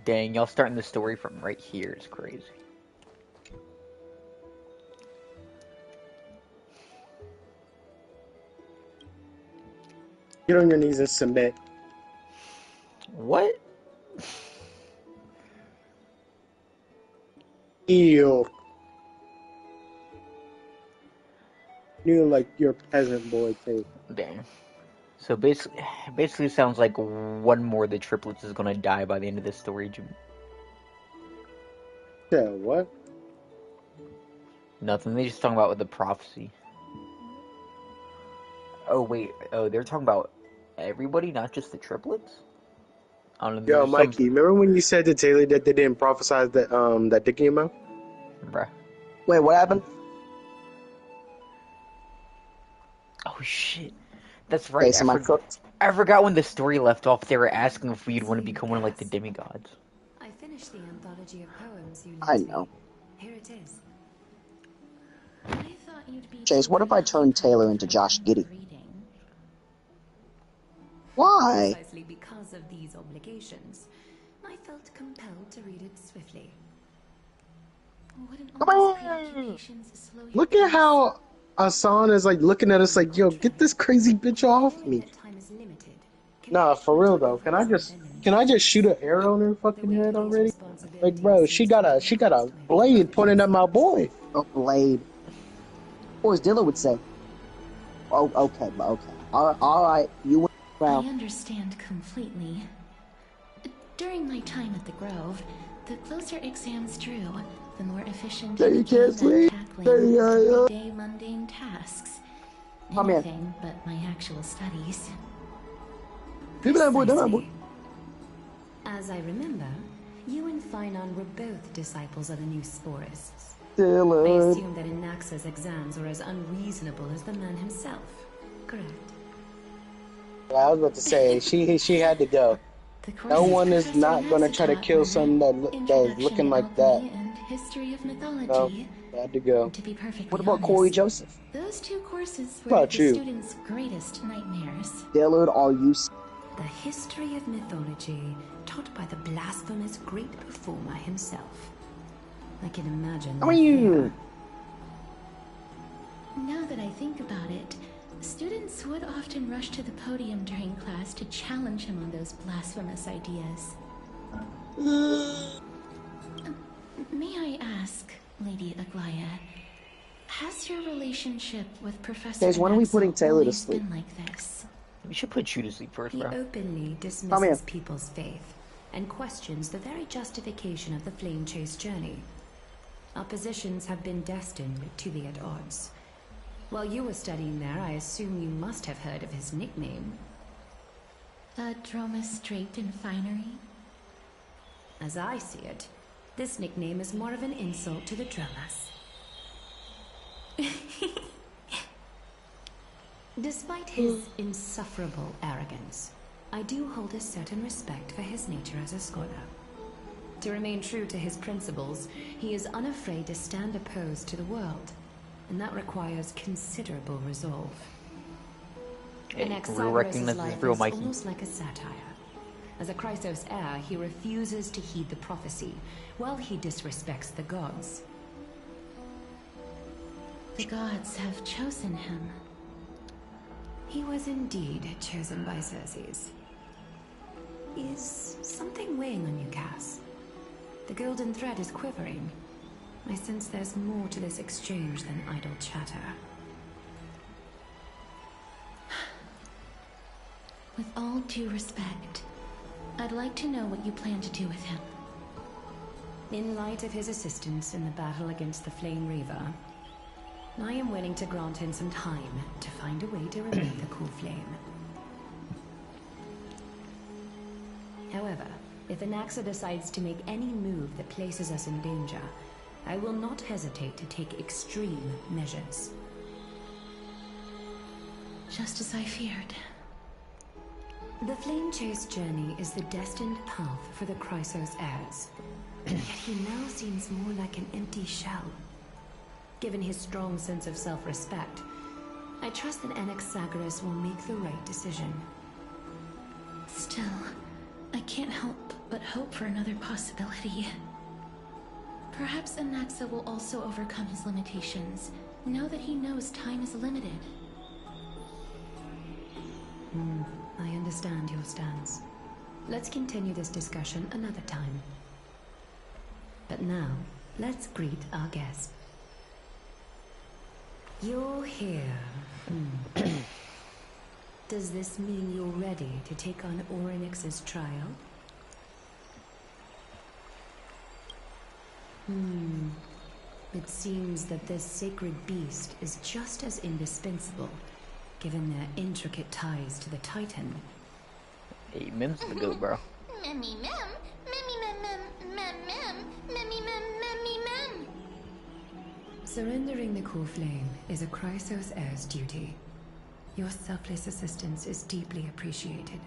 Dang, y'all starting the story from right here is crazy. Get on your knees and submit. What? Ew. You like your peasant boy too. Dang. So basically sounds like one more of the triplets is gonna die by the end of this story. Yeah, what? Nothing. They just talking about with the prophecy. Oh wait. Oh, they're talking about everybody, not just the triplets. I don't know. Yo, There's some. Mikey, remember when you said to Taylor that they didn't prophesize that dick in your mouth? Bruh. Wait, what happened? Oh shit. That's Okay, right. so my foot. I forgot when the story left off. They were asking if we'd want to become one of like the demigods. I finished the anthology of poems you I lent know. me. Here it is. I thought you'd be Chase, what if I turn Taylor into Josh Giddey? Why? Precisely because of these obligations, I felt compelled to read it swiftly. Wouldn't all Come these on! preoccupations slow your Look at pace? how Hassan is like looking at us like, yo, get this crazy bitch off Knowing me. that time is limited, Nah, for real though. Can I just shoot an arrow in her fucking head already? Like, bro, she got a blade pointing at my boy. Oh, blade. Or as Dilla would say. Oh, okay, okay. All right, you went I around. understand completely. During my time at the Grove, the closer exams drew, the more efficient Yeah, I you became can't at sleep. tackling Yeah, yeah. everyday mundane tasks. Come here. Anything but my actual studies. Give me that boy, that boy. Precisely. As I remember, you and Finon were both disciples of the new Sporists. I Dilla. assume that Inaxa's exams were as unreasonable as the man himself. Correct. I was about to say she had to go. No one is not gonna try to kill something that's looking like that. And history of mythology. No, had to go. To be perfectly What about honest, Corey Joseph? those two courses were About the you? students' greatest nightmares. Dillard, are you? The history of mythology, taught by the blasphemous great performer himself. I can imagine. How are you? Now that I think about it, students would often rush to the podium during class to challenge him on those blasphemous ideas. May I ask, Lady Aglaya, has your relationship with Professor Guys, when are we Naxel putting Taylor to always sleep? been like this? We should put you to sleep first, He bro. openly Come here. dismisses people's faith and questions the very justification of the flame chase journey. Our positions have been destined to be at odds. While you were studying there, I assume you must have heard of his nickname. Droma Straight and Finery? As I see it, this nickname is more of an insult to the Dromas. Despite his insufferable arrogance, I do hold a certain respect for his nature as a scholar. To remain true to his principles, he is unafraid to stand opposed to the world, and that requires considerable resolve. Hey, Anaxagoras' we'll recognize life this real is Mikey. almost like a satire. As a Chrysos heir, he refuses to heed the prophecy, while he disrespects the gods. The gods have chosen him. He was indeed chosen by Xerxes. Is something weighing on you, Cass? The golden thread is quivering. I sense there's more to this exchange than idle chatter. With all due respect, I'd like to know what you plan to do with him. In light of his assistance in the battle against the Flame Reaver, I am willing to grant him some time to find a way to remove the cool flame. However, if Anaxa decides to make any move that places us in danger, I will not hesitate to take extreme measures. Just as I feared. The Flame Chase journey is the destined path for the Chrysos heirs. Yet he now seems more like an empty shell. Given his strong sense of self-respect, I trust that Anaxagoras will make the right decision. can't help but hope for another possibility. Perhaps Anaxa will also overcome his limitations, now that he knows time is limited. I understand your stance. Let's continue this discussion another time. But now, let's greet our guest. You're here. Does this mean you're ready to take on Orynyx's trial? It seems that this sacred beast is just as indispensable, given their intricate ties to the Titan. Hey, Mim's the goat, bro. Memmy mem, memmy mem mem mem mem, memmy mem memmy mem. Surrendering the core flame is a Chrysos heir's duty. Your selfless assistance is deeply appreciated.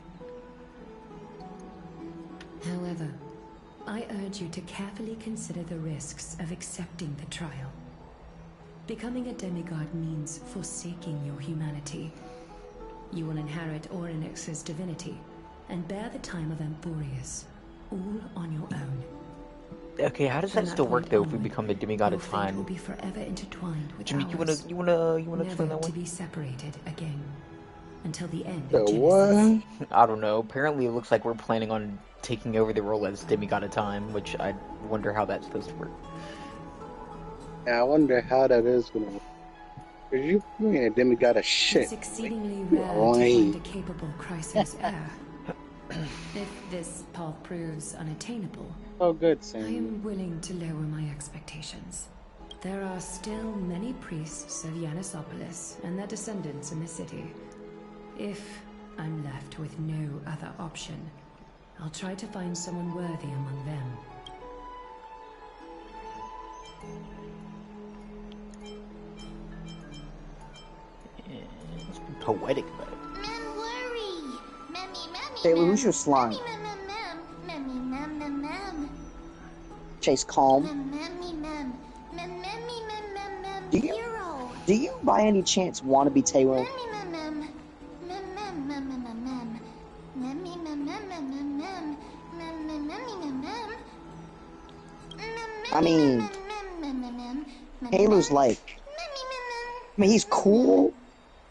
However, I urge you to carefully consider the risks of accepting the trial. Becoming a demigod means forsaking your humanity. You will inherit Orynyx's divinity and bear the time of Amphorius, all on your own. Okay, how does From that still point work though if we onward, become the demigod your of fate time? will be forever intertwined with Jimmy, ours. you wanna Never explain that to one? be separated again until the end The of Genesis. what? I don't know. Apparently, it looks like we're planning on taking over the role as demigod of time, which I wonder how that's supposed to work. Yeah, I wonder how that is gonna work. Cause you ain't a demigod of shit. It's exceedingly rare to Lame. find a capable Chrysos heir. If this path proves unattainable, Oh, good, I Sam. am willing to lower my expectations. There are still many priests of Yanisopoulos and their descendants in the city. If I'm left with no other option, I'll try to find someone worthy among them. It's poetic, but Mem worry. Memmy memmy Taylor, mem. who's your slime? Memmy mem mem mem. Memmy mem mem mem. Chase, calm. Mem memmy mem. Mem memmy mem mem mem. Do you- Hero. Do you by any chance want to be Taylor? Memmy mem mem. Mem mem mem mem mem mem. Memmy mem mem mem mem mem. Mem mem memmy mem mem. I mean, Taylor's like, I mean, he's cool,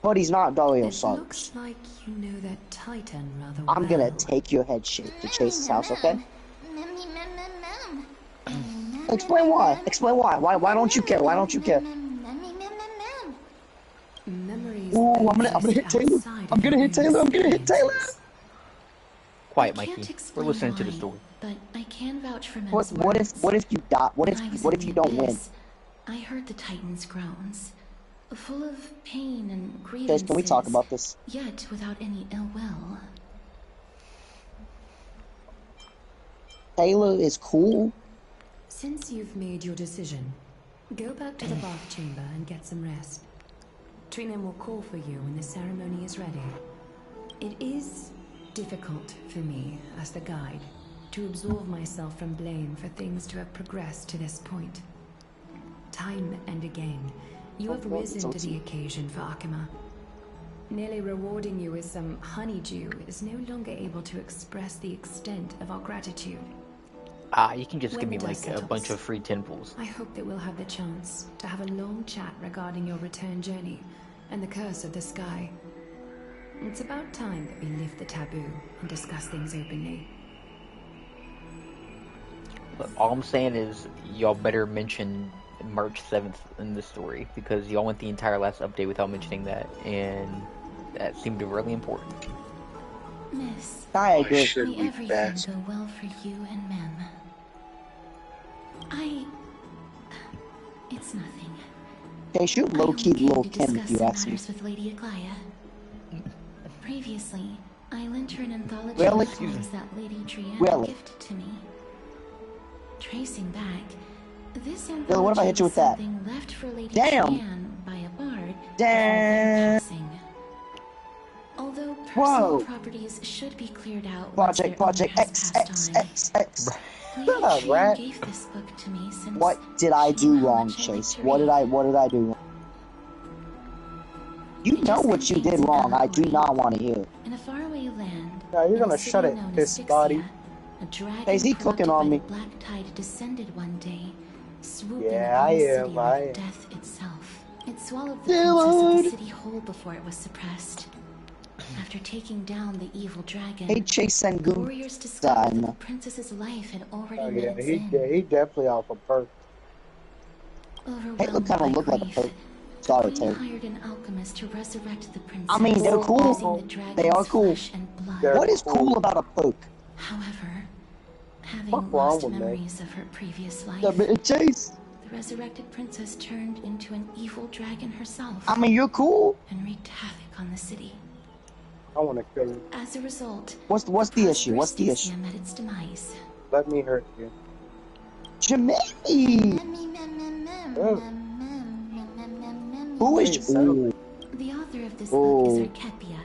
but he's not Dario It Suggs. looks like you know that Titan rather well. I'm gonna take your head shape to Chase's house, okay? Explain why. Explain why. Why don't you care? Why don't you care? Memories Ooh, I'm gonna hit Taylor. I'm gonna hit Taylor. I'm gonna hit Taylor. quiet, I can't Mikey. We're explain listening to the why, story. But I can vouch for Mem's What if you die? What When I was if in you the don't win? abyss, I heard the Titan's groans, full of pain and Chase, grievances. can we talk about this? Yet without any ill will. Taylor is cool. Since you've made your decision, go back to the bath chamber and get some rest. Trina will call for you when the ceremony is ready. It is difficult for me, as the guide, to absolve myself from blame for things to have progressed to this point. Time and again, you have risen to the occasion for Akima. Merely rewarding you with some honeydew is no longer able to express the extent of our gratitude. You can just When give me the like dust a settles. bunch of free temples. I hope that we'll have the chance to have a long chat regarding your return journey and the curse of the sky. It's about time that we lift the taboo and discuss things openly. But all I'm saying is, y'all better mention March 7th in the story, because y'all went the entire last update without mentioning that, and that seemed really important. Miss, I agree. Should may we everything fast? go well for you and Mem. It's nothing. Chase, you I low-key only came little to Kim, discuss if you some ask me. matters with Lady Aglaya. Previously, I lent her an anthology Really? of poems that Lady Triana Really? gifted to me. Tracing back, this anthology Bill, what if I hit you was with that? something left for Lady Damn. Triana by a bard Damn. before their passing. Although Whoa. personal properties should be cleared out Project once their owner has passed on. XXXX. Lady Shut up, Triana rat. gave this book to me since What did I she do knew how wrong, much I Chase? liked to What did read. I do wrong? You It know just what you contains did an wrong. I do allegory. not want to hear. In a faraway land, Yeah, you're in a gonna city shut it, known as piss body. Styxia, A dragon Hey, is he corrupted cooking on by me? the Black Tide descended one day, swooping Yeah, upon I the am, city I like am. death itself. It swallowed the princess of Dude. the city whole before it was suppressed. After taking down the evil dragon, Hey, Chase the Sengun. warriors discovered that the Done. princess's life had already Oh met yeah, its he end. he definitely off a perk. Halo Overwhelmed kind by of look like a grief, perk. the Sorry, queen Taylor. hired an alchemist to resurrect the princess. I mean, they're cool. using the dragon's They are cool. flesh and blood. They're What is cool about a perk? However, having What's wrong lost with me? memories of her previous life, Yeah, but Chase. the resurrected princess turned into an evil dragon herself I mean, you're cool. and wreaked havoc on the city. I want to kill you. As a result, What's the issue? What's the prosperous issue? Stacia met its demise. Let me hurt you. Jermaine. Oh. Who is? Hey, so- Ooh. The author of this book is Oh. Archepia.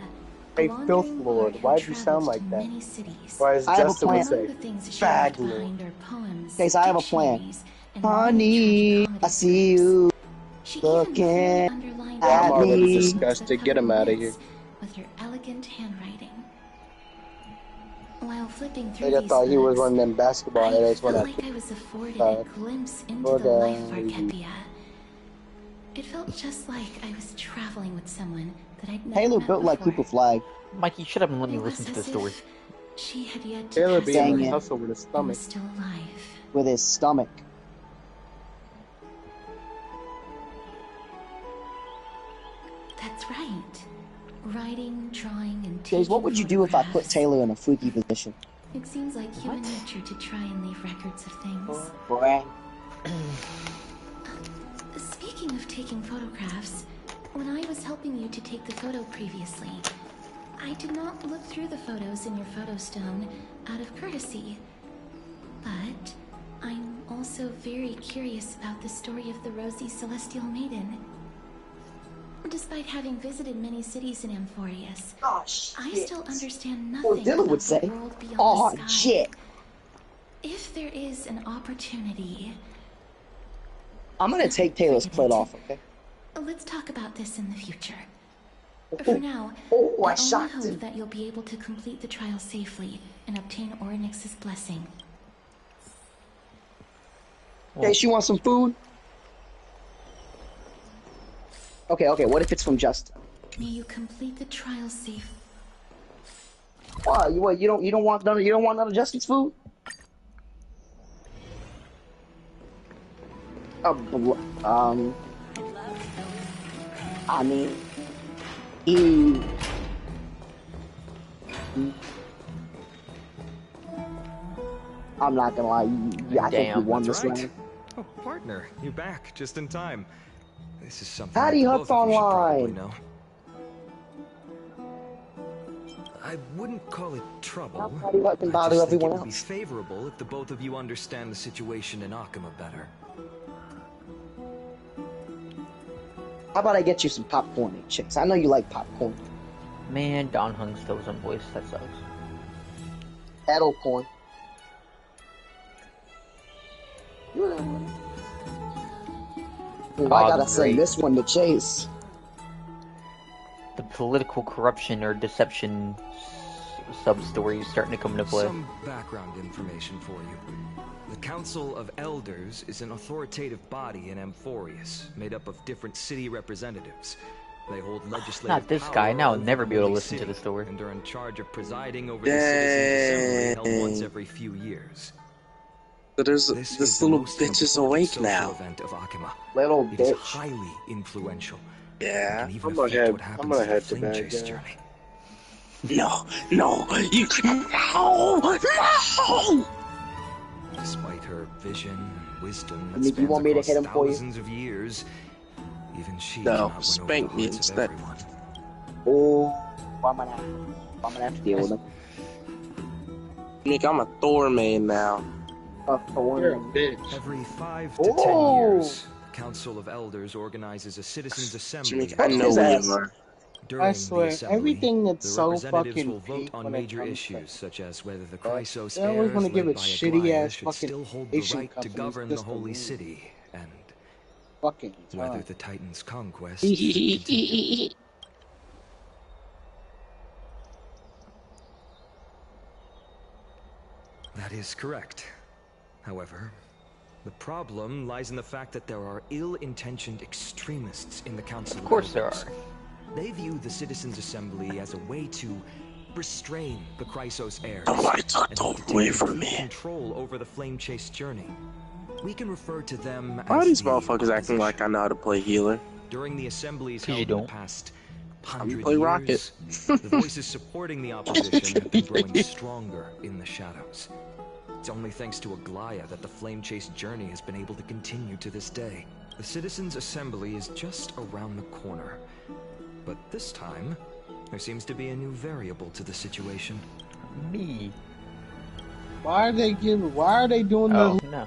Hey, a wandering Filth lord Lord, who why'd you traveled sound to like that? many cities. Or as I have a Justin would plan. say, Among the things she bag left lord. behind are poems, Guys, I have a plan. dictionaries, and Honey, many I see you. She looking even clearly underlined at I'm already me. disgusted. Get him out of here. with her elegant handwriting. While flipping through Like I these thought he was books, one of them basketball I heads when felt I like I was afforded uh, a glimpse into well the life of done. Archepia. It felt just like I was traveling with someone that I'd never Halo met built like before. Cooper Flag. Mikey, shut up and let me It listen was to the as story. if she had yet to Taylor pass being Dang a it. hustle with his and stomach. was still alive. With his stomach. That's right. Writing, drawing, and Chase, what would you do if I put photographs. Taylor in a freaky position? It seems like human nature to try and leave records of things. Boy. Speaking of taking photographs, when I was helping you to take the photo previously, I did not look through the photos in your photo stone out of courtesy. But I'm also very curious about the story of the Rosy Celestial Maiden. Despite having visited many cities in Amphorius, Oh, I still understand Or nothing Dylan about would the say. world beyond Oh, the sky. shit. If there is an opportunity, I'm gonna take Taylor's Forget plate it. off, okay? let's talk about this in the future. For now, Oh, I I only shocked hope him. that you'll be able to complete the trial safely and obtain Orynyx's blessing. Okay, she wants some food? Okay, what if it's from Justin? May you complete the trial safe. What, you don't want none of Justin's food? I mean, he. I'm not gonna lie, I think you Damn, won That's this right. round. Oh, partner, you're back just in time. This is something Patty that Hut's both of you should probably online. know. I wouldn't call it trouble. Patty Hut can I bother just think it everyone would be else. favorable if the both of you understand the situation in Akama better. How about I get you some popcorn and chips? I know you like popcorn. Man, Don Hung still has voice. That sucks. Edel corn. Ooh, I gotta send great. this one to Chase. The political corruption or deception sub-story is starting to come into play. Some background information for you. The Council of Elders is an authoritative body in Amphorius, made up of different city representatives. They hold legislative Not this power guy. Now I'll over never be able to Holy listen to City, the story. and are in charge of presiding over the Citizens' Assembly held once every few years. So there's This this is the little most bitch is important awake social now. event of Akama. Little It is bitch. highly influential. Yeah. It can even I'm gonna affect head- what I'm happens gonna to the head to Flame bed, Chase yeah. journey. No, you no. Despite her vision and wisdom that Nick, you spans want me to across hit him for you? thousands of years, even she No, cannot win spank over me the hearts of instead. everyone. Oh, I'm gonna have to deal with him. Nick, I'm a Thor main now. A You're a thorn. bitch. Every 5 to 10 Oh. years, the Council of Elders organizes a citizens' assembly. Nick, I know his who ass. you are. During I swear, the assembly, everything that's the so representatives fucking will vote peak on when it major comes to issues, such as whether the that. Chrysos They always heirs wanna give led it by shitty Aglaya ass should fucking still hold the Asian right to companies govern just the to Holy lose. City, and Fucking whether time. the Titan's conquest should continue. That is correct. However, the problem lies in the fact that there are ill-intentioned extremists in the Council of course there Elders. are. They view the Citizens' Assembly as a way to restrain the Chrysos heirs. Nobody took and those to away take from complete me. control over the Flame Chase journey. We can refer to them Why are as these the motherfuckers acting like I know how to play healer? During the assemblies 'Cause you held in the don't. past I'm 100 play Rocket. years, the voices supporting the opposition have been growing stronger in the shadows. It's only thanks to Aglaya that the Flame Chase journey has been able to continue to this day. The Citizens' Assembly is just around the corner. But this time, there seems to be a new variable to the situation. Me. Why are they doing Oh, the no.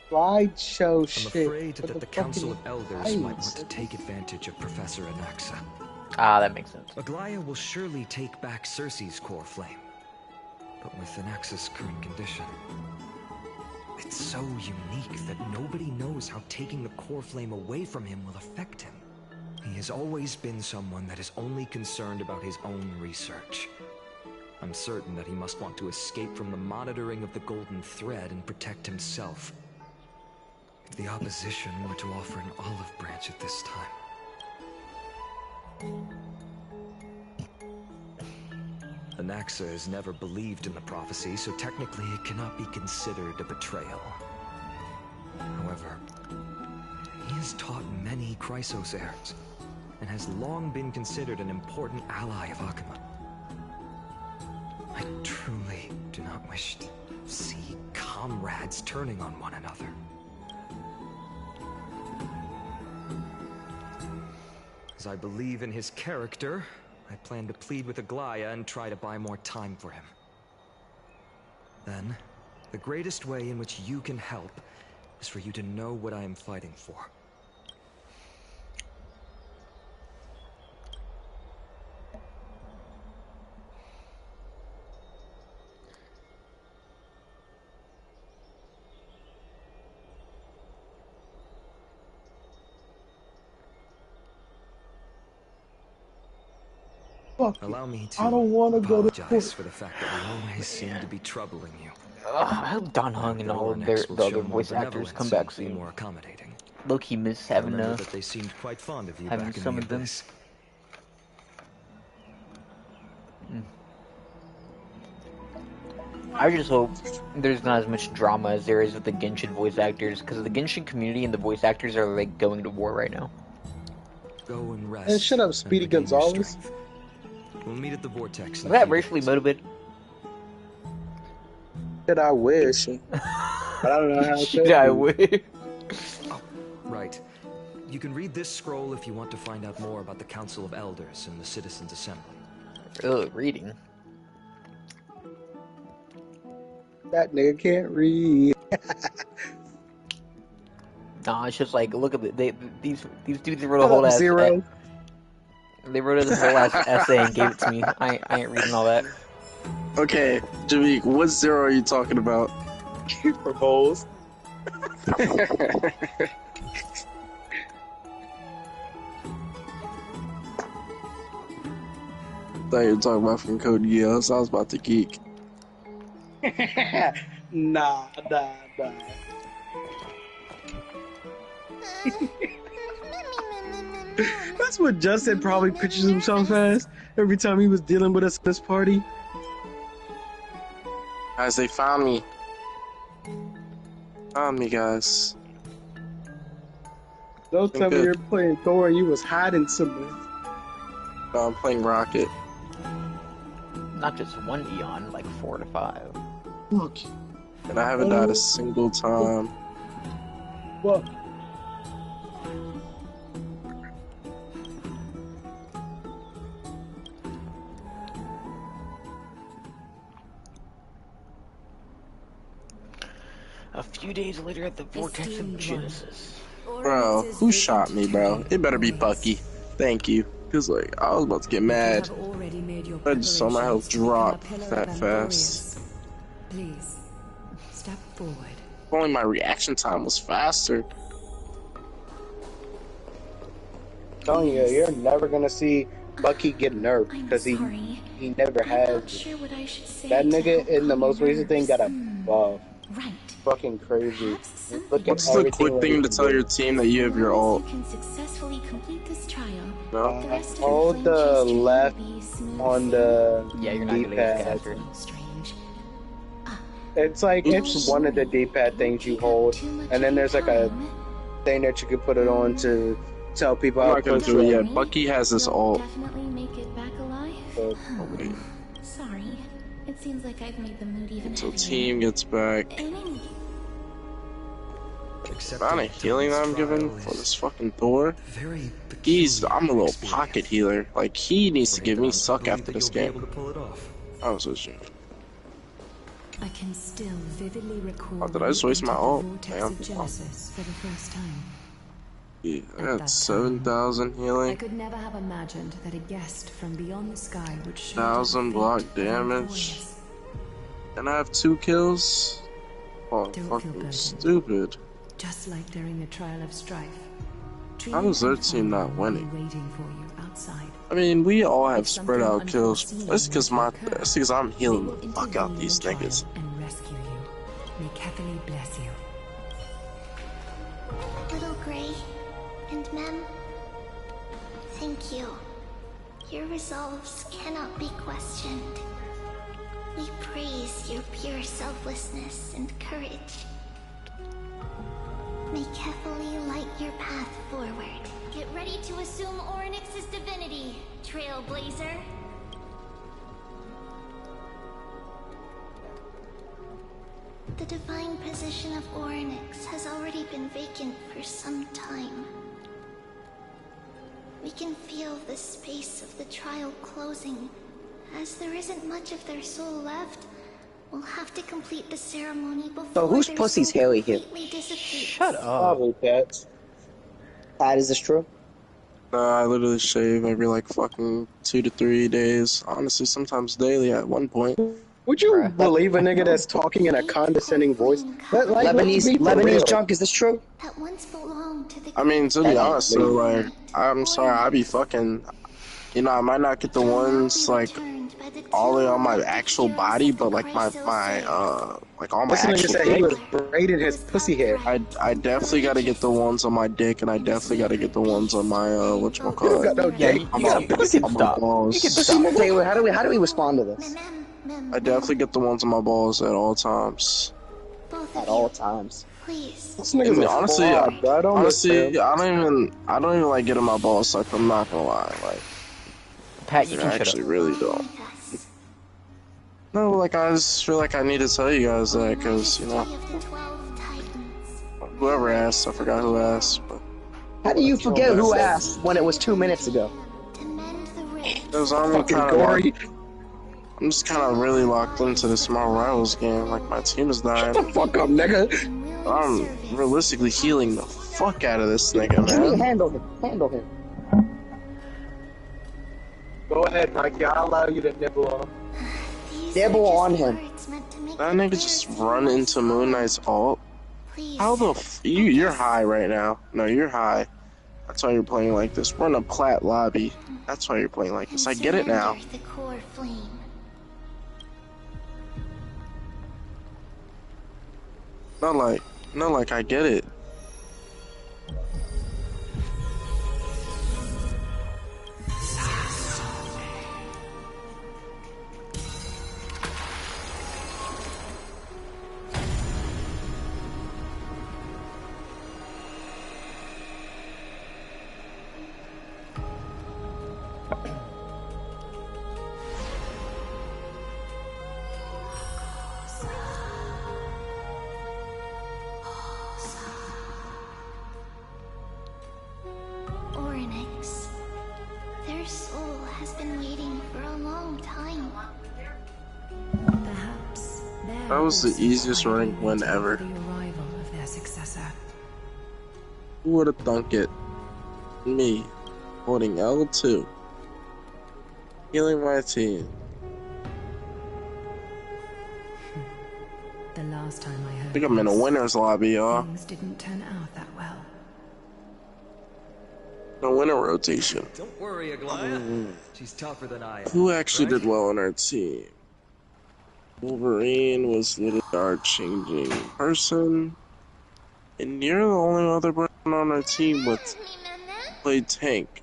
slideshow I'm shit? afraid with that the fucking Council of Elders might eyes? want to take advantage of Professor Anaxa. Ah, that makes sense. Aglaya will surely take back Cersei's core flame. But with Anaxa's current condition, it's so unique that nobody knows how taking the core flame away from him will affect him. He has always been someone that is only concerned about his own research. I'm certain that he must want to escape from the monitoring of the Golden Thread and protect himself. If the opposition were to offer an olive branch at this time... Anaxa has never believed in the prophecy, so technically it cannot be considered a betrayal. However, he has taught many Chrysos heirs, and has long been considered an important ally of Akuma. I truly do not wish to see comrades turning on one another. As I believe in his character, I plan to plead with Aglaya and try to buy more time for him. Then, the greatest way in which you can help is for you to know what I am fighting for. Fuck it. Allow me to I don't want to go to apologize court. for the fact that we always seem to be troubling you. Ugh, I hope Don Hung and all of the other voice actors come back Be soon. more accommodating. Low-key miss I having remember that they seemed quite fond of you having back in some the of them. Abyss. I just hope there's not as much drama as there is with the Genshin voice actors, because the Genshin community and the voice actors are like going to war right now. Go and rest. And shut up, and Speedy regain your Gonzalez. strength. We'll meet at the Vortex. Is in a that few racially days. motivated? Shit, I wish. But I don't know how to Shit, I wish. Oh, right. You can read this scroll if you want to find out more about the Council of Elders and the Citizens' Assembly. Ugh, reading. That nigga can't read. Nah, it's just like, look at these dudes wrote a whole Shut up, ass Zero. they wrote a whole ass essay and gave it to me. I ain't reading all that. Okay, Jameek, what Zero are you talking about? For bowls. Thought you were talking about from Code Geass. I was about to geek. Nah. That's what Justin probably pictures himself as every time he was dealing with us at this party. Guys, they found me. Found me, guys. Don't tell me Good. you're playing Thor and you was hiding somewhere. No, I'm playing Rocket. Not just one Eon, like 4 to 5. Look. And I haven't died a single time. Look. A few days later at the Vortex of Esteemed Genesis. Bro, who shot me, bro? It better be Bucky. Thank you. Cause like, I was about to get mad. I just saw my health drop that fast. Please, step forward. If only my reaction time was faster. I'm telling you, you're never gonna see Bucky get nerfed because he never I'm had not sure what I should say that to nigga help in the calm most your recent thing nerves. got a buff. Right. Fucking crazy. Perhaps something Look at What's the everything quick what thing he to can tell do. your team that you have your As long ult? as you can successfully complete this trial, No? the rest of your Hold flame the chase journey will left be smooth on sailing. the Yeah, you're not getting this D-pad. caster. Strange. It's like it's one of the D-pad things you hold, and then there's like a thing that you can put it on to tell people I'm how not gonna close do it you are. yet. Bucky has this You'll ult. definitely make it back alive. So, Sorry. It seems like I've made the mood even Until heavier. team gets back. Anyway, Amount of healing I'm giving for this fucking Thor. Very I'm a little pocket healer. Like, he needs to give me suck after this game. I was just joking. I can still vividly recall. Oh, did I just waste my ult? Damn. Of Genesis for the first time. Yeah, I At got that 7,000 I healing. could never have imagined that a guest from beyond the sky would show 1,000 block damage. And I have 2 kills? Oh, Don't feel fucking burdened. stupid. Just like during a trial of strife. How is their team not winning? Waiting for you outside. I mean, we all have If spread something out kills. unforeseen That's because were to occur, that's because I'm they healing will the fuck out intervene these in your niggas. trial and rescue you. May Catherine bless you. Little Gray and Mem, thank you. Your resolves cannot be questioned. We praise your pure selflessness and courage. May Kefali light your path forward. Get ready to assume Orynyx's divinity, Trailblazer. The divine position of Orynyx has already been vacant for some time. We can feel the space of the trial closing. As there isn't much of their soul left, we'll have to complete the ceremony before So whose their pussy's soul hairy here? completely dissipates. Shut up. probably cats. Is this true? I literally shave every like fucking 2 to 3 days. Honestly, sometimes daily at one point. Would you Bruh. believe a nigga that's talking in a condescending voice? Let's be for Lebanese real. junk, is this true? That once belonged to the I mean, to be honest, so like, Orynyx I'm sorry, I be fucking. You know, I might not get the ones like all the way on my actual body, but like like all my This nigga actual said he dick. was braiding his pussy hair. I definitely gotta get the ones on my dick, and I definitely gotta get the ones on my You don't got whatchamacallit. no Yeah, dick. you On gotta my stop. balls. You can stop. Okay, well, how do we respond to this? I definitely get the ones on my balls at all times. Both At of all you, times. please. This I nigga's mean, a honestly, fraud, bro. I don't honestly, listen. I don't even like getting my balls sucked. I'm not gonna lie, like Pat, you I can shut actually up. really don't. No, like I just feel like I need to tell you guys that because you know whoever asked, I forgot who asked, but How do you forget who asked when it was 2 minutes ago? because I'm Fucking kind of gory. I'm just kind of really locked into the Small Rivals game. Like my team is dying. Shut the fuck up, nigga. I'm realistically healing the fuck out of this nigga, Jimmy, man. handle him. Handle him. Go ahead, Mikey. I'll allow you to nibble on. Nibble on him. That nigga just run into Moon Knight's ult. How the you're high right now. No, you're high. That's why you're playing like this. We're in a plat lobby. That's why you're playing like this. I get it now. The core flame. Not like I get it. Orynyx. Their soul has been waiting for a long time. Perhaps That was the easiest running win ever. The arrival of their successor. Who would have thunk it? Me, holding L2, healing my team. The last time I heard I think I'm in a this, winner's lobby, y'all. things didn't turn out that well. No in a rotation. Don't worry, Aglaya. She's tougher than I am. Who actually right? did well on our team? Wolverine was literally our changing person. And you're the only other person on our team with played tank.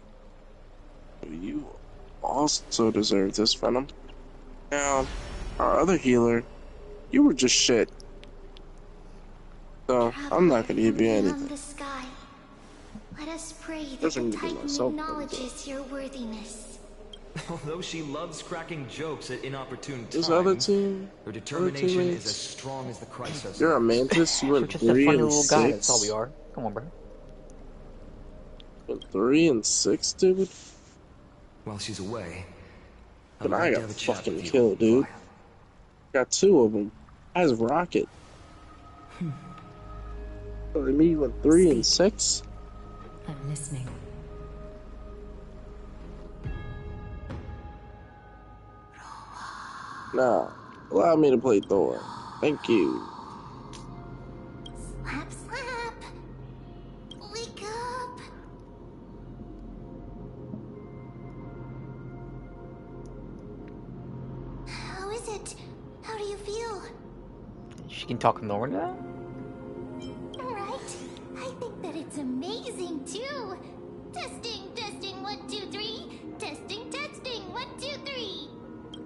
You also deserve this, Venom. Now, our other healer, you were just shit. So, I'm not gonna give you anything. The sky. Let us pray that First, the I'm gonna do Titan myself, acknowledges your worthiness. Although she loves cracking jokes at inopportune times, This other team, her determination is as strong as the Chrysos. you're a mantis. You We're went just a 3 funny and little guy. That's 6. all we are. Come on, bro. Went 3 and 6, dude. While she's away, But I'd I like to got have a chat fucking with you, killed, dude. Fire. Got 2 of them. As Rocket. So me went 3 and 6. I'm listening. Now, allow me to play Thor. Thank you. Slap, slap. Wake up. How is it? How do you feel? She can talk normal now? Right? I think that it's amazing too. Testing, testing, 1, 2, 3. Testing, testing, 1, 2, 3.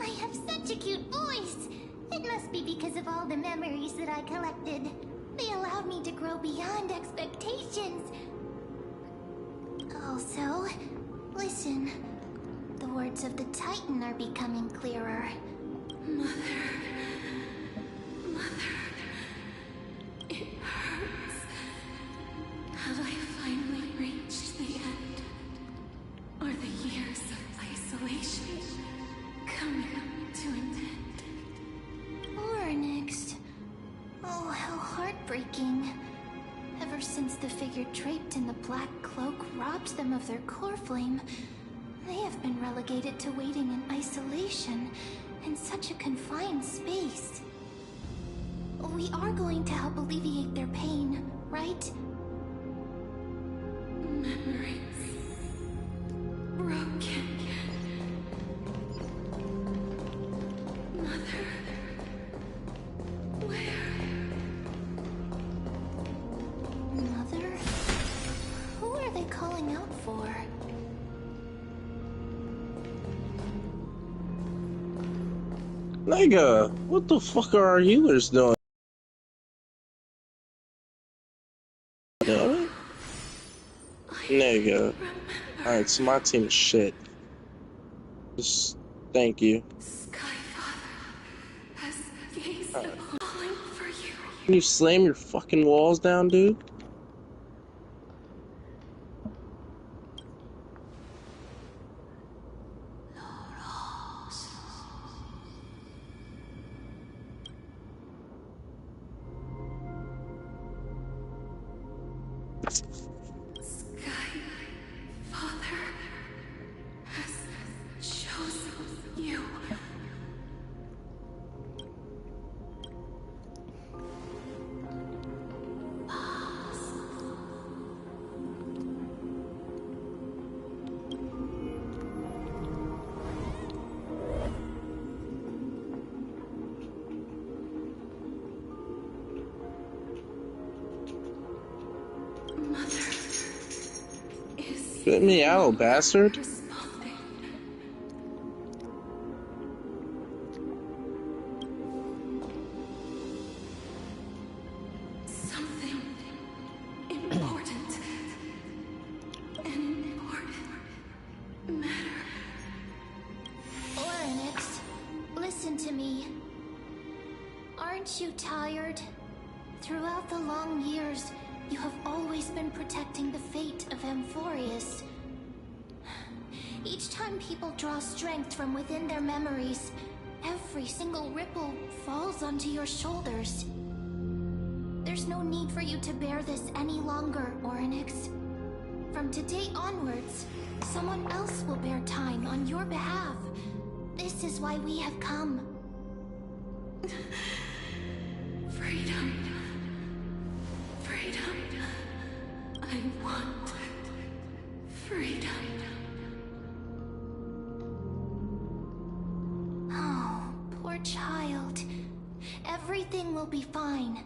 I have such a cute voice. It must be because of all the memories that I collected. They allowed me to grow beyond expectations. Also, listen. The words of the Titan are becoming clearer. Mother. It hurts. Have I finally reached the end? Are the years of isolation coming to an end? Or next. Oh, how heartbreaking. Ever since the figure draped in the black cloak robbed them of their core flame, they have been relegated to waiting in isolation in such a confined space. We are going to help alleviate their pain, right? Memories. Broken. Mother. Where? Mother? Who are they calling out for? Nigga, what the fuck are our healers doing? Damn it. Nigga. Alright, so my team is shit. Just thank you. Skyfather has gazed upon calling for you. Can you slam your fucking walls down, dude? Skyfather has chosen you. Spit me out, bastard. Responding. Something important. An important matter. Oryx, listen to me. Aren't you tired? Throughout the long years, you have always been protecting the fate of Amphorius. Each time people draw strength from within their memories, every single ripple falls onto your shoulders. There's no need for you to bear this any longer, Oryx. From today onwards, someone else will bear time on your behalf. This is why we have come. Freedom. Freedom. I want Freedom. Oh, poor child. Everything will be fine.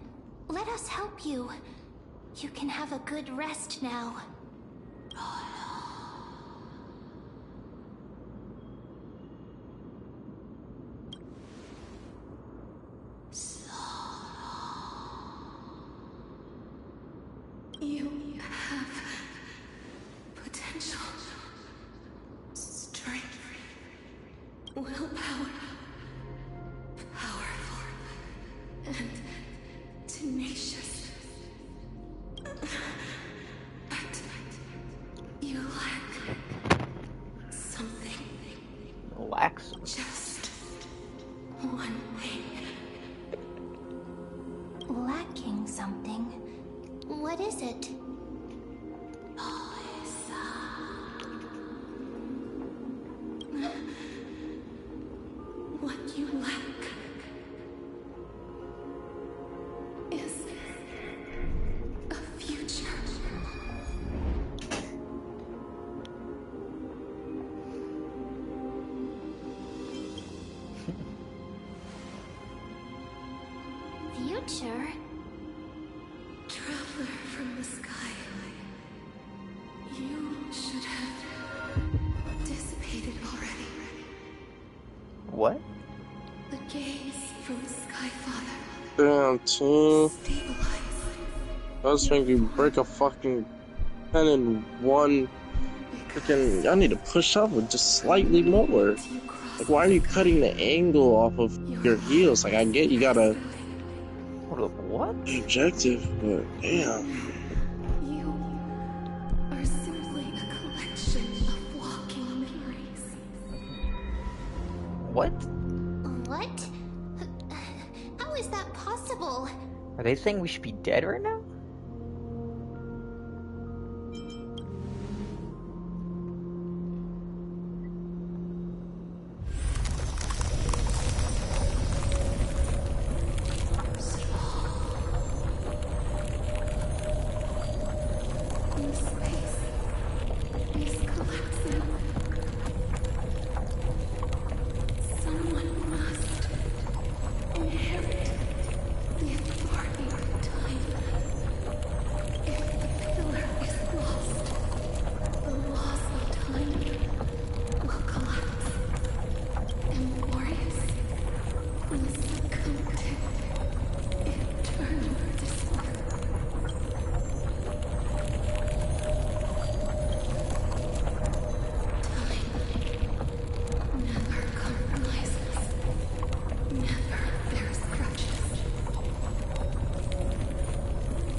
Let us help you. You can have a good rest now. You have potential, strength, willpower, powerful, and tenacious. But you lack something. Lax. Just one thing. Lacking something? What is it? What you lack is a future. Future? Traveler from the sky. You should have dissipated already. What? The gaze from the Sky Father. Damn, team. Stabilize. I was thinking you break a fucking pen in one. Freaking, y'all need to push up with just slightly more. Like, why are you cutting the angle off of your heels? Like, I get you gotta Hold up, what? be objective, but damn. You are simply a collection of walking memories. What? What? How is that possible? Are they saying we should be dead right now? The space is collapsing. Someone must inherit the authority of time. If the pillar is lost, the laws of time will collapse. Emborius will succumb to eternal despair. Time never compromises, never bears grudges,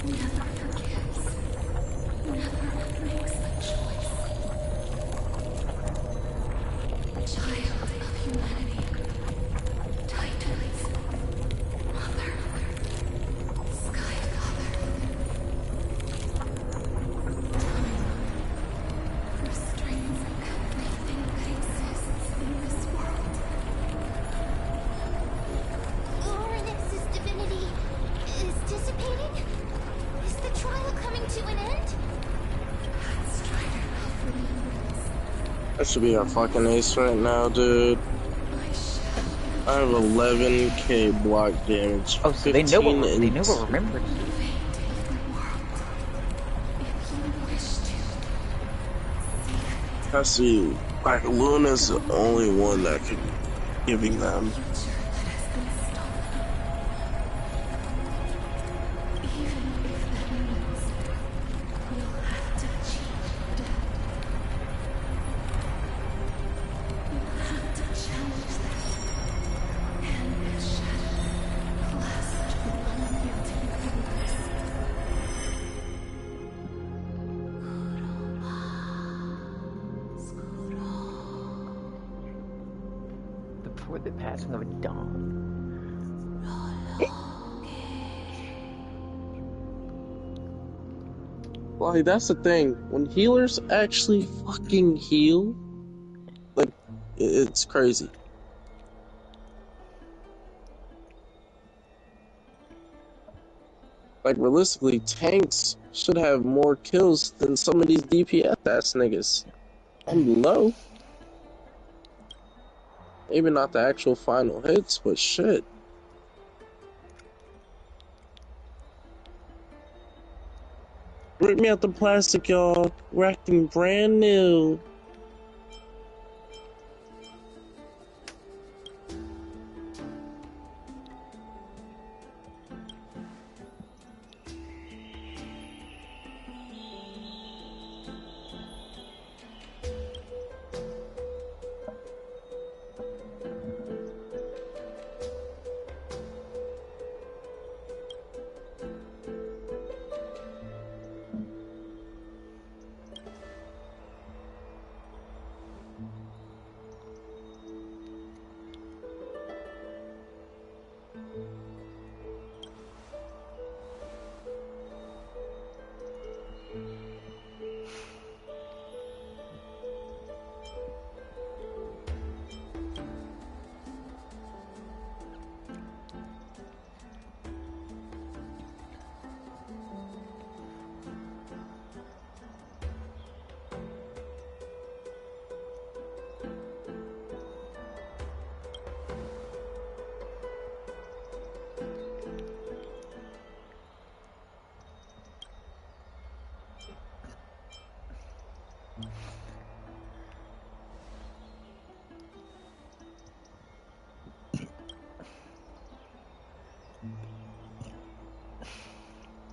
never forgives, never makes a choice. Child of humanity, Titans, Mother, Sky Father. Time restrains everything that exists in this world. Lorinix's divinity is dissipating? Is the trial coming to an end? That Strider of remembrance. That should be our fucking ace right now, dude. I shall I have 11k block damage. Oh, so they know what 15 they know what remembrance is. invade the world. If you wish to I see. Like, Luna's the only one that could giving them. future that has been stolen. Even if that means you'll have to achieve death. You'll have to challenge that. And its shadow clasped with unyielding fingers. Before the passing of dawn. Like, that's the thing. When healers actually fucking heal, like, it's crazy. Like, realistically, tanks should have more kills than some of these DPS ass niggas. I'm low. Maybe not the actual final hits, but shit. Rip me out the plastic, y'all. We're acting brand new.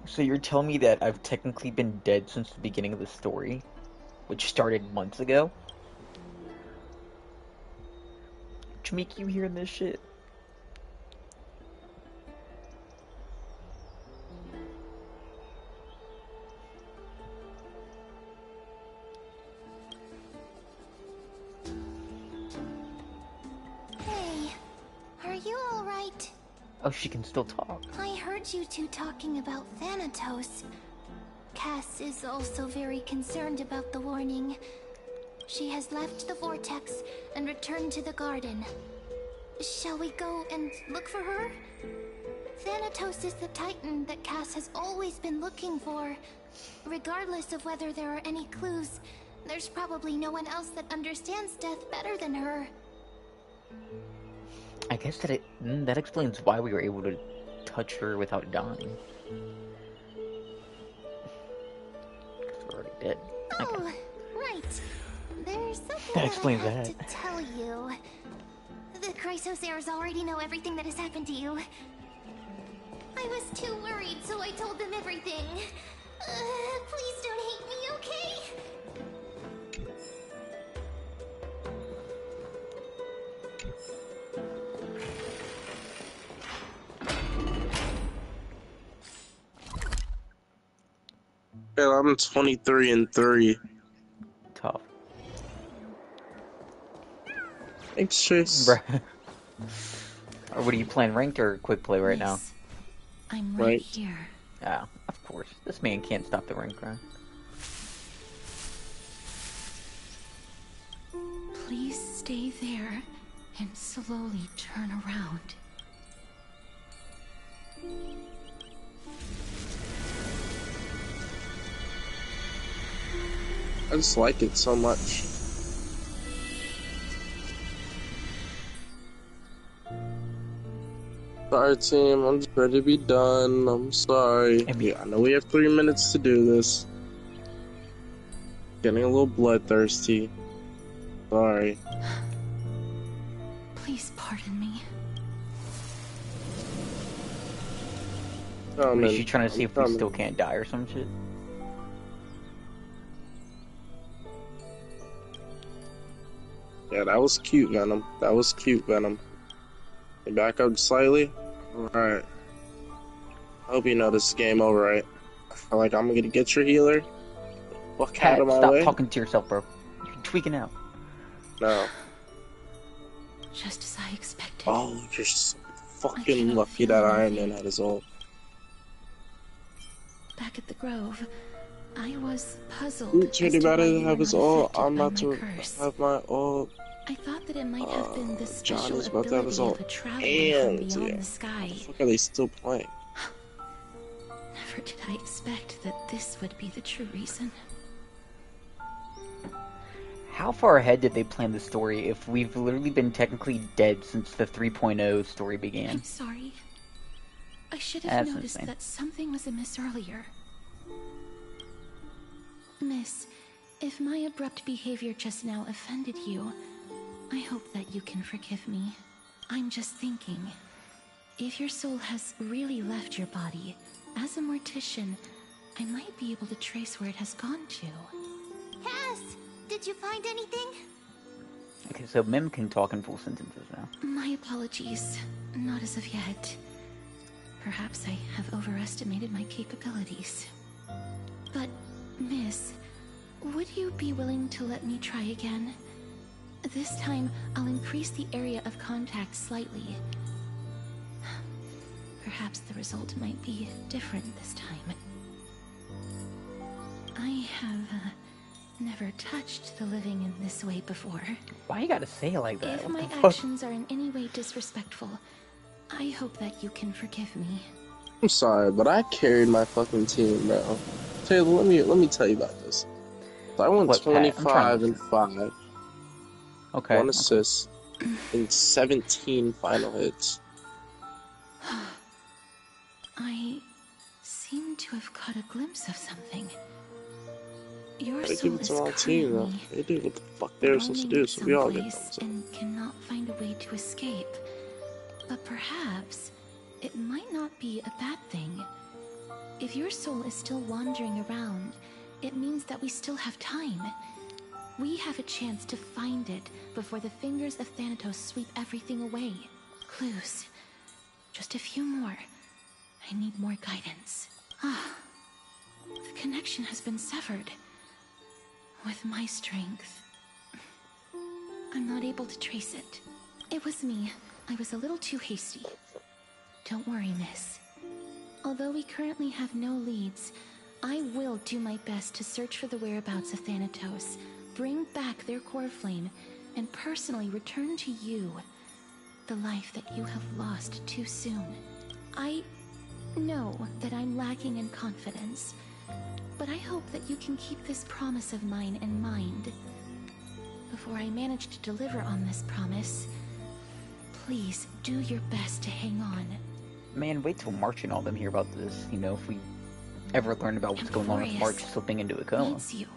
So you're telling me that I've technically been dead since the beginning of the story, which started months ago? What make you hearing this shit? Hey, are you alright? Oh, she can still talk. I heard you two talking about Thanatos. Cass is also very concerned about the warning. She has left the vortex and returned to the garden. Shall we go and look for her? Thanatos is the Titan that Cass has always been looking for. Regardless of whether there are any clues, there's probably no one else that understands death better than her. I guess that explains why we were able to touch her without dying. We're already dead. Oh, right. There's something That explains I have that. to tell you. The Chrysosairs already know everything that has happened to you. I was too worried, so I told them everything. Please don't hate me, okay? Yeah, I'm 23-3. Tough. Thanks, Chase. Bruh. Or what are you playing, ranked or quick play right now? I'm Right. here. Ah, of course. This man can't stop the rank grind. Please stay there and slowly turn around. I just like it so much. Sorry, team. I'm just ready to be done. I'm sorry. Yeah, I know we have 3 minutes to do this. Getting a little bloodthirsty. Sorry. Please pardon me. What, is she trying to see if we still can't die or some shit? Yeah, that was cute, Venom. That was cute, Venom. You back up slightly? Alright. I hope you know this is game over, right? I feel like I'm gonna get your healer. Fuck Cat, out of my stop way. talking to yourself, bro. You're tweaking out. No. Just as I expected. Oh, you're so fucking lucky that Iron Man had his ult. Back at the Grove, I was puzzled. Oops, as to about why to you have were his not ult. affected I'm by about my to curse. have my ult. I thought that it might have been the special Johnny's about to have his ability ult. of a traveler And from beyond yeah, the sky. what the fuck are they still playing? Never did I expect that this would be the true reason. How far ahead did they plan the story if we've literally been technically dead since the 3.0 story began? I'm sorry. I should have noticed insane. that something was amiss earlier. Miss, if my abrupt behavior just now offended you, I hope that you can forgive me. I'm just thinking, if your soul has really left your body, as a mortician, I might be able to trace where it has gone to. Cass, did you find anything? Okay, so Mim can talk in full sentences now. My apologies. Not as of yet. Perhaps I have overestimated my capabilities. But, Miss, would you be willing to let me try again? This time, I'll increase the area of contact slightly. Perhaps the result might be different this time. I have never touched the living in this way before. Why you gotta say it like that? If What my the fuck? actions are in any way disrespectful, I hope that you can forgive me. I'm sorry, but I carried my fucking team, bro. Taylor, let me tell you about this. So I went What, Pat? I'm trying 25 and 5, Okay. 1 assist, and 17 final hits. I seem to have caught a glimpse of something. Your Gotta soul give it is to our team, though. currently They do what the fuck they're supposed to do, so we all get someplace thumbs up. and cannot find a way to escape. But perhaps it might not be a bad thing. If your soul is still wandering around, it means that we still have time. We have a chance to find it before the fingers of Thanatos sweep everything away. Clues. Just a few more. I need more guidance. The connection has been severed. With my strength, I'm not able to trace it. It was me. I was a little too hasty. Don't worry, miss. Although we currently have no leads, I will do my best to search for the whereabouts of Thanatos, bring back their core flame, and personally return to you the life that you have lost too soon. I know that I'm lacking in confidence, but I hope that you can keep this promise of mine in mind. Before I manage to deliver on this promise, please do your best to hang on. Man, wait till March and all them hear about this. You know, if we ever learn about what's going on with March slipping into a coma. Needs you.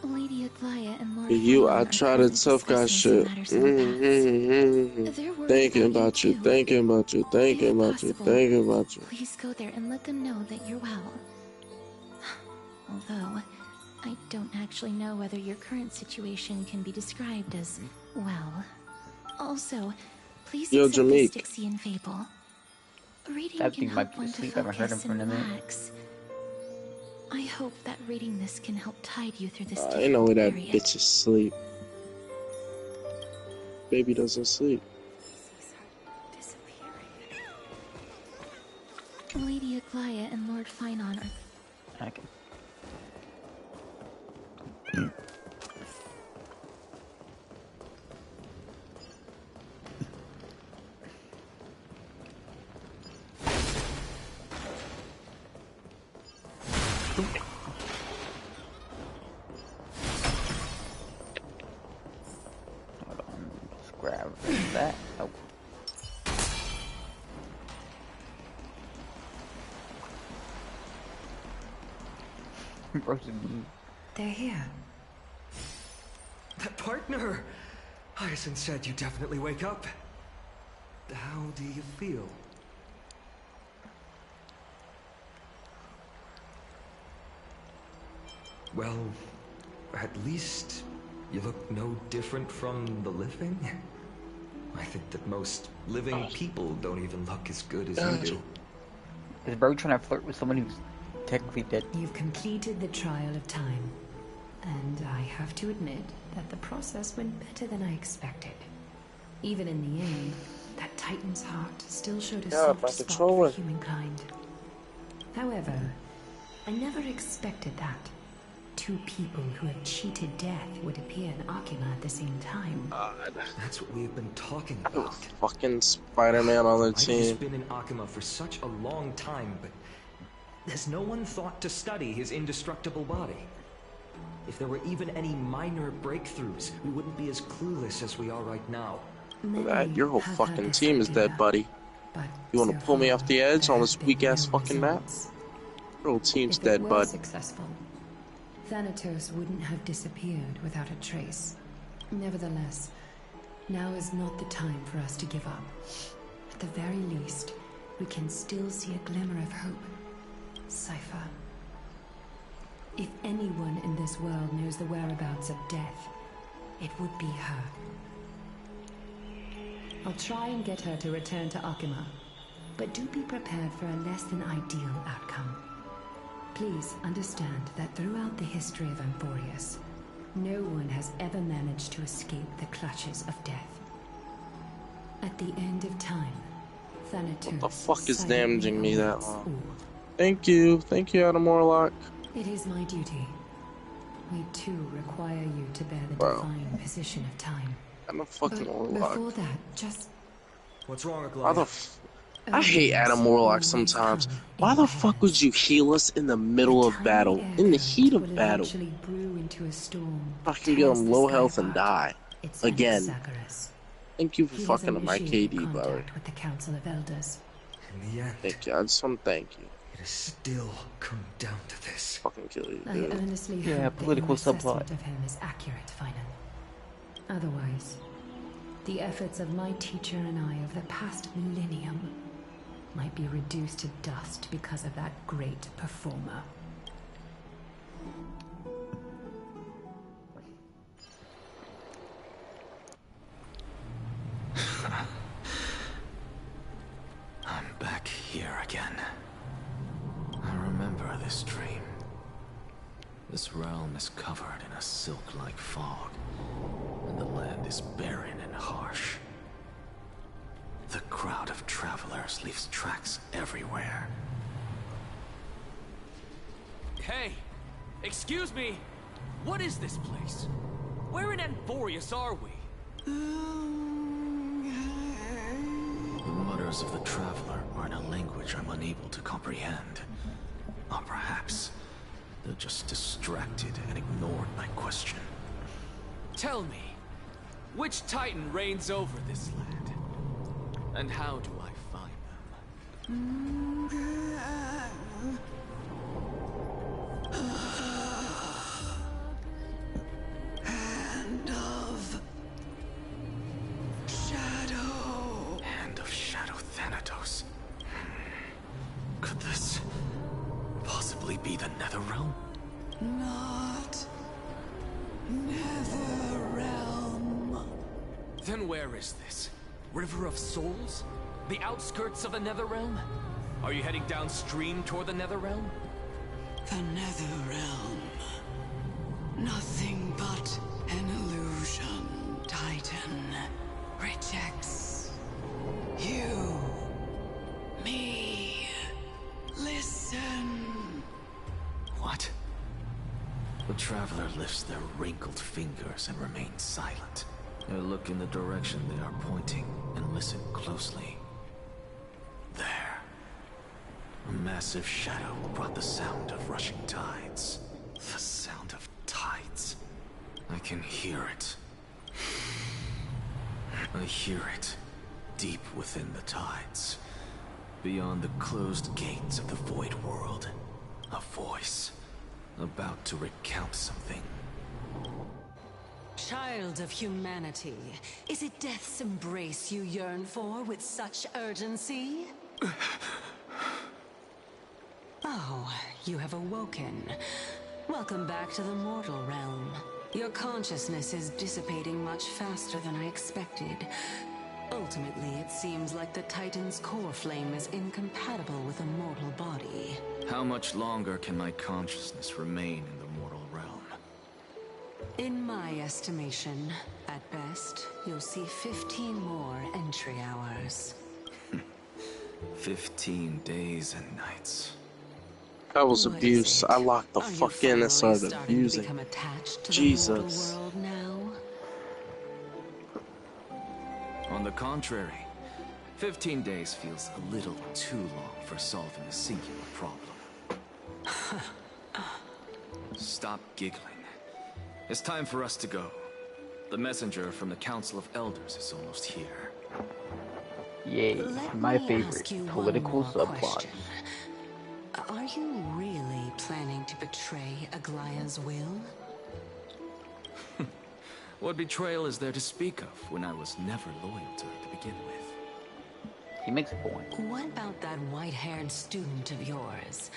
Lady Aglaia and Lord You, Phaelon I are tried currently to tough guy discussing shit. some matters in the past. They're worried Thinking about about you, too. thinking about you, thinking If about you, possible, thinking about you. Please go there and let them know that you're well. Although, I don't actually know whether your current situation can be described as well. Also, please Yo, accept the Jameek. Styxian fable. Reading That can dude might help be one to asleep. I haven't heard him focus for and a minute. relax. I hope that reading this can help tide you through this I know where that difficult period. bitch is asleep. Baby doesn't sleep. Lady Aglaia and Lord Phaelon are... Okay. Hold on, just grab that. Oh. Frozen. They're here. That partner! Hyacinth said you definitely wake up. How do you feel? Well, at least you look no different from the living. I think that most living people don't even look as good as you do. Is Bro trying to flirt with someone who's technically dead? You've completed the trial of time. And I have to admit that the process went better than I expected. Even in the end, that Titan's heart still showed a soft my spot controller. for humankind. However, I never expected that. To two people who have cheated death would appear in Akima at the same time. That's what we have been talking Oh, about. fucking Spider-Man on the He's team. been in Akima for such a long time, but has no one thought to study his indestructible body? If there were even any minor breakthroughs, we wouldn't be as clueless as we are right now. That your whole fucking team is dead, buddy. You want to pull me off the edge on this weak-ass fucking map? Your whole team's If it dead, were bud. successful, Thanatos wouldn't have disappeared without a trace. Nevertheless, now is not the time for us to give up. At the very least, we can still see a glimmer of hope. Cypher. If anyone in this world knows the whereabouts of death, it would be her. I'll try and get her to return to Akima, but do be prepared for a less than ideal outcome. Please understand that throughout the history of Amphorius, no one has ever managed to escape the clutches of death. At the end of time, Thanatos... What the fuck is damaging me that long? Thank you, Adam Warlock. It is my duty. We too require you to bear the Bro. divine position of time. I'm a fucking But Warlock. before that, just... What's wrong, Why the Aglaia? I hate Adam Warlock sometimes. Why the fuck would you heal us in the middle of battle? In the heat of battle. Fucking get him low health and die. Again. Thank you for fucking up my KD, brother. With the Council of Elders. In the end, Thank you. I just want to thank you. it has still come down to this. Fucking kill you, I dude. earnestly Yeah, hope political that your subplot. assessment of him is accurate, Finan. Otherwise, the efforts of my teacher and I of the past millennium might be reduced to dust because of that great performer. I'm back here again. I remember this dream. This realm is covered in a silk-like fog, and the land is barren and harsh. The crowd of travelers leaves tracks everywhere. Hey! Excuse me! What is this place? Where in Amphorius are we? The mutters of the traveler are in a language I'm unable to comprehend. Or perhaps they're just distracted and ignored my question. Tell me, which Titan reigns over this land? And how do I find them? Hand of Shadow. Hand of Shadow Thanatos. Could this possibly be the Netherrealm? Not Netherrealm. Then where is this? River of Souls? The outskirts of the Netherrealm? Are you heading downstream toward the Netherrealm? The Netherrealm. Nothing but an illusion. Titan rejects you. Me. Listen. What? The traveler lifts their wrinkled fingers and remains silent. I look in the direction they are pointing and listen closely. There. A massive shadow brought the sound of rushing tides. The sound of tides. I can hear it. I hear it deep within the tides. Beyond the closed gates of the void world. A voice about to recount something. Child of humanity, is it death's embrace you yearn for with such urgency? Oh, you have awoken. Welcome back to the mortal realm. Your consciousness is dissipating much faster than I expected. Ultimately, it seems like the Titan's core flame is incompatible with a mortal body. How much longer can my consciousness remain in the mortal realm? In my estimation, at best, you'll see 15 more entry hours. 15 days and nights. That was What abuse. is it? I locked the Are you fuck in and finally started starting to abusing. become attached to the Jesus. mortal world now? On the contrary, 15 days feels a little too long for solving a singular problem. Stop giggling. It's time for us to go. The messenger from the Council of Elders is almost here. Yay, Let my me favorite ask you political one more subplots. question. Are you really planning to betray Aglaya's will? What betrayal is there to speak of when I was never loyal to her to begin with? He makes a point. What about that white-haired student of yours?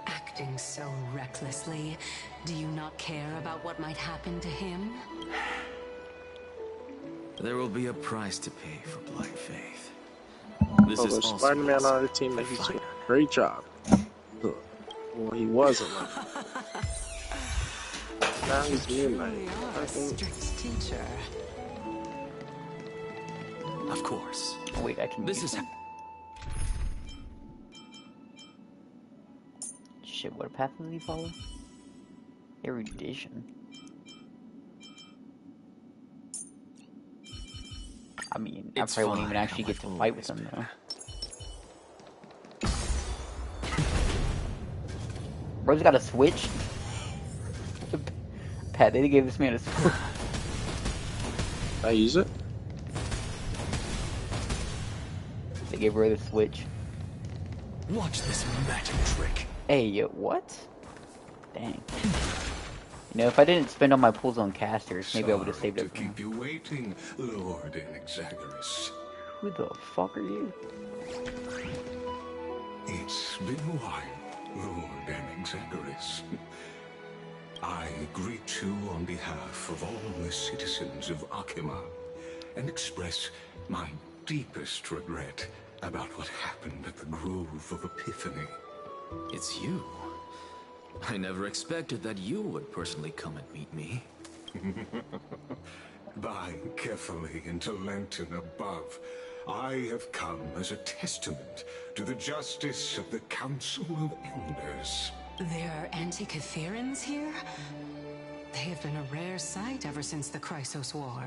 Acting so recklessly, do you not care about what might happen to him? There will be a price to pay for blind faith. This Oh, is there's also Spider-Man on our team that he's doing a great job. Ugh. Well, he wasn't. Now he's Moon Knight. You are a strict teacher. Of course. Oh, wait, I can. This is. Shit, what path does he follow? Erudition. I mean, I probably won't even actually get to fight with him though. Bro's got a switch. Pat, they gave this man a switch. I use it. They gave her the switch. Watch this magic trick. Hey, what? Dang. You know, if I didn't spend all my pulls on casters, maybe I would have saved it. To keep you waiting, Lord Anaxagoras. Who the fuck are you? It's been a while, Lord Anaxagoras. I greet you on behalf of all the citizens of Akima and express my deepest regret about what happened at the Grove of Epiphany. It's you. I never expected that you would personally come and meet me. By carefully into Lantern above, I have come as a testament to the justice of the Council of Elders. There are Antikytherans here? They have been a rare sight ever since the Chrysos War.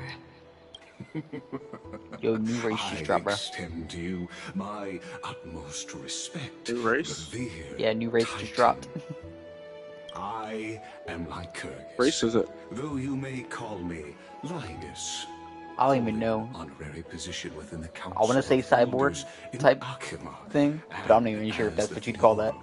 Yo, new race just dropped, bro. I extend to you my utmost respect. New race? Yeah, new race just dropped. I am Lycurgus. Race is it? Though you may call me Linus. I don't even know. Honorary position within the Council I want to say cyborg type thing, but I'm not even sure if that's what you'd call that.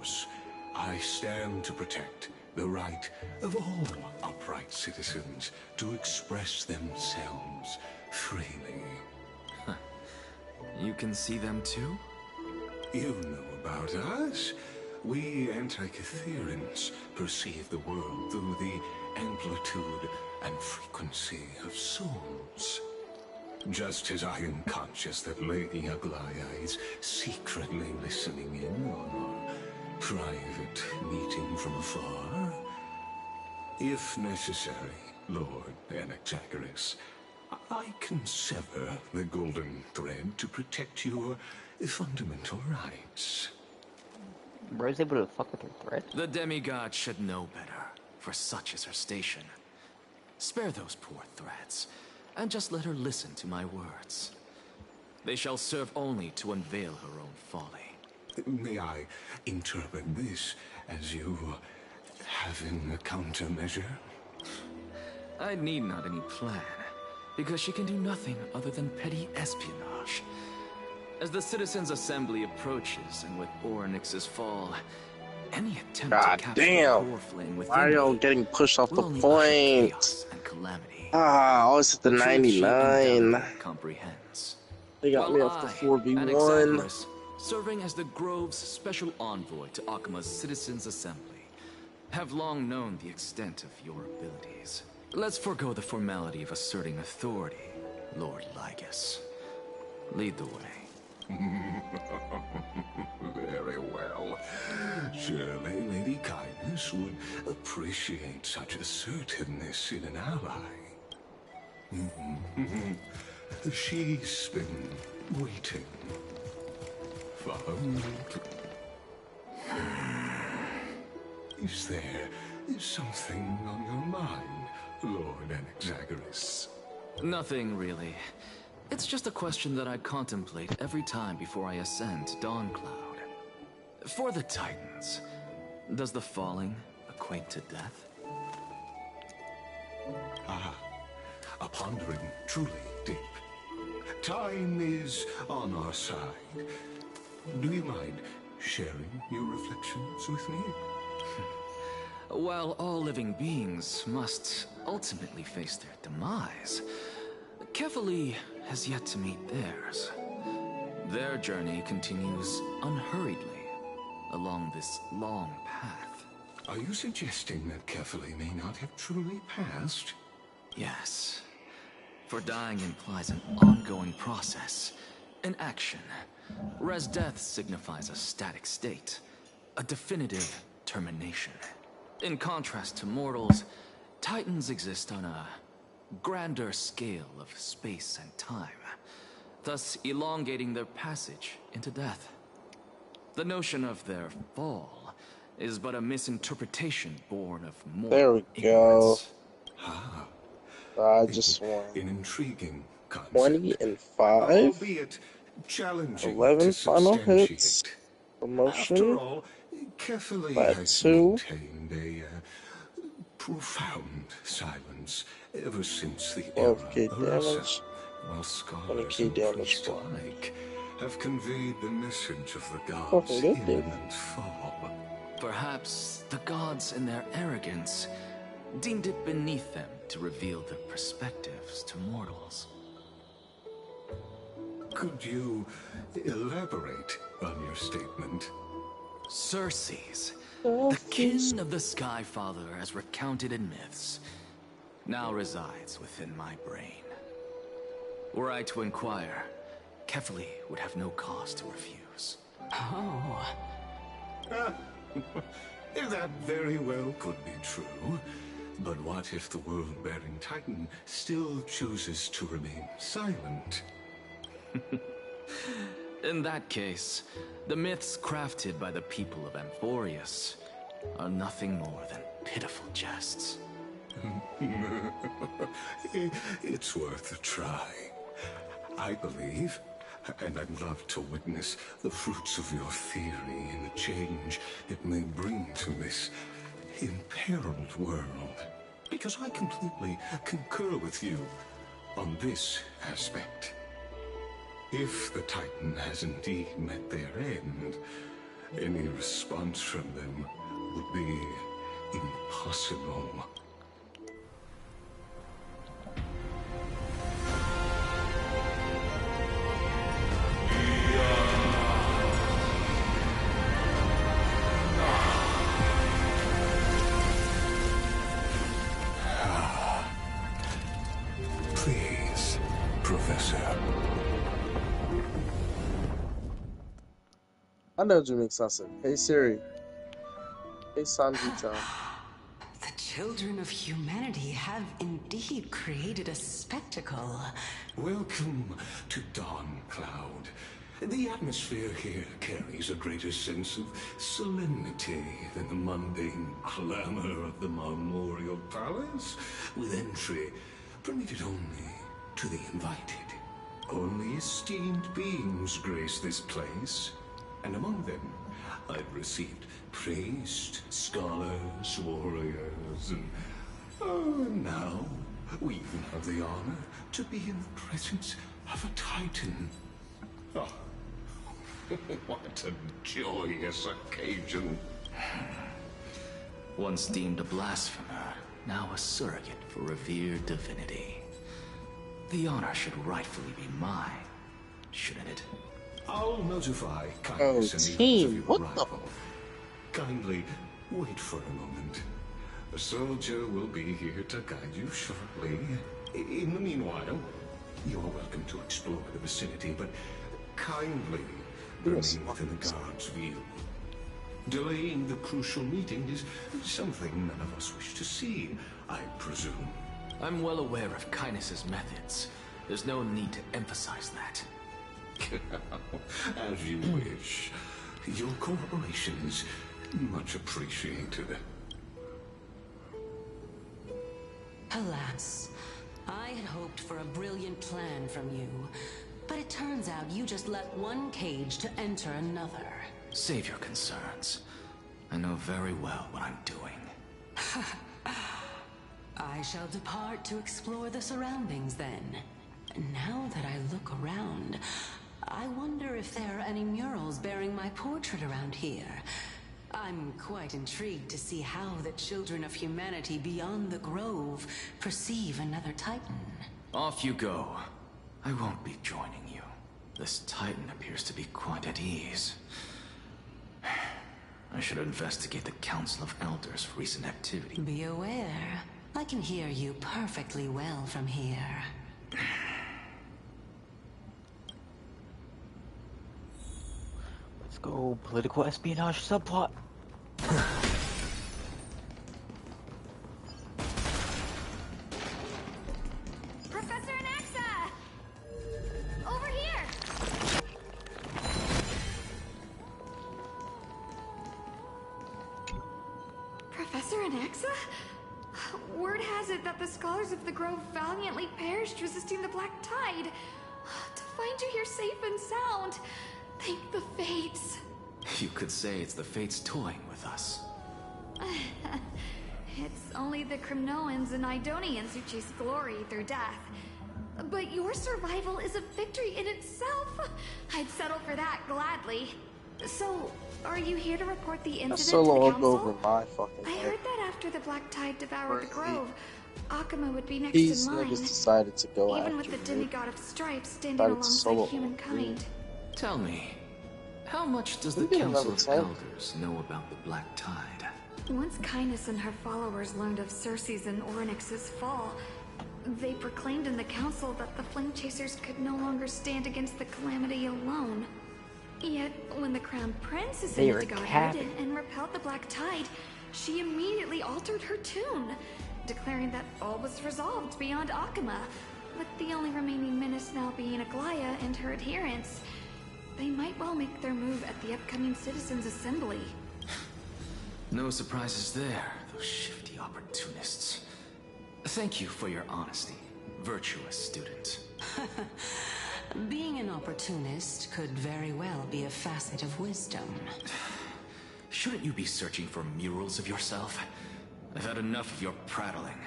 I stand to protect the right of all upright citizens to express themselves freely. You can see them too? You know about us. We Antikytherans perceive the world through the amplitude and frequency of souls. Just as I am conscious that Lady Aglaya is secretly listening in on our private meeting from afar, if necessary, Lord Anaxagoras, I can sever the golden thread to protect your fundamental rights. Bro's able to fuck with her threat. The demigod should know better, for such is her station. Spare those poor threats, and just let her listen to my words. They shall serve only to unveil her own folly. May I interpret this as you having a countermeasure? I need not any plan, because she can do nothing other than petty espionage. As the Citizens' Assembly approaches, and with Oryx's fall, any attempt God to capture damn. the core flame within Why are y'all me getting pushed off the will only usher point? chaos and calamity. Ah, always at the Truth she 99. undoubtedly comprehends. They got me While off the I, 4v1. Anaxagoras, serving as the Grove's special envoy to Akima's Citizens' Assembly, have long known the extent of your abilities. Let's forego the formality of asserting authority, Lord Lygus. Lead the way. Very well. Surely Lady Kindness would appreciate such assertiveness in an ally. She's been waiting. Is there something on your mind, Lord Anaxagoras? Nothing, really. It's just a question that I contemplate every time before I ascend to Dawncloud. For the Titans, does the falling equate to death? Ah, a pondering truly deep. Time is on our side. Do you mind sharing your reflections with me? While all living beings must ultimately face their demise, Kefali has yet to meet theirs. Their journey continues unhurriedly along this long path. Are you suggesting that Kefali may not have truly passed? Yes. For dying implies an ongoing process, an action. Res death signifies a static state, a definitive termination. In contrast to mortals, Titans exist on a grander scale of space and time, thus elongating their passage into death. The notion of their fall is but a misinterpretation born of more There we ignorance. go. I just won. An intriguing concept. 20 and 5. Albeit challenging 11 to final hits. substantiate. Promotion. After all, Kefali Flat has 2. maintained a profound silence ever since the 12k era of Ursa, damage. while scholars 20k and damage priests for alike have conveyed the message of the gods' fucking good, dude. imminent fall. Perhaps the gods in their arrogance deemed it beneath them to reveal their perspectives to mortals. Could you elaborate on your statement? Circes, the kin of the Skyfather as recounted in myths, now resides within my brain. Were I to inquire, Kefali would have no cause to refuse. Oh. That very well could be true. But what if the world-bearing Titan still chooses to remain silent? In that case, the myths crafted by the people of Amphorius are nothing more than pitiful jests. It's worth a try. I believe, and I'd love to witness the fruits of your theory and the change it may bring to this imperiled world. Because I completely concur with you on this aspect. If the Titan has indeed met their end, any response from them would be impossible. Please, Professor. I know Jimmy Sansa. Hey Siri. Hey Sanji-chan. The children of humanity have indeed created a spectacle. Welcome to Dawncloud. The atmosphere here carries a greater sense of solemnity than the mundane clamor of the Memorial Palace, with entry permitted only to the invited. Only esteemed beings grace this place, and among them I've received priests, scholars, warriors, and now we even have the honor to be in the presence of a Titan. Oh, what a joyous occasion. Once deemed a blasphemer, now a surrogate for revered divinity. The honor should rightfully be mine, shouldn't it? I'll notify Kindness and the team, of your what arrival. Kindly wait for a moment. A soldier will be here to guide you shortly. In the meanwhile, you are welcome to explore the vicinity, but kindly remain within the guard's view. Delaying the crucial meeting is something none of us wish to see, I presume. I'm well aware of Kindness's methods. There's no need to emphasize that. As you wish. Your cooperation is Much appreciated. Alas, I had hoped for a brilliant plan from you, but it turns out you just left one cage to enter another. Save your concerns. I know very well what I'm doing. I shall depart to explore the surroundings then. Now that I look around, I wonder if there are any murals bearing my portrait around here. I'm quite intrigued to see how the children of humanity beyond the Grove perceive another Titan. Off you go. I won't be joining you. This Titan appears to be quite at ease. I should investigate the Council of Elders' recent activity. Be aware, I can hear you perfectly well from here. Let's go political espionage subplot. Professor Anaxa! Over here! Professor Anaxa? Word has it that the scholars of the Grove valiantly perished resisting the Black Tide. To find you here safe and sound, thank the Fates. You could say it's the Fates toying with us. It's only the Crimnoans and Idonians who chase glory through death. But your survival is a victory in itself. I'd settle for that gladly. So, are you here to report the incident to the Solo council? over my fucking I head. heard that after the Black Tide devoured the Grove, Akuma would be next These in line. niggas decided to go Even after with the me. demigod of strife standing Decided to alongside solo humankind. Tell me, how much does the We get Council another of tank. Elders know about the Black Tide? Once Kindness and her followers learned of Cersei's and Orynyx's fall, they proclaimed in the council that the Flame Chasers could no longer stand against the calamity alone. Yet, when the Crown Prince They ascended are to godhood capping. and repelled the Black Tide, she immediately altered her tune, declaring that all was resolved beyond Akuma, with the only remaining menace now being Aglaya and her adherents. They might well make their move at the upcoming Citizens' Assembly. No surprises there, those shifty opportunists. Thank you for your honesty, virtuous student. Being an opportunist could very well be a facet of wisdom. Shouldn't you be searching for murals of yourself? I've had enough of your prattling.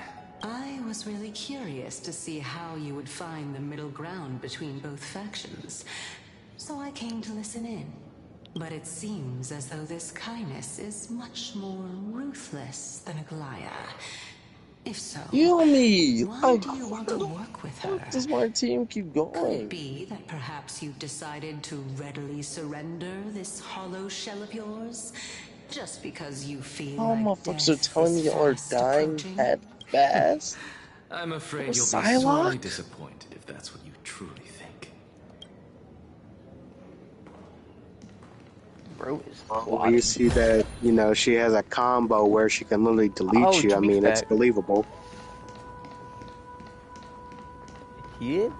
I was really curious to see how you would find the middle ground between both factions, so I came to listen in. But it seems as though this Kindness is much more ruthless than Aglaya. If so, Yumi! why do you want to work with her? Does my team keep Could going? it be that perhaps you've decided to readily surrender this hollow shell of yours? Just because you feel All like motherfuckers are death telling is me y'all are fast dying approaching? at fast. I'm afraid you'll be Psylocke? sorely disappointed if that's what you truly think. Bro is Well, plotting. you see that, you know, she has a combo where she can literally delete Oh, you. I Jameek's mean, it's back. believable. He is.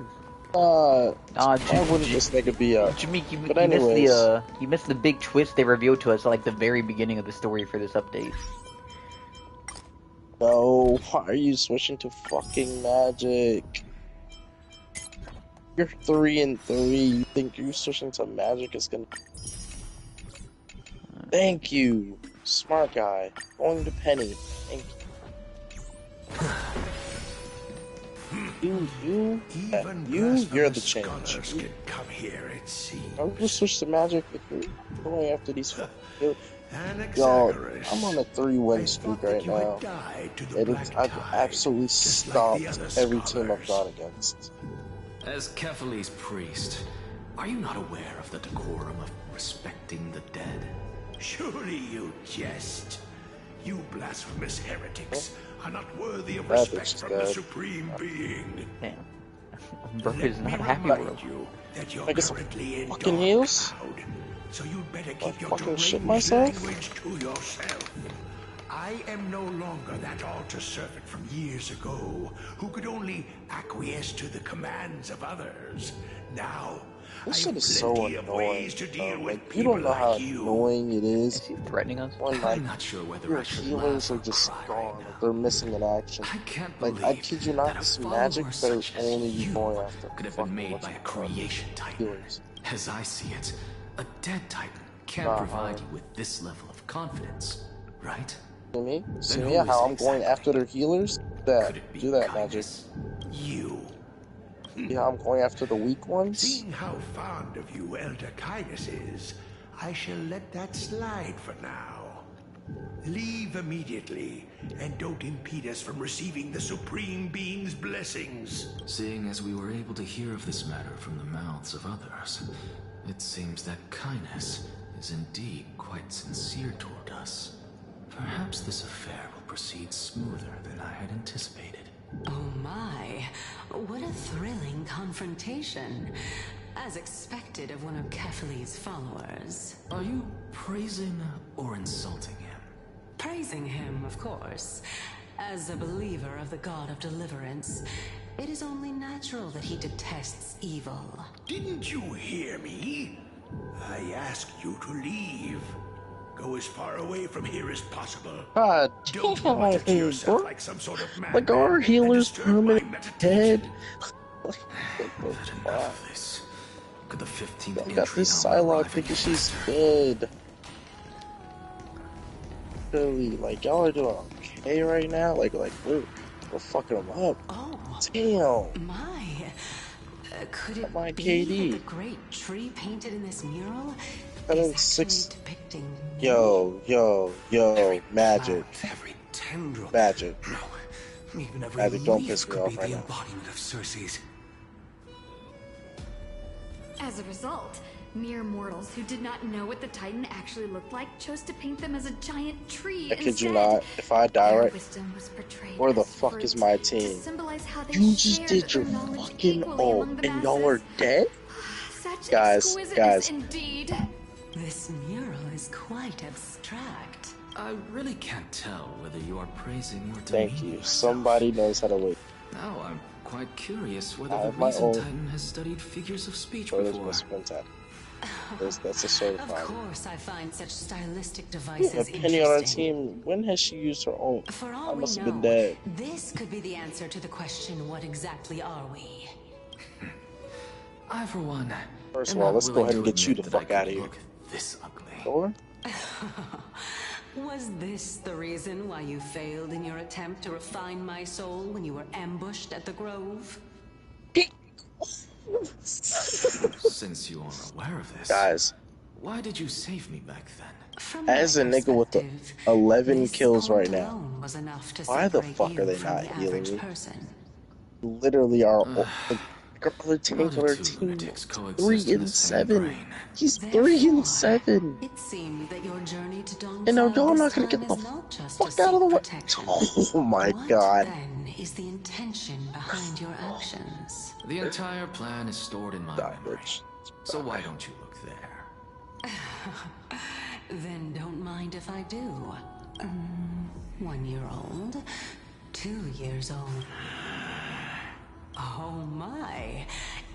Why Jameek, wouldn't this nigga be up? Jameek, you, But you missed anyways. you missed the big twist they revealed to us at like the very beginning of the story for this update. No, why are you switching to fucking magic? You're 3-3. You think you switching to magic is gonna... Thank you, smart guy. Going to Penny. Thank you. You're the change. Can come here, it seems. I'm gonna switch to magic if you're going after these fucking... Anaxagoras. Y'all, I'm on a 3-win I streak thought that right you had now. died to the And Black it's, I've Tide, absolutely just like the stopped other every team I've scholars. gone against. As Kefali's priest, are you not aware of the decorum of respecting the dead? Surely you jest. You blasphemous heretics are not worthy of That respect bitch from the dead. Supreme Being. Damn. Bro Let is me not happy with remind him. you that you're I guess currently in fucking Dark heals? Cloud, so you'd better I keep your fucking shit deranged myself? language to yourself. I am no longer that altar servant from years ago who could only acquiesce to the commands of others. Now, This shit is so annoying. Like, you don't know how annoying it is. Is he threatening us? When, like, I'm not sure whether your I should healers laugh are or just cry gone. right Like, they're missing in action. I can't Like, believe I kid you not, that a this follower magic better such as only be you going after could have fucking been made by a creation titan. healers. As I see it, a dead titan can't provide you with this level of confidence, right? See me? See Then me? who How is I'm going after their healers? That. Do that magic. You. Yeah, I'm going after the weak ones. Seeing how fond of you Elder Kainis is, I shall let that slide for now. Leave immediately, and don't impede us from receiving the Supreme Being's blessings. Seeing as we were able to hear of this matter from the mouths of others, it seems that Kainis is indeed quite sincere toward us. Perhaps this affair will proceed smoother than I had anticipated. Oh my, what a thrilling confrontation. As expected of one of Kefali's followers. Are you praising or insulting him? Praising him, of course. As a believer of the God of Deliverance, it is only natural that he detests evil. Didn't you hear me? I asked you to leave. Go as far away from here as possible. God Don't damn, mutter to dude, yourself bro. like some sort of madman. Like, our healers permanent dead. Could the 15th I got this Psylocke thinking she's dead. Really, like, y'all are doing okay right now? Like, we're fucking them up. Oh, damn. My. Could it My be KD. that the great tree painted in this mural That is is six. depicting Yo, magic. Magic. Even every Magic, don't leaf piss me could off be right the now. embodiment of Circe's. As a result, mere mortals who did not know what the Titan actually looked like chose to paint them as a giant tree I kid you instead. not. If I die Their right, wisdom was portrayed where the as fuck is fruit my to team? symbolize how they You just shared did your their knowledge fucking equally ult, among the and y'all are masses. dead? Such Guys, exquisiteness indeed. This mural is quite abstract. I really can't tell whether you are praising or Thank demeaning you. yourself. Somebody knows how to wait. Now I'm quite curious whether I the have my Reason own. Titan has studied figures of speech Or there's before. my spin tap. That's a Of certified. course, I find such stylistic Yeah, devices Penny on our interesting. team. When has she used her own? For I all we must have know, been dead. this could be the answer to the question, what exactly are we? I, for one, First am of all, not let's go willing ahead and to get you admit the that I fuck could out of here. look this ugly. Or? Was this the reason why you failed in your attempt to refine my soul when you were ambushed at the Grove? Since you are aware of this, Guys, why did you save me back then? From as a my nigga with the perspective, 11 this kills right point now, alone was enough to why the separate fuck you are they from not the healing average me? person. Literally, our other team, How do our two team, lunatics coexist 3 in the and same 7. brain? He's 3 and 7. It seemed that your journey to Dong And now y'all this not gonna time get the is not just fuck to out of the seek way. protection. Oh my What, god. then, is the intention behind your actions? The entire plan is stored in my memory. So why don't you look there? Then don't mind if I do. 1 year old, 2 years old. Oh my!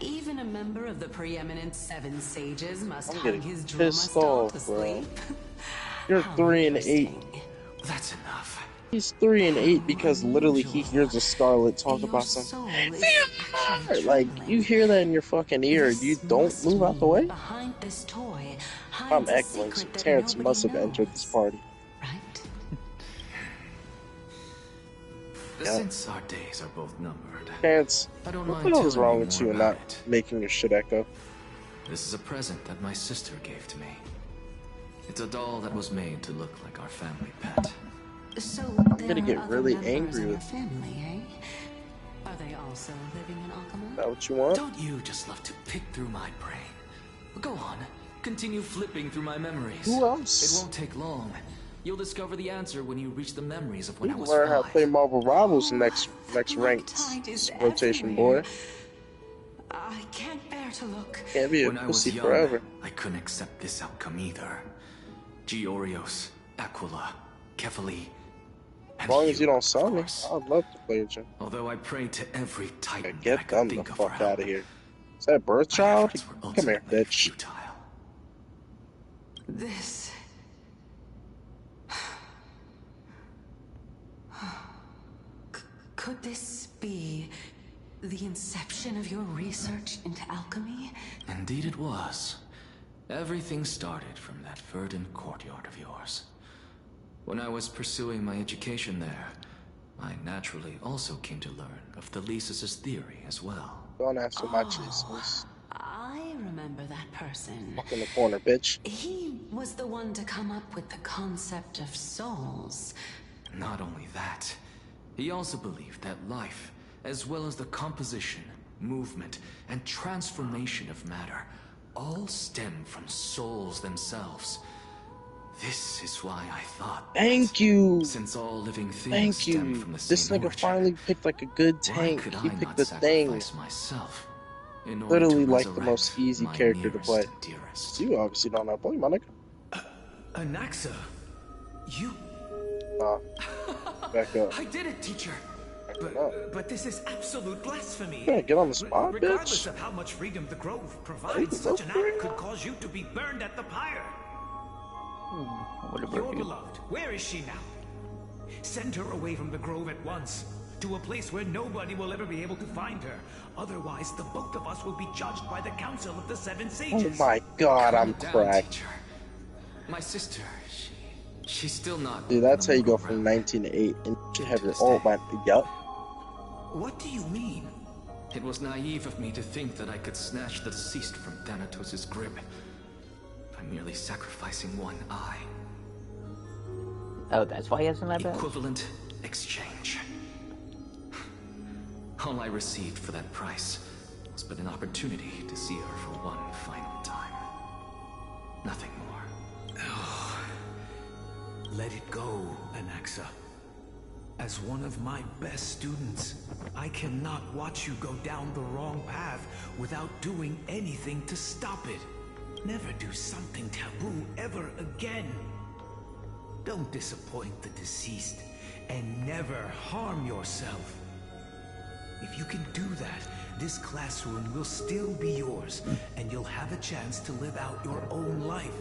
Even a member of the preeminent 7 sages must I'm hang getting his drama pissed stall off, to bro. sleep. You're 3 and 8. That's enough. He's 3 and 8 because literally he hears a Scarlet talk about some vampire. Like, you hear that in your fucking ear and you don't move out the way? Behind this toy I'm hides a echoing, so secret that Terrence nobody must have knows. entered this party. Yeah. Since our days are both numbered, Terrence, I don't what mind the hell is telling wrong you with more you and about not it. making your shit echo? This is a present that my sister gave to me. It's a doll that was made to look like our family pet. So I'm there gonna are get other really members angry in your with family, eh? Are they also living in Akama? Is that what you want? Don't you just love to pick through my brain? Go on, continue flipping through my memories. Who else? It won't take long. You'll discover the answer when you reach the memories of when You I was learn how to 5. play Marvel Rivals next ranked is rotation, boy. I can't bear to look. Can't be a When I was pussy young, forever. I couldn't accept this outcome either. Giorios, Aquila, Kefali, As long as you don't sell me, I'd love to play with you. although I prayed to every titan that I Get could them the think of fuck for help. out of here. Is that birth child? Come here, bitch. This... Could this be the inception of your research into alchemy? Indeed it was. Everything started from that verdant courtyard of yours. When I was pursuing my education there, I naturally also came to learn of Thelesis' theory as well. Don't answer my Jesus. I remember that person. Walk in the corner, bitch. He was the one to come up with the concept of souls. Not only that, he also believed that life, as well as the composition, movement, and transformation of matter, all stem from souls themselves. This is why I thought. Thank you. Since all living things Thank you. stem from the This same nigga origin, finally picked like a good tank. He picked the thing. Myself Literally like the most easy character to play. You obviously don't know play, my nigga. Anaxa, you. Back up. I did it, teacher. But this is absolute blasphemy. Yeah, get on the spot, Regardless bitch. of how much freedom the Grove provides, such an act could cause you to be burned at the pyre. Your beloved, where is she now? Send her away from the Grove at once, to a place where nobody will ever be able to find her. Otherwise, the both of us will be judged by the Council of the Seven Sages. Oh my god, I'm cracked. My sister, she's still not. Dude, that's how you go from 19 to 8 and you have your old man. Yup. What do you mean? It was naive of me to think that I could snatch the deceased from Thanatos' grip by merely sacrificing one eye. Oh, that's why he hasn't that bad? Equivalent exchange. All I received for that price was but an opportunity to see her for one final time. Nothing more. Oh, let it go, Anaxa. As one of my best students, I cannot watch you go down the wrong path without doing anything to stop it. Never do something taboo ever again. Don't disappoint the deceased, and never harm yourself. If you can do that, this classroom will still be yours, and you'll have a chance to live out your own life.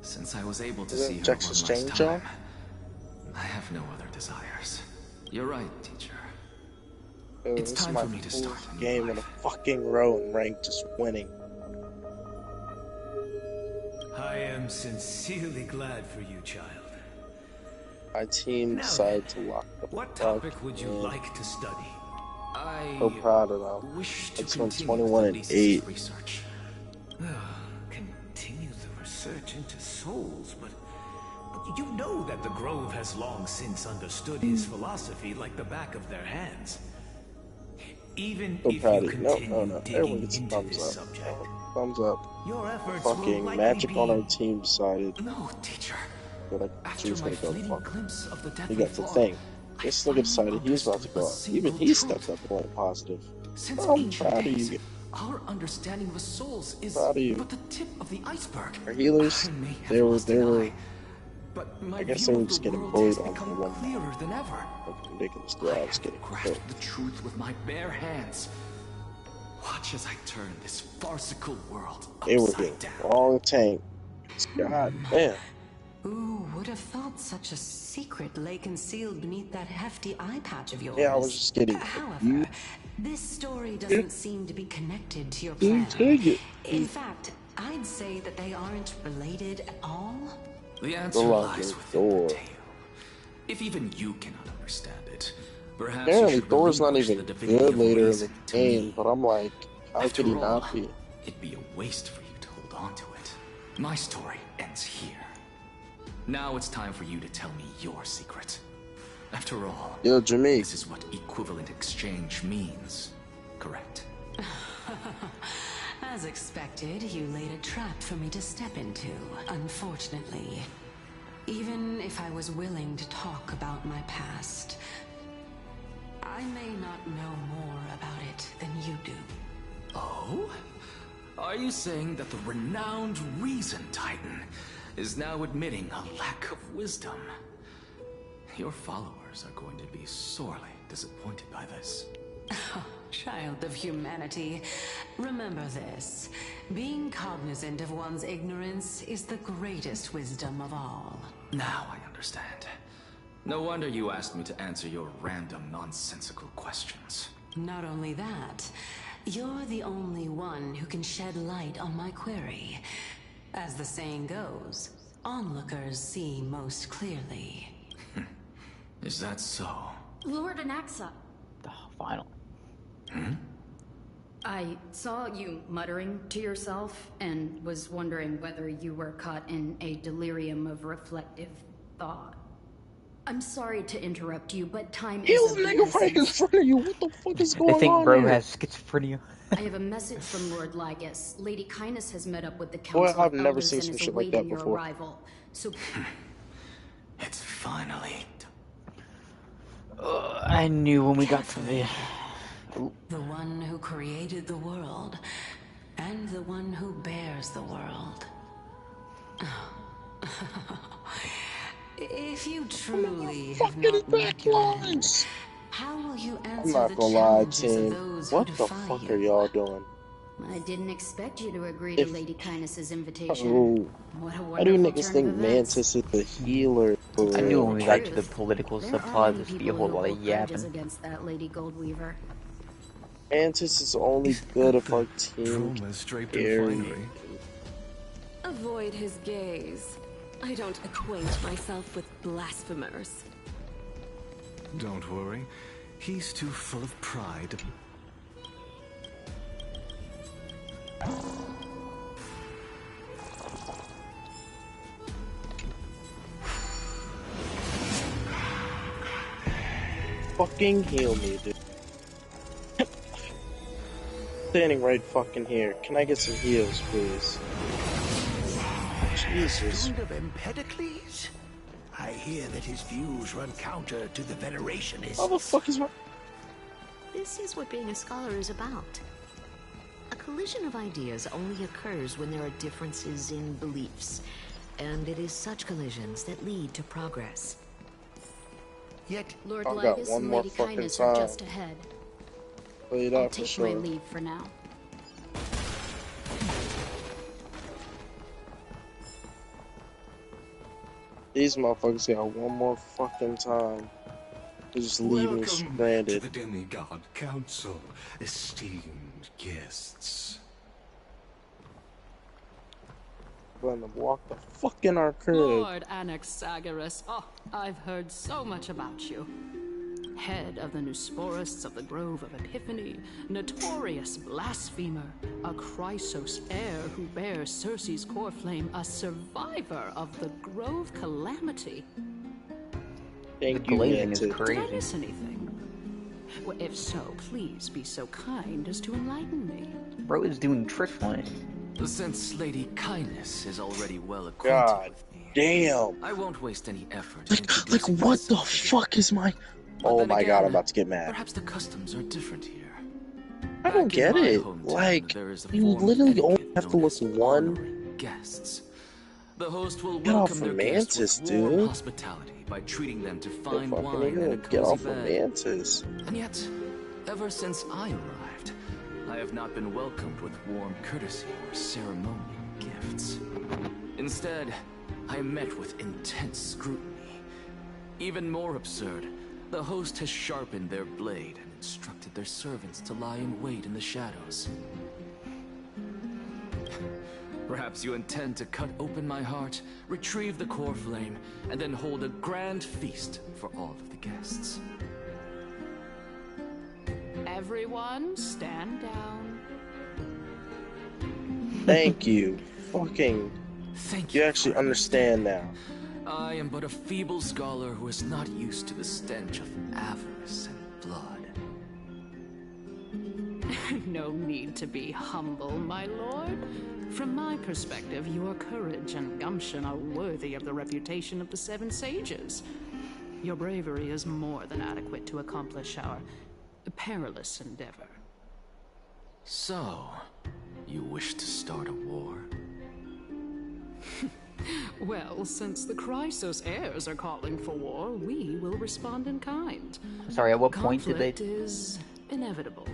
Since I was able to see her one last time, I have no other desires. You're right, teacher. It's time for me to start a new game in a fucking row and rank just winning. I am sincerely glad for you, child. My team decided to lock the What topic would you like to study? So proud of them. It's been 21 and 8. Research. Continue the research into souls, but you know that the Grove has long since understood his philosophy like the back of their hands. Even if you continue digging into this subject, thumbs up. Your efforts Fucking will Magic be... on our team decided. No, teacher. She was gonna go fuck. He He got the thing. This nigga decided he was about to go out. Even he stepped up and went positive. I'm proud of you. Our understanding of the souls is Proud of you. but the tip of the iceberg. Our healers, they were, but my I guess view they were of just the getting world bullied has on the become one. clearer than ever. Fucking ridiculous. They're all just getting Grasp killed. the truth with my bare hands. Watch as I turn this farcical world They were upside getting down. wrong tank. God damn. Who would have thought such a secret lay concealed beneath that hefty eye patch of yours? Yeah, I was just kidding. However, this story doesn't seem to be connected to your You plan. take it. In fact, I'd say that they aren't related at all. The answer lies within the tale. If even you cannot understand it, perhaps Apparently you should Thor's not relinquish even the divinity good of later in reason the to game, me. but I'm like, how After could he all, not be? It'd be a waste for you to hold on to it. My story ends here. Now it's time for you to tell me your secret. After all, Yo, Jimmy. This is what equivalent exchange means, correct? As expected, you laid a trap for me to step into, unfortunately. Even if I was willing to talk about my past, I may not know more about it than you do. Oh? Are you saying that the renowned Reason Titan is now admitting a lack of wisdom? Your followers are going to be sorely disappointed by this. Child of humanity, remember this. Being cognizant of one's ignorance is the greatest wisdom of all. Now I understand. No wonder you asked me to answer your random, nonsensical questions. Not only that, you're the only one who can shed light on my query. As the saying goes, onlookers see most clearly. Is that so? Lord Anaxa. Finally. I saw you muttering to yourself and was wondering whether you were caught in a delirium of reflective thought. I'm sorry to interrupt you, but time Kill is the of the nigga right in essence. front of you. What the fuck is going on I think bro here? has schizophrenia. I have a message from Lord Lygus. Lady Kindness has met up with the Boy, Council I've of never Elders seen and some is shit like that awaiting your before. arrival. So It's finally... I knew when we got to the... The one who created the world, and the one who bears the world. If you truly have not met your end, how will you I'm answer not the gonna lie, challenges of team. those who What the defy fuck you? are y'all doing? I didn't expect you to agree to If- Lady Kindness's invitation. Oh, What a I do wonderful niggas turn think of events. Mantis is the healer. For I knew real. when we got to the political There are subplot, many there'd be a people whole who lot of hold grudges yapping. against that Lady Goldweaver. Mantis is only good if our team Trauma draped carry. in finery. Avoid his gaze. I don't acquaint myself with blasphemers. Don't worry, he's too full of pride. Fucking heal me, dude. Standing right fucking here. Can I get some heals, please? Jesus. Student of Empedocles? I hear that his views run counter to the Venerationists. How the fuck is my... This is what being a scholar is about. A collision of ideas only occurs when there are differences in beliefs, and it is such collisions that lead to progress. Yet, Lord I've got Lygus one and more Lady fucking Kindness are time. just ahead. Play it I'll out for take sure. my leave for now. These motherfuckers got one more fucking time to just leave me Welcome to stranded. the Demigod Council, esteemed guests. Let them walk the fuck in our crib. Lord Anaxagoras, oh, I've heard so much about you. Head of the Nusporists of the Grove of Epiphany, notorious blasphemer, a Chrysos heir who bears Circe's core flame, a survivor of the Grove Calamity. Thank The you, glazing is Mantis. Did I crazy. miss anything? Well, if so, please be so kind as to enlighten me. Bro is doing trick playing. Since Lady Kindness is already well acquainted God with me, damn. I won't waste any effort Like introducing what the myself again. fuck is my... But Oh then my again, god, I'm about to get mad. Perhaps the customs are different here. I don't Back in get my it. hometown, Like, there is a you form of literally only etiquette have to known look as one... honoring guests. The host will Get off welcome of their guests Mantis, with warm dude. hospitality by treating them to Get fine fucking wine and a even cozy get off of bed. Mantis. And yet, ever since I arrived, I have not been welcomed with warm courtesy or ceremonial gifts. Instead, I am met with intense scrutiny. Even more absurd, the host has sharpened their blade and instructed their servants to lie in wait in the shadows. Perhaps you intend to cut open my heart, retrieve the core flame, and then hold a grand feast for all of the guests. Everyone, stand down. Thank you. Fucking... Thank You actually understand now. I am but a feeble scholar who is not used to the stench of avarice and blood. No need to be humble, my lord. From my perspective, your courage and gumption are worthy of the reputation of the Seven Sages. Your bravery is more than adequate to accomplish our perilous endeavor. So, you wish to start a war? Well, since the Chrysos heirs are calling for war, we will respond in kind. Sorry, at what point did they... Conflict is inevitable.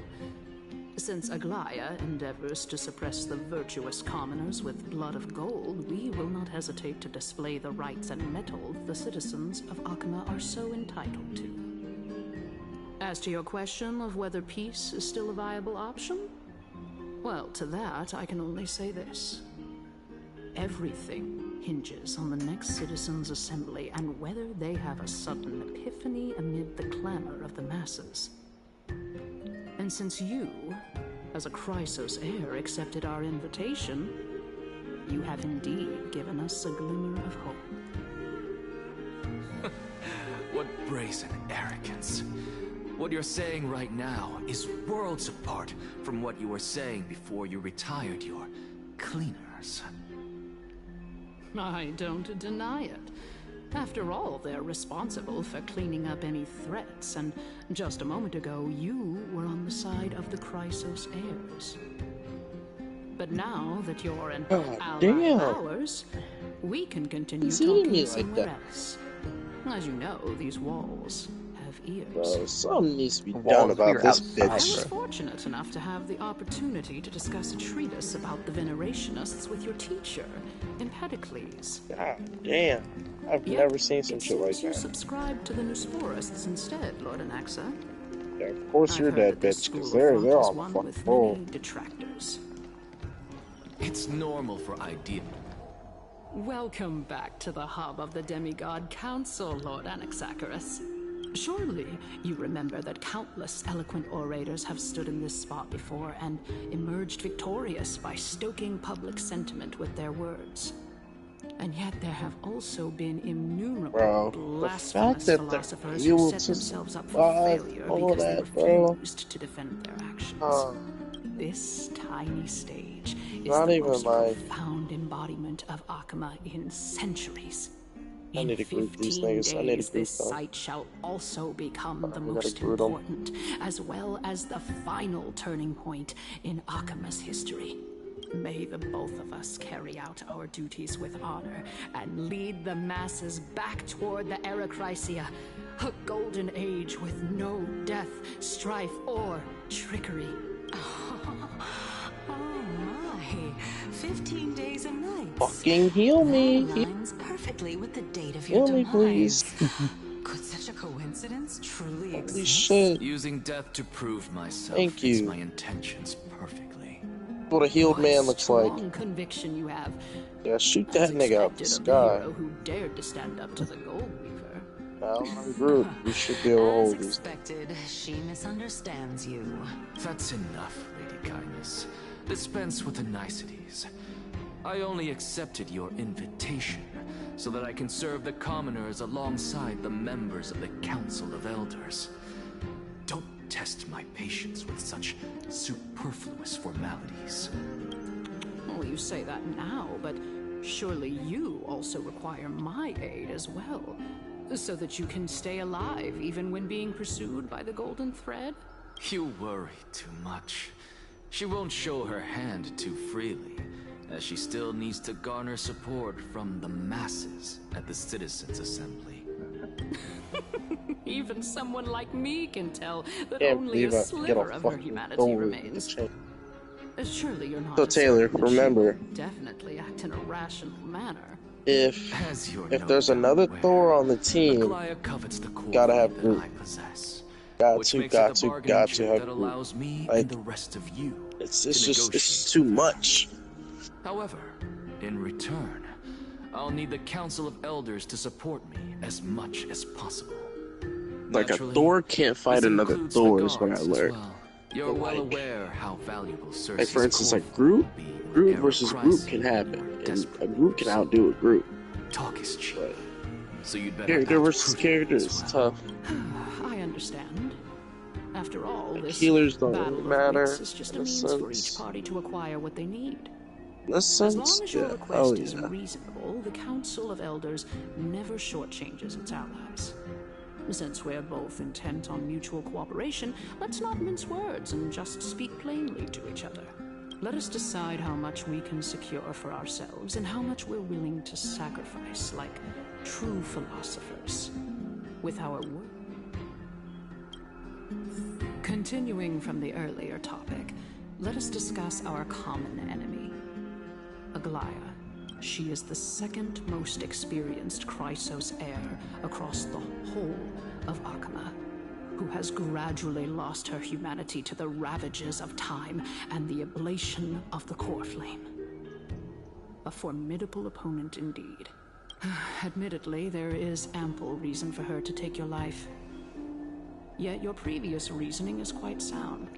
Since Aglaya endeavors to suppress the virtuous commoners with blood of gold, we will not hesitate to display the rights and mettle the citizens of Akama are so entitled to. As to your question of whether peace is still a viable option, well, to that I can only say this. Everything hinges on the next citizens' assembly and whether they have a sudden epiphany amid the clamor of the masses. And since you, as a Chrysos heir, accepted our invitation, you have indeed given us a glimmer of hope. What brazen arrogance. What you're saying right now is worlds apart from what you were saying before you retired your cleaners. I don't deny it. After all, they're responsible for cleaning up any threats, and just a moment ago, you were on the side of the Chrysos heirs. But now that you're an ally of ours, we can continue talking somewhere else. As you know, these walls have ears. Bro, something needs to be done about this bitch. I was fortunate enough to have the opportunity to discuss a treatise about the Venerationists with your teacher, Empedocles. God damn. I've never seen some shit like You that. subscribe to the Nusporists instead, Lord Anaxa. Yeah, of course you're dead, bitch, because they're all fucking full. Detractors. It's normal for idea. Welcome back to the hub of the Demigod Council, Lord Anaxagoras. Surely you remember that countless eloquent orators have stood in this spot before and emerged victorious by stoking public sentiment with their words. And yet there have also been innumerable blasphemous philosophers who set themselves up for failure because they refused to defend their actions. This tiny stage is the most profound embodiment of Akama in centuries. I need to group these niggas. I need to group This them. site shall also become the most important, as well as the final turning point in Akama's history. May the both of us carry out our duties with honor and lead the masses back toward the Erechrysia, a golden age with no death, strife, or trickery. Oh my, 15 days and nights. Fucking heal me. Aligns perfectly with the date of Heal your me, demise. please. Could such a coincidence truly Holy exist? shit. Using death to prove myself Thank fits you. my intentions perfectly. What a healed man looks like. Strong conviction you have. Yeah, shoot that nigga out the Expected of sky. the hero who dared to stand up to the Gold Weaver. Now, our group, we should be able to As hold these. expected, she misunderstands you. That's enough, Lady Kindness. Dispense with the niceties. I only accepted your invitation so that I can serve the commoners alongside the members of the Council of Elders. Don't test my patience with such superfluous formalities. Well, you say that now, but surely you also require my aid as well, so that you can stay alive even when being pursued by the Golden Thread? You worry too much. She won't show her hand too freely, as she still needs to garner support from the masses at the Citizens' Assembly. Even someone like me can tell that Can't only a believe I get sliver a of her fucking humanity gold remains. Surely you're not So Taylor, asserting that she remember, will definitely act in a rational manner. if As you're there's another Thor on the team, Aglaya covets the core gotta have that group. I possess, Got which to makes it the have bargaining chip group. that allows me Like, and the rest of you it's to just negotiate. it's too much. However, in return, I'll need the Council of Elders to support me as much as possible. Like a Naturally, Thor can't fight this another includes the Thor is what I guards as learned. well. You're But, well like- aware how valuable Cersei's Like for instance, core like Groot era versus crisis Groot can happen, and a Groot can outdo a Groot. talk is cheap. So you'd better Character act versus prudently character as is well. tough. I understand. After all, this Healers don't battle really of matter wits is just a in a means for sense. each party to acquire what they need. In a As sense, long as your yeah. request Oh is yeah. reasonable, the Council of Elders never shortchanges its allies. Since we're both intent on mutual cooperation, let's not mince words and just speak plainly to each other. Let us decide how much we can secure for ourselves and how much we're willing to sacrifice, like true philosophers, with our work. Continuing from the earlier topic, let us discuss our common enemy, Aglaya. She is the second most experienced Chrysos heir across the whole of Akama, who has gradually lost her humanity to the ravages of time and the ablation of the core flame. A formidable opponent indeed. Admittedly, there is ample reason for her to take your life. Yet your previous reasoning is quite sound.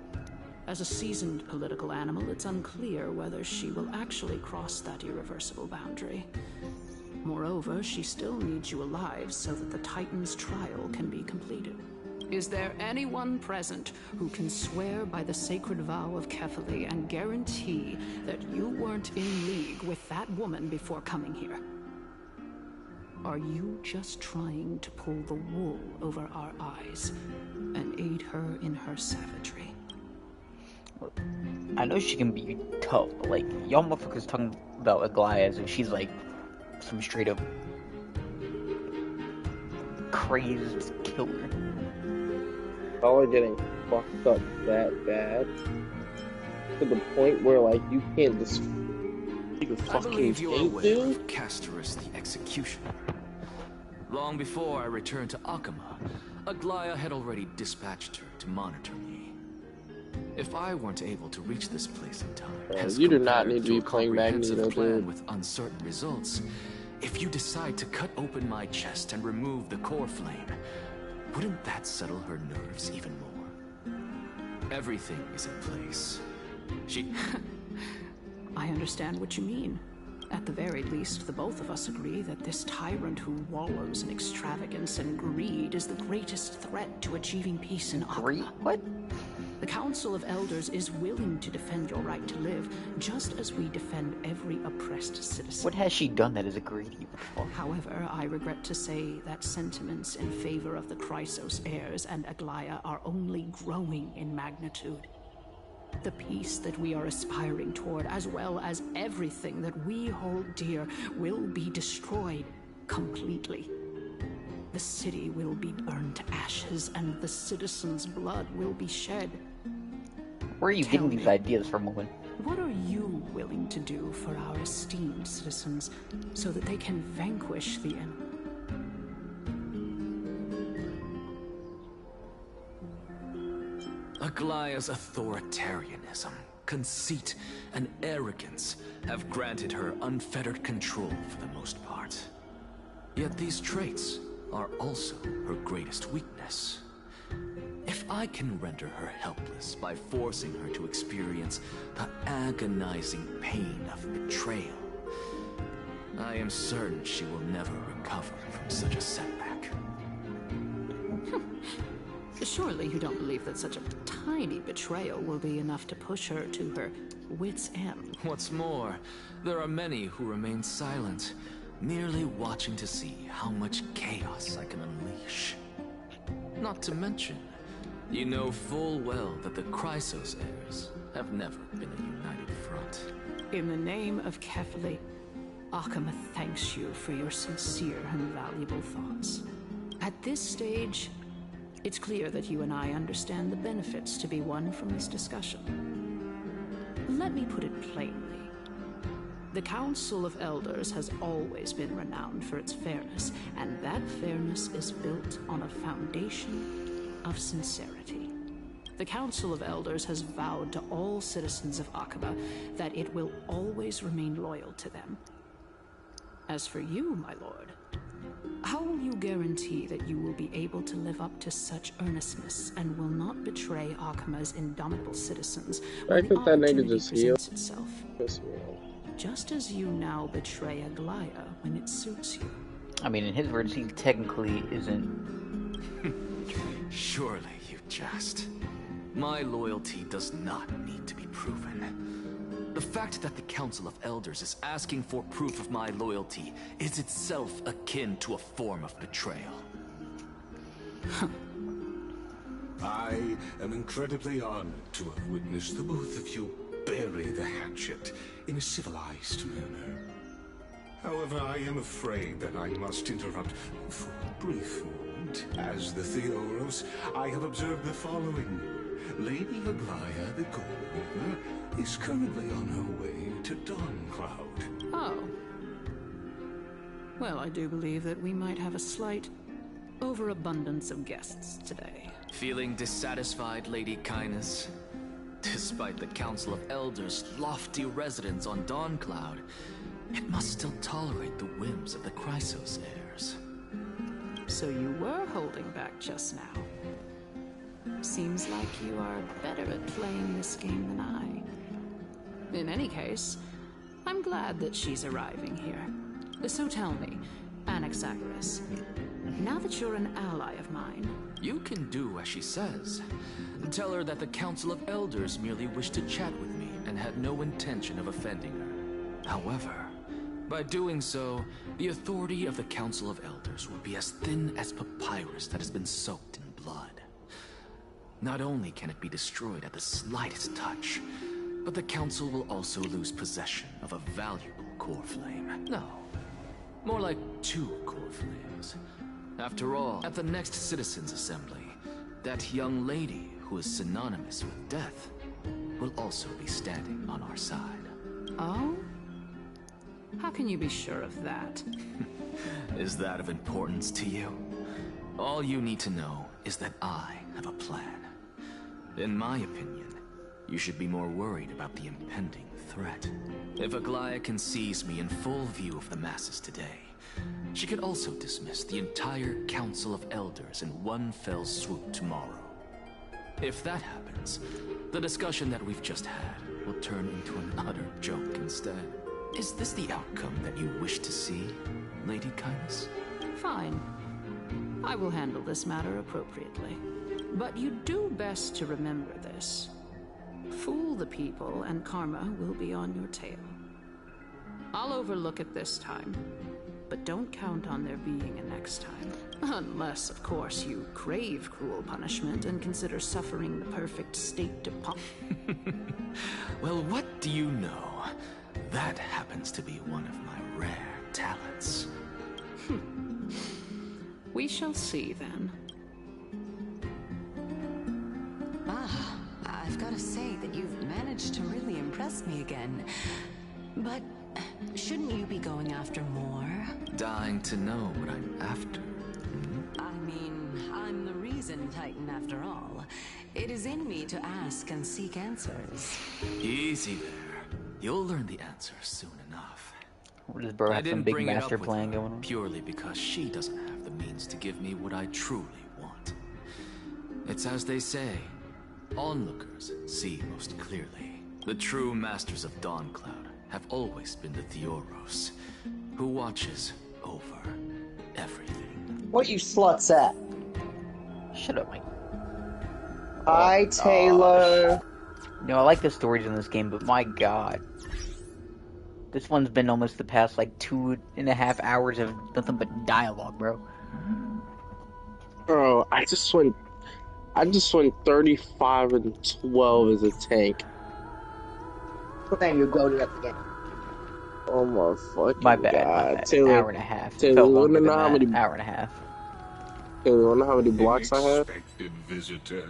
As a seasoned political animal, it's unclear whether she will actually cross that irreversible boundary. Moreover, she still needs you alive so that the Titan's trial can be completed. Is there anyone present who can swear by the sacred vow of Kefali and guarantee that you weren't in league with that woman before coming here? Are you just trying to pull the wool over our eyes and aid her in her savagery? I know she can be tough, but like, y'all motherfuckers talking about Aglaya as if she's like some straight up crazed killer. Y'all are getting fucked up that bad to the point where like you can't just I believe you're aware of Castorus the Executioner. Long before I returned to Akama, Aglaya had already dispatched her to monitor me. If I weren't able to reach this place in time, you do not need to be playing Magneto, plan with uncertain results. If you decide to cut open my chest and remove the core flame, wouldn't that settle her nerves even more? Everything is in place. I understand what you mean. At the very least, the both of us agree that this tyrant who wallows in extravagance and greed is the greatest threat to achieving peace in Akama. What? The Council of Elders is willing to defend your right to live, just as we defend every oppressed citizen. What has she done that is a greedy? However, I regret to say that sentiments in favor of the Chrysos heirs and Aglaya are only growing in magnitude. The peace that we are aspiring toward, as well as everything that we hold dear, will be destroyed completely. The city will be burned to ashes, and the citizens' blood will be shed. Where are you getting these ideas from, woman? What are you willing to do for our esteemed citizens so that they can vanquish the enemy? Aglaya's authoritarianism, conceit, and arrogance have granted her unfettered control for the most part. Yet these traits are also her greatest weakness. If I can render her helpless by forcing her to experience the agonizing pain of betrayal, I am certain she will never recover from such a setback. Surely you don't believe that such a tiny betrayal will be enough to push her to her wit's end. What's more, there are many who remain silent, merely watching to see how much chaos I can unleash. Not to mention, you know full well that the Chrysos heirs have never been a united front. In the name of Kefali, Akama thanks you for your sincere and valuable thoughts. At this stage, it's clear that you and I understand the benefits to be won from this discussion. Let me put it plainly. The Council of Elders has always been renowned for its fairness, and that fairness is built on a foundation of sincerity. The Council of Elders has vowed to all citizens of Akaba that it will always remain loyal to them. As for you, my lord, how will you guarantee that you will be able to live up to such earnestness and will not betray Akama's indomitable citizens when the opportunity presents itself? Just as you now betray Aglaya when it suits you. I mean, in his words, he technically isn't. Surely you jest. My loyalty does not need to be proven. The fact that the Council of Elders is asking for proof of my loyalty is itself akin to a form of betrayal. I am incredibly honored to have witnessed the both of you bury the hatchet in a civilized manner. However, I am afraid that I must interrupt for a brief moment. As the Theoros, I have observed the following. Lady Aglaya the Goldweaver is currently on her way to Dawncloud. Oh. Well, I do believe that we might have a slight overabundance of guests today. Feeling dissatisfied, Lady Kindness? Despite the Council of Elders' lofty residence on Dawncloud, it must still tolerate the whims of the Chrysos heirs. So you were holding back just now. Seems like you are better at playing this game than I. In any case, I'm glad that she's arriving here. So tell me, Anaxagoras, now that you're an ally of mine... You can do as she says. Tell her that the Council of Elders merely wished to chat with me and had no intention of offending her. However, by doing so, the authority of the Council of Elders will be as thin as papyrus that has been soaked in blood. Not only can it be destroyed at the slightest touch, but the Council will also lose possession of a valuable core flame. No, more like 2 core flames. After all, at the next Citizens' Assembly, that young lady who is synonymous with death will also be standing on our side. Oh? How can you be sure of that? Is that of importance to you? All you need to know is that I have a plan. In my opinion, you should be more worried about the impending threat. If Aglaya can seize me in full view of the masses today, she could also dismiss the entire Council of Elders in one fell swoop tomorrow. If that happens, the discussion that we've just had will turn into an utter joke instead. Is this the outcome that you wish to see, Lady Kindness? Fine. I will handle this matter appropriately. But you do best to remember this. Fool the people and karma will be on your tail. I'll overlook it this time, but don't count on there being a next time. Unless, of course, you crave cruel punishment and consider suffering the perfect state to pump. Well, what do you know? That happens to be one of my rare talents. We shall see, then. Ah, I've got to say that you've managed to really impress me again. But shouldn't you be going after more? Dying to know what I'm after. I mean, I'm the reason Titan after all. It is in me to ask and seek answers. Easy there. You'll learn the answers soon enough. What does bro have some big master plan going on? Purely because she doesn't have the means to give me what I truly want. It's as they say, onlookers see most clearly. The true masters of Dawncloud have always been the Theoros, who watches over everything. What you sluts at? Shut up, Mike. Hi, Taylor. You know, I like the stories in this game, but my god. This one's been almost the past, like, 2.5 hours of nothing but dialogue, bro. Bro, I just went 35 and 12 as a tank. Then you go to the game. Oh my fucking My bad, god. my bad. Taylor, Hour and a half. Taylor, you wanna Felt know how longer than many that. Hour and a half. Taylor, you wanna know how many blocks I have? Unexpected visitor.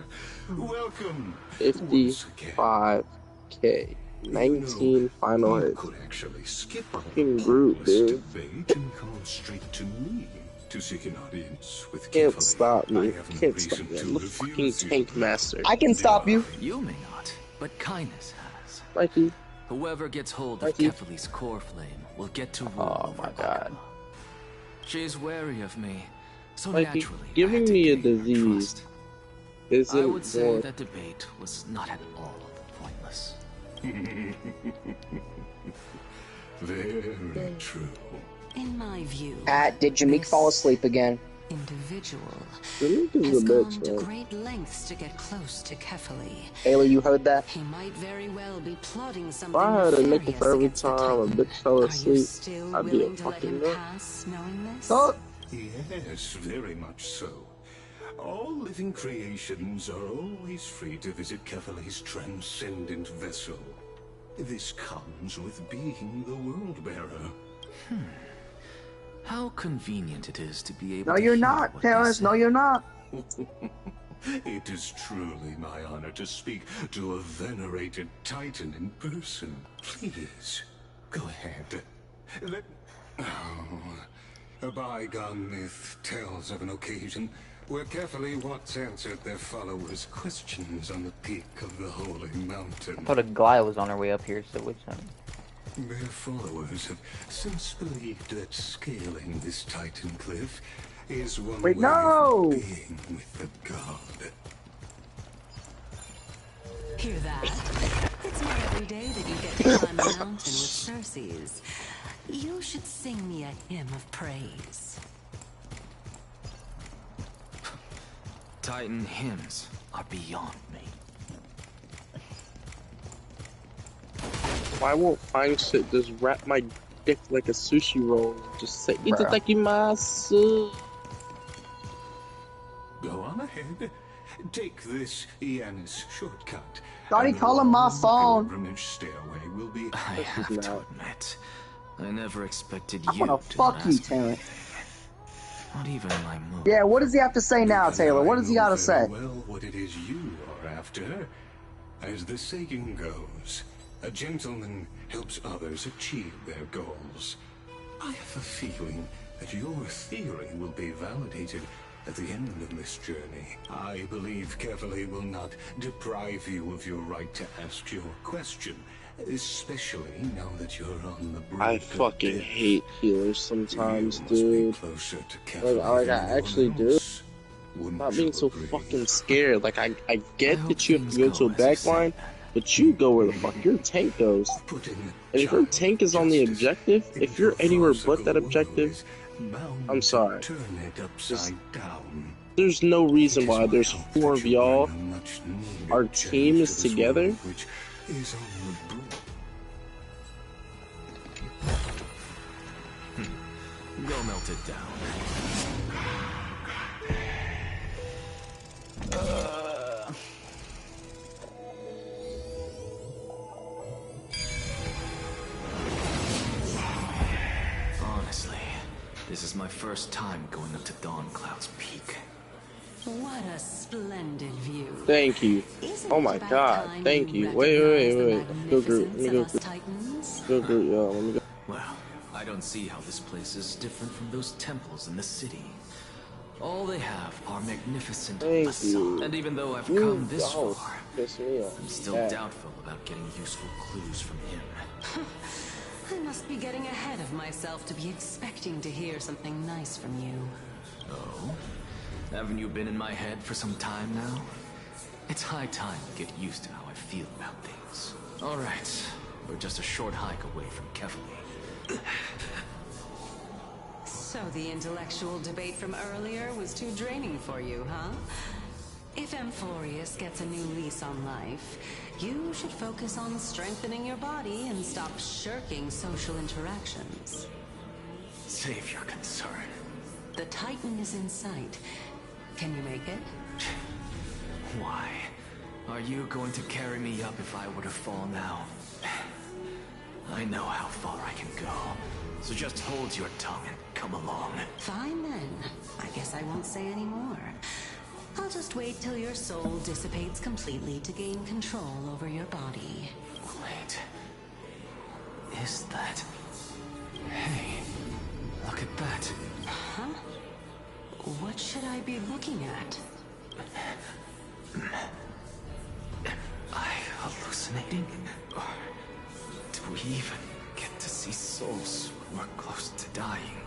Welcome. 55k. 19 final hits. Could actually skip fucking group, dude. debate and come straight to me to seek an audience with Can't Kefali. stop me. I have no Can't reason stop me. to I'm the refuse fucking you. tank master. I can stop you. You may not, but Kindness has. Mikey. Whoever gets hold of Mikey. Kefali's core flame will get to rule over my god. She's wary of me, so Mikey, naturally giving me a disease isn't I would say more- that debate was not at all pointless. Very true. In my view, Did Jameek fall asleep again? individual Jameek is has a gone bitch, to man. great lengths to get close to Kefali. Taylor, you heard that? He might very well be plotting If something I had a nickel nefarious for every against the time a Titan. bitch fell Are you asleep, still I'd be a willing to let fucking him nut. pass, knowing this? Oh, Yes, very much so. All living creations are always free to visit Kefali's transcendent vessel. This comes with being the world bearer. How convenient it is to be able no, to you're hear not, what Terrence. they No, say. you're not. It is truly my honor to speak to a venerated Titan in person. Please, go ahead. A bygone myth tells of an occasion where carefully Watts answered their followers' questions on the peak of the Holy Mountain. I thought a Glaya was on her way up here, so which one? Their followers have since believed that scaling this Titan cliff is one way of being with the god. Hear that? It's not every day that you get to climb a mountain with Circes. You should sing me a hymn of praise. Titan hymns are beyond me. Why won't Fine Shit just wrap my dick like a sushi roll? Just say, itadakimasu. Go on ahead. Take this Yanis shortcut. Daddy, call him my phone. Pilgrimage stairway will be. I have to admit, I never expected I'm you gonna to fuck not you, ask Taylor. Not even my move. Yeah, what does he have to say now, Taylor? What does he gotta say? Well, what it is you are after. As the saying goes, a gentleman helps others achieve their goals. I have a feeling that your theory will be validated at the end of this journey. I believe Kefali will not deprive you of your right to ask your question, especially now that you're on the brink. I fucking hate healers sometimes, dude. Like I actually do. Not being so fucking scared. Like I get that you have to go to a backline, but you go where the fuck your tank goes. And if your tank is on the objective, if you're anywhere but that objective, I'm sorry. Just, there's no reason why there's 4 of y'all. Our team is together. Go melt it down. Honestly, this is my first time going up to Dawncloud's peak. What a splendid view. Thank you. Oh my god, thank you. Wait. Go group. Let me go group. Go group, yo. Let me go. Well, I don't see how this place is different from those temples in the city. All they have are magnificent facades. And even though I've come this far, I'm still doubtful about getting useful clues from him. I must be getting ahead of myself to be expecting to hear something nice from you. Oh? Haven't you been in my head for some time now? It's high time to get used to how I feel about things. Alright, we're just a short hike away from Kefali. So the intellectual debate from earlier was too draining for you, huh? If Amphorius gets a new lease on life, you should focus on strengthening your body and stop shirking social interactions. Save your concern. The Titan is in sight. Can you make it? Why? Are you going to carry me up if I were to fall now? I know how far I can go, so just hold your tongue and come along. Fine then. I guess I won't say any more. I'll just wait till your soul dissipates completely to gain control over your body. Wait. Is that... Hey, look at that. Huh? What should I be looking at? Am I hallucinating? Or do we even get to see souls when we're close to dying?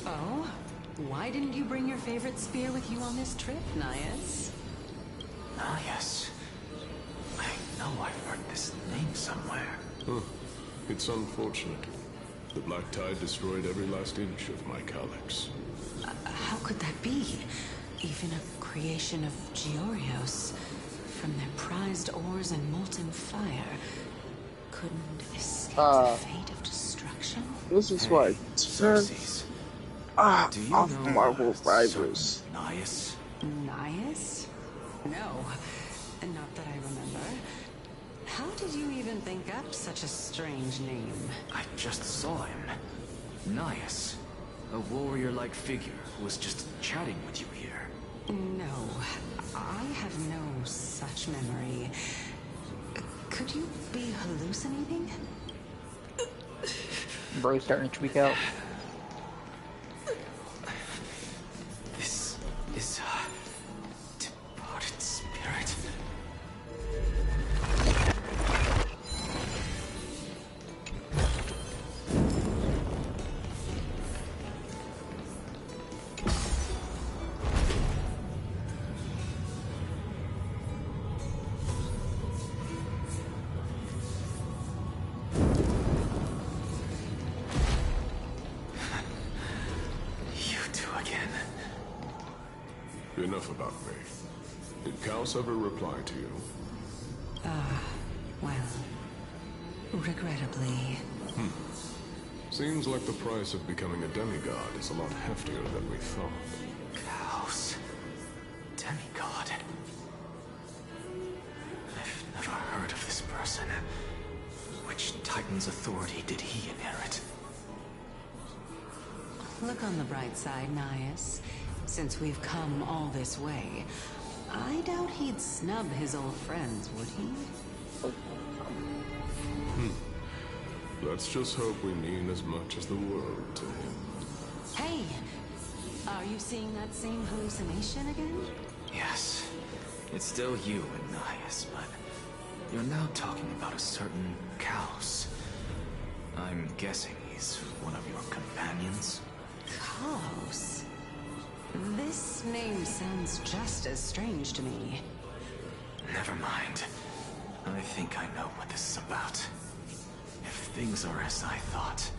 Oh? Why didn't you bring your favorite spear with you on this trip, Nias? Nias? I know I've heard this name somewhere. Huh. It's unfortunate. The Black Tide destroyed every last inch of my calyx. How could that be? Even a creation of Georios, from their prized ores and molten fire, couldn't escape the fate of destruction? This is why off Marvel Rivals. Nias? Nias? No, not that I remember. How did you even think up such a strange name? I just saw him. Nias. A warrior-like figure who was just chatting with you here. No, I have no such memory. Could you be hallucinating? Bro's starting to tweak out. This is a departed spirit. Enough about me. Did Kaos ever reply to you? Well, regrettably. Seems like the price of becoming a demigod is a lot heftier than we thought. Kaos. Demigod. I've never heard of this person. Which Titan's authority did he inherit? Look on the bright side, Nias. Since we've come all this way, I doubt he'd snub his old friends, would he? Let's just hope we mean as much as the world to him. Hey! Are you seeing that same hallucination again? Yes. It's still you and Nias, but you're now talking about a certain Kaos. I'm guessing he's one of your companions? Kaos? This name sounds just as strange to me. Never mind. I think I know what this is about. If things are as I thought,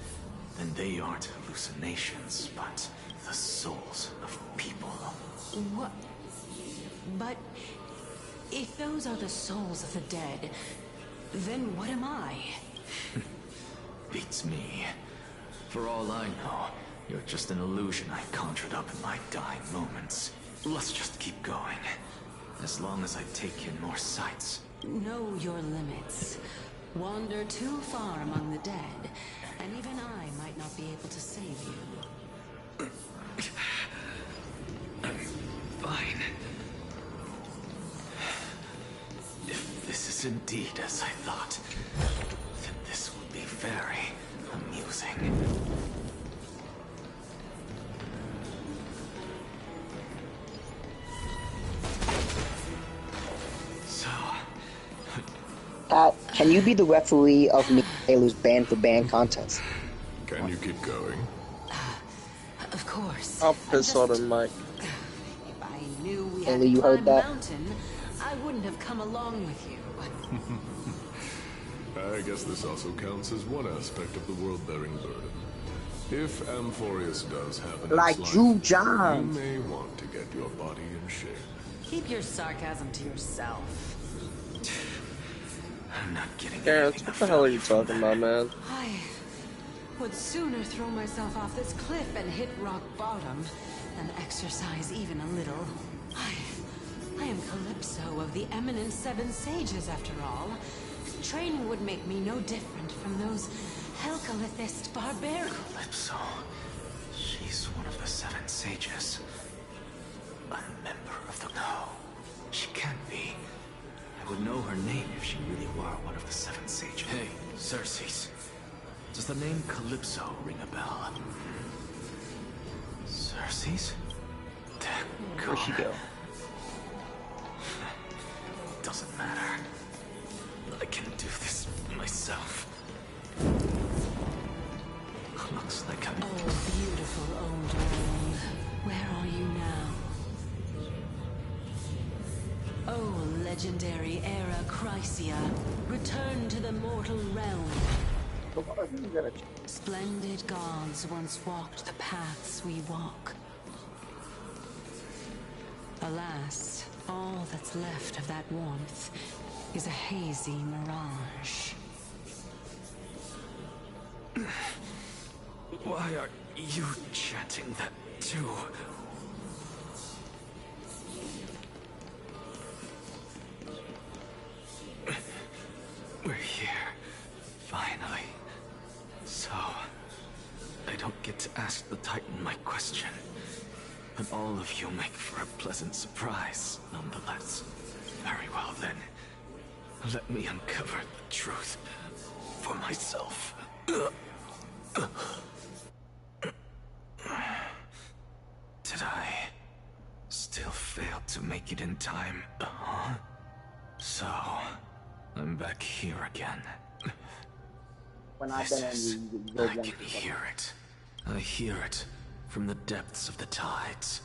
then they aren't hallucinations, but the souls of people. What? But if those are the souls of the dead, then what am I? Beats me. For all I know, you're just an illusion I conjured up in my dying moments. Let's just keep going. As long as I take in more sights. Know your limits. Wander too far among the dead, and even I might not be able to save you. I'm fine. If this is indeed as I thought, then this will be very amusing. Pat, can you be the referee of Michaelu's band-for-band contest? Can you keep going? Of course. I'll piss on him, Mike. If I knew we Haley, had to you heard climb a that? mountain, I wouldn't have come along with you. I guess this also counts as one aspect of the world-bearing burden. If Amphorius does have an Like ex-life, Drew John. you may want to get your body in shape. Keep your sarcasm to yourself. I'm not getting Terrence, what the hell are you talking about, man? I would sooner throw myself off this cliff and hit rock bottom than exercise even a little. I am Calypso of the eminent Seven Sages, after all. Training would make me no different from those Helcalithist barbarians. Calypso. She's one of the Seven Sages. A member of the... No, she can't be. I would know her name if she really were one of the Seven Sages. Hey, Xerxes. Does the name Calypso ring a bell? Xerxes? Where'd she go? Doesn't matter. I can do this myself. Looks like I'm... Oh, beautiful old world. Where are you now? Oh, legendary era Chrysia, return to the mortal realm. Splendid gods once walked the paths we walk. Alas, all that's left of that warmth is a hazy mirage. Why are you chanting that too? get to ask the Titan my question. But all of you make for a pleasant surprise, nonetheless. Very well then. Let me uncover the truth for myself. Did I still fail to make it in time? So, I'm back here again. When I can hear it. I hear it from the depths of the tides.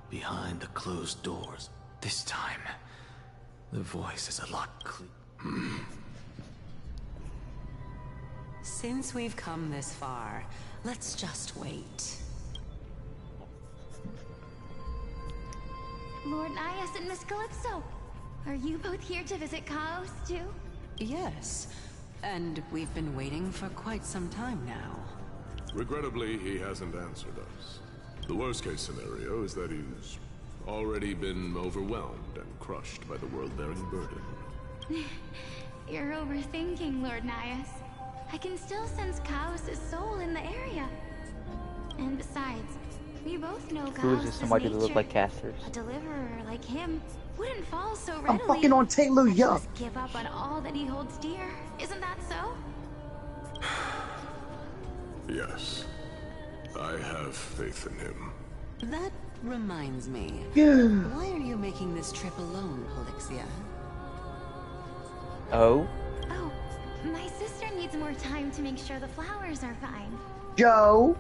Behind the closed doors. This time, the voice is a lot clearer. Since we've come this far, let's just wait. Lord Nias and Miss Calypso, are you both here to visit Chaos too? Yes, and we've been waiting for quite some time now. Regrettably, he hasn't answered us. The worst-case scenario is that he's already been overwhelmed and crushed by the world-bearing burden. You're overthinking, Lord Nias. I can still sense Chaos' soul in the area. And besides, we both know Who is Chaos' this? Somebody that look nature. like casters. A deliverer like him wouldn't fall so I'm readily. fucking on Taylor Young. Just give up on all that he holds dear. Isn't that so? Yes. I have faith in him. That reminds me. Yeah. Why are you making this trip alone, Helixia? Oh? Oh, my sister needs more time to make sure the flowers are fine. Joe.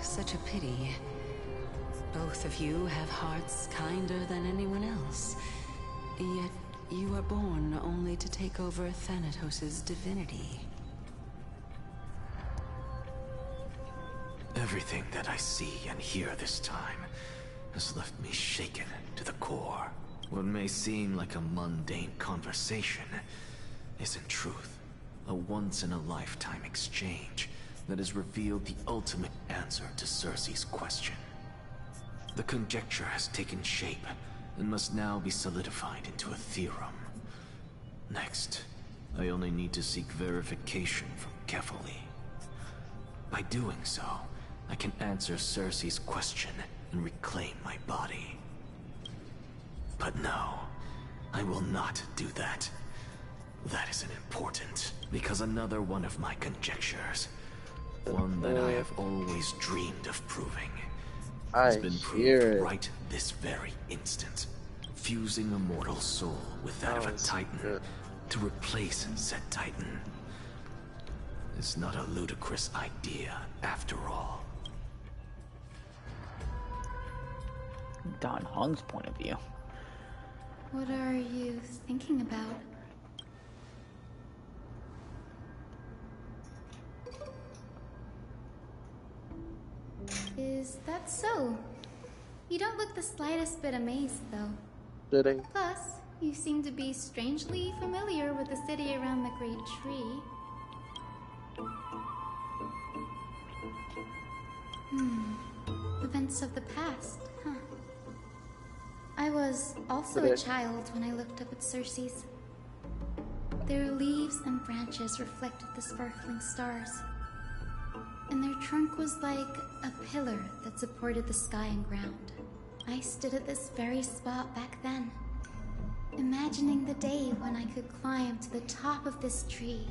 Such a pity. Both of you have hearts kinder than anyone else. Yet you are born only to take over Thanatos' divinity. Everything that I see and hear this time has left me shaken to the core. What may seem like a mundane conversation is in truth a once-in-a-lifetime exchange that has revealed the ultimate answer to Cersei's question. The conjecture has taken shape and must now be solidified into a theorem. Next, I only need to seek verification from Kefali. By doing so, I can answer Cersei's question and reclaim my body. But no, I will not do that. That isn't important, because another one of my conjectures, one that I have always dreamed of proving, has been proved right this very instant. Fusing a mortal soul with that of a Titan to replace said Titan. It's not a ludicrous idea, after all. Don Hong's point of view. What are you thinking about? Is that so? You don't look the slightest bit amazed, though. Did Plus, you seem to be strangely familiar with the city around the Great Tree. Events of the past, huh? I was also a child when I looked up at Cersei's. Their leaves and branches reflected the sparkling stars. And their trunk was like a pillar that supported the sky and ground. I stood at this very spot back then, imagining the day when I could climb to the top of this tree.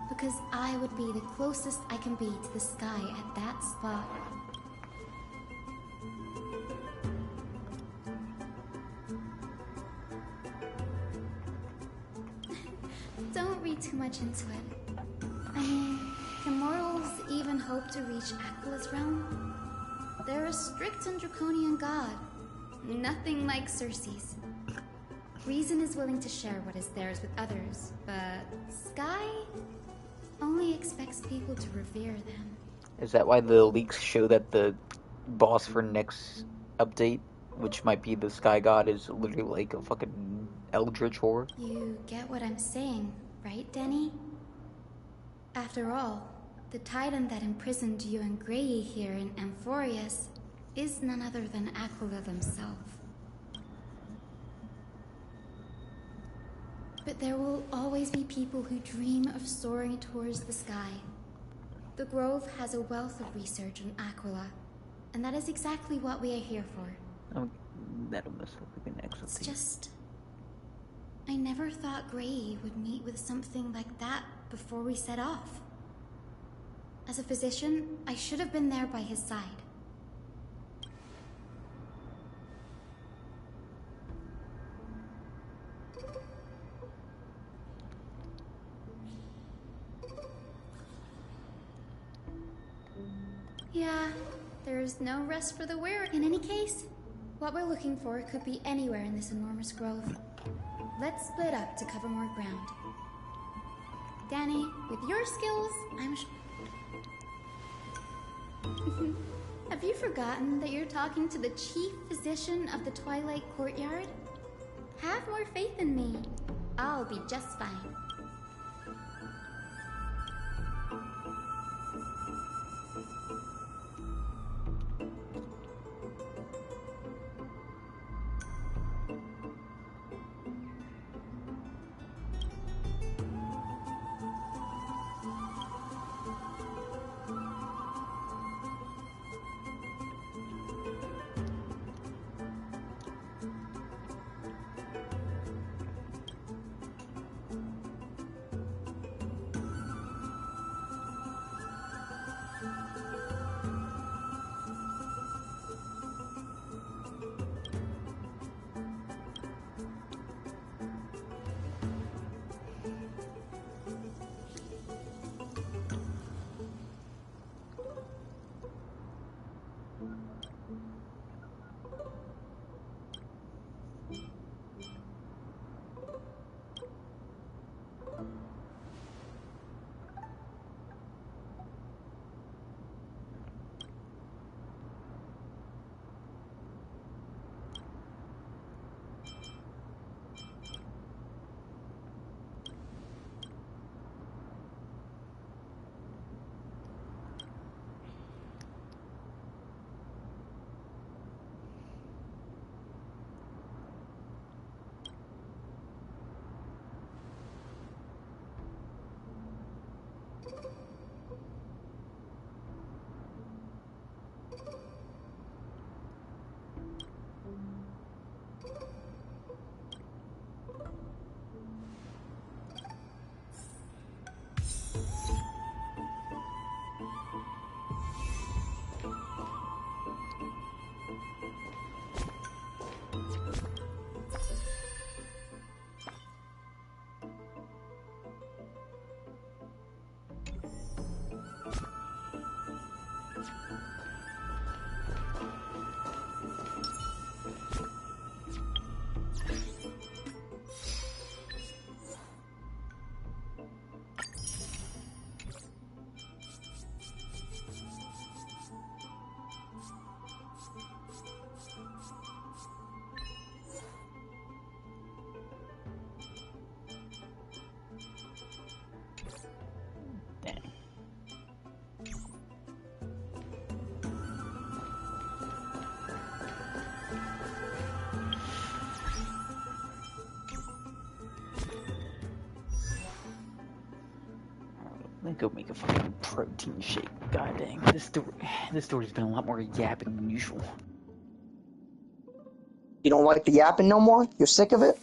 Because I would be the closest I can be to the sky at that spot. Don't read too much into it. I mean, can mortals even hope to reach Aquilus' realm? They're a strict and draconian god. Nothing like Cersei's. Reason is willing to share what is theirs with others, but Sky only expects people to revere them. Is that why the leaks show that the boss for next update, which might be the Sky God, is literally like a fucking eldritch horror? You get what I'm saying, right, Denny? After all, the Titan that imprisoned you and Grey here in Amphorius is none other than Aquila themselves. But there will always be people who dream of soaring towards the sky. The Grove has a wealth of research on Aquila, and that is exactly what we are here for. Oh, that'll mess up with an exotic. It's just... I never thought Gray would meet with something like that before we set off. As a physician, I should have been there by his side. Yeah, there's no rest for the weary. In any case, what we're looking for could be anywhere in this enormous grove. Let's split up to cover more ground. Danny, with your skills, I'm sure... Have you forgotten that you're talking to the chief physician of the Twilight Courtyard? Have more faith in me. I'll be just fine. Let me go make a fucking protein shake. God dang, this story's been a lot more yapping than usual. You don't like the yapping no more? You're sick of it?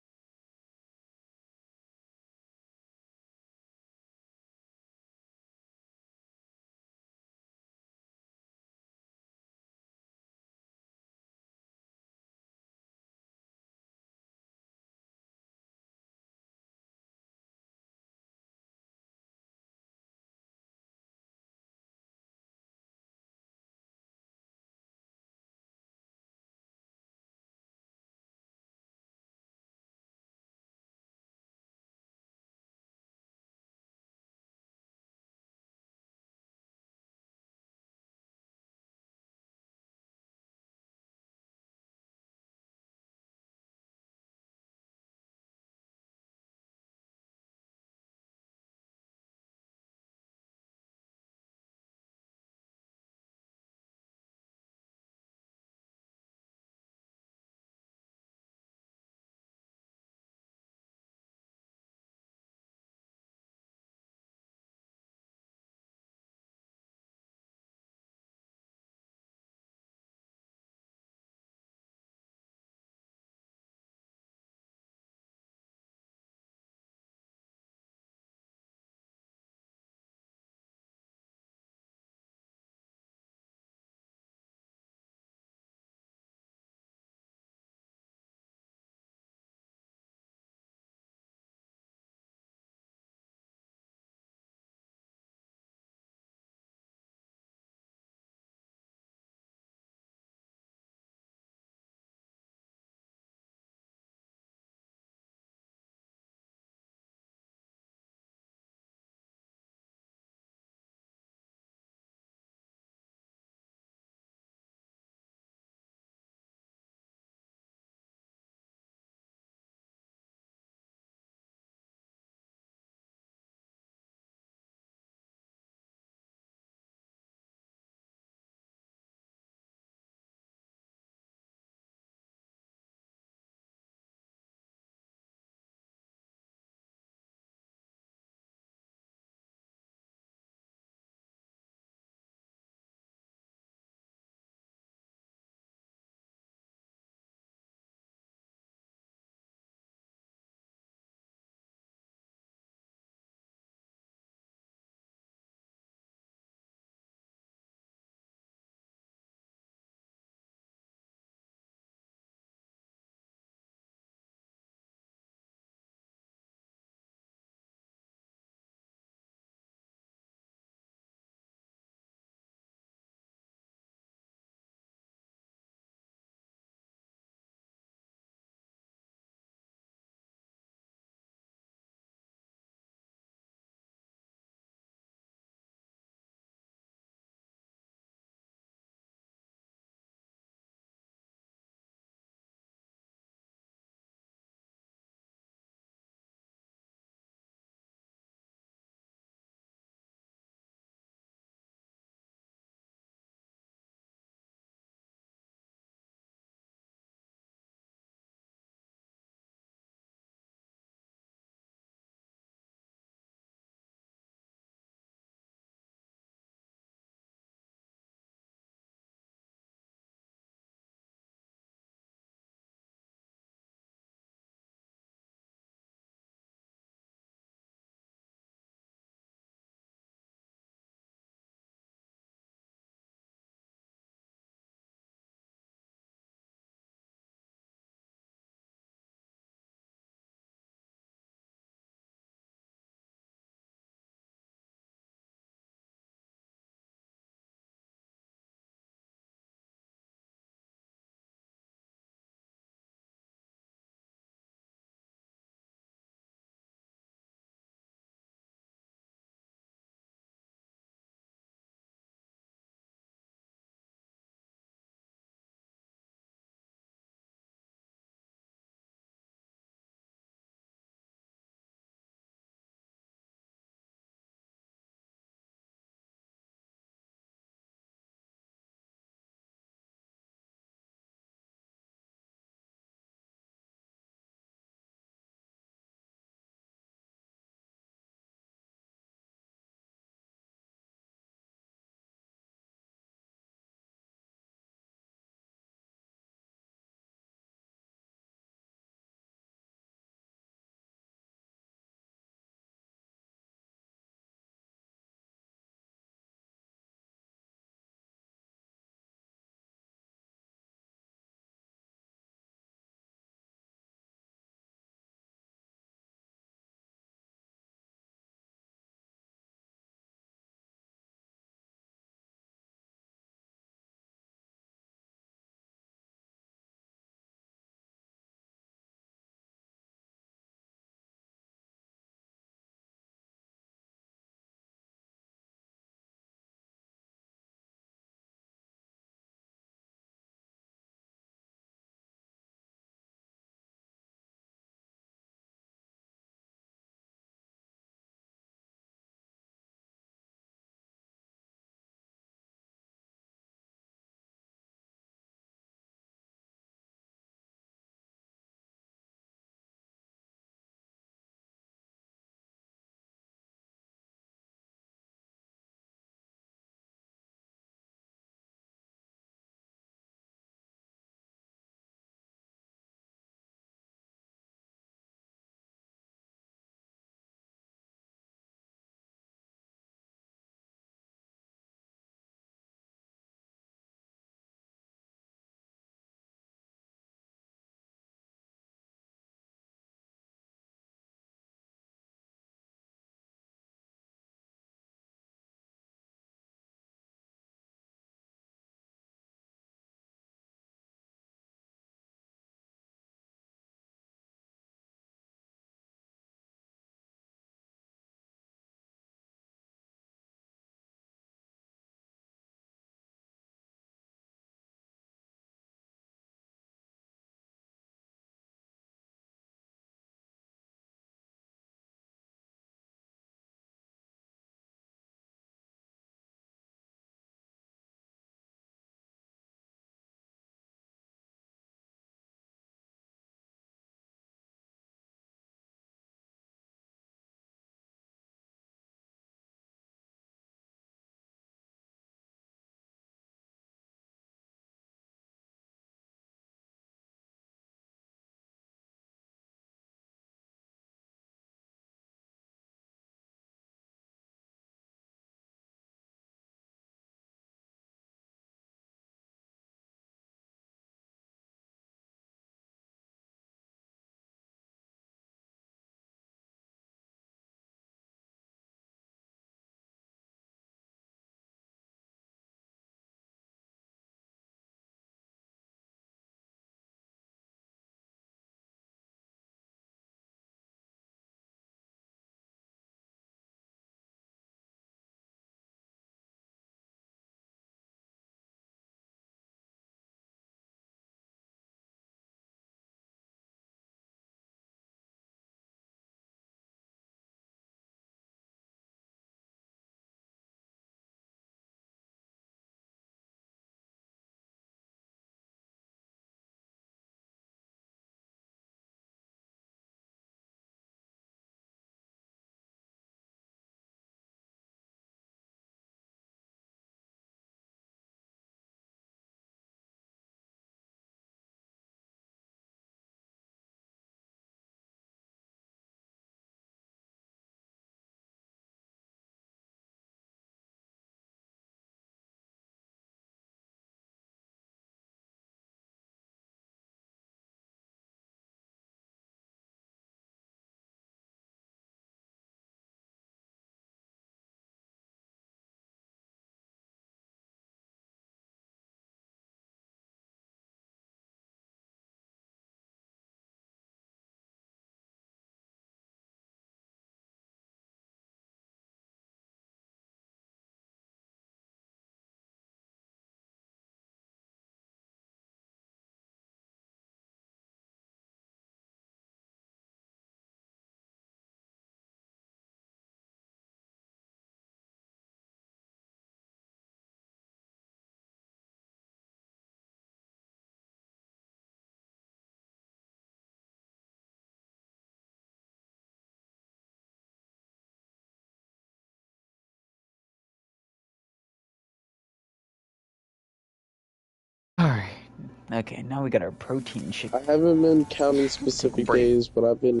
Okay, now we got our protein shake. I haven't been counting specific days, but I've been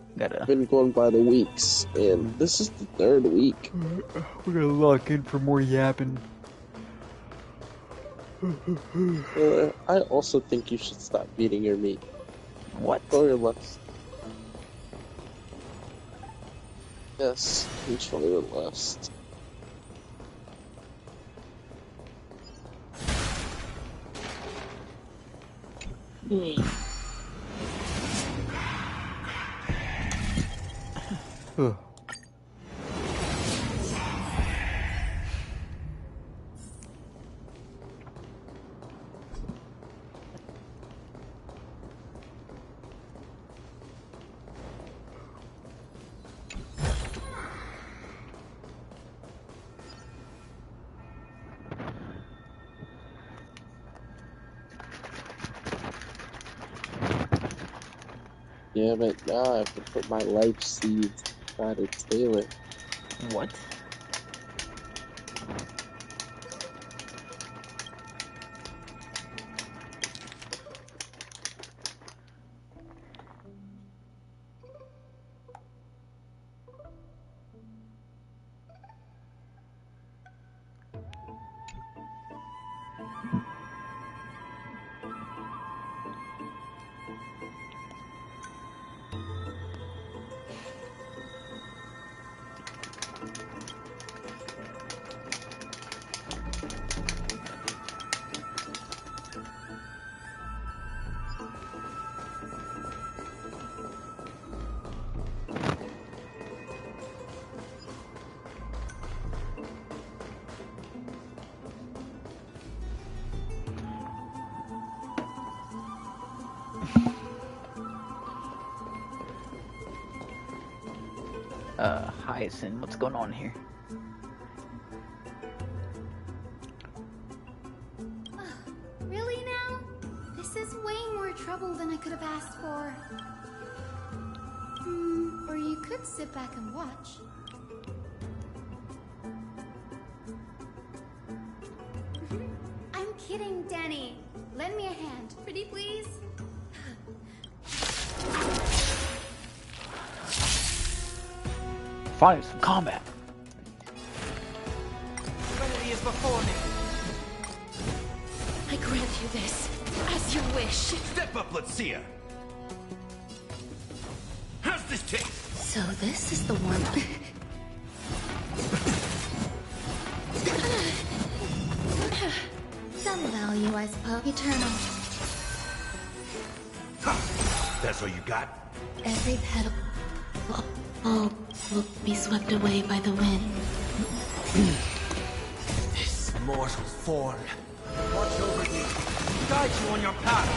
going by the weeks, and this is the 3rd week. We're gonna lock in for more yapping. I also think you should stop eating your meat. What? Control your lust. Yes, control your lust. Yeah, but now I have to put my life seeds inside a toilet. What? Hyacinth, what's going on here? Really now? This is way more trouble than I could have asked for. Or you could sit back and watch. I'm kidding, Danny. Lend me a hand, pretty please. Finally, some combat. Serenity is before me. I grant you this, as you wish. Step up, let's see her. How's this taste? So this is the warm-up. Some value, I suppose. Eternal. That's all you got? Every petal will be swept away by the wind. This mortal form. Watch over you. Guide you on your path.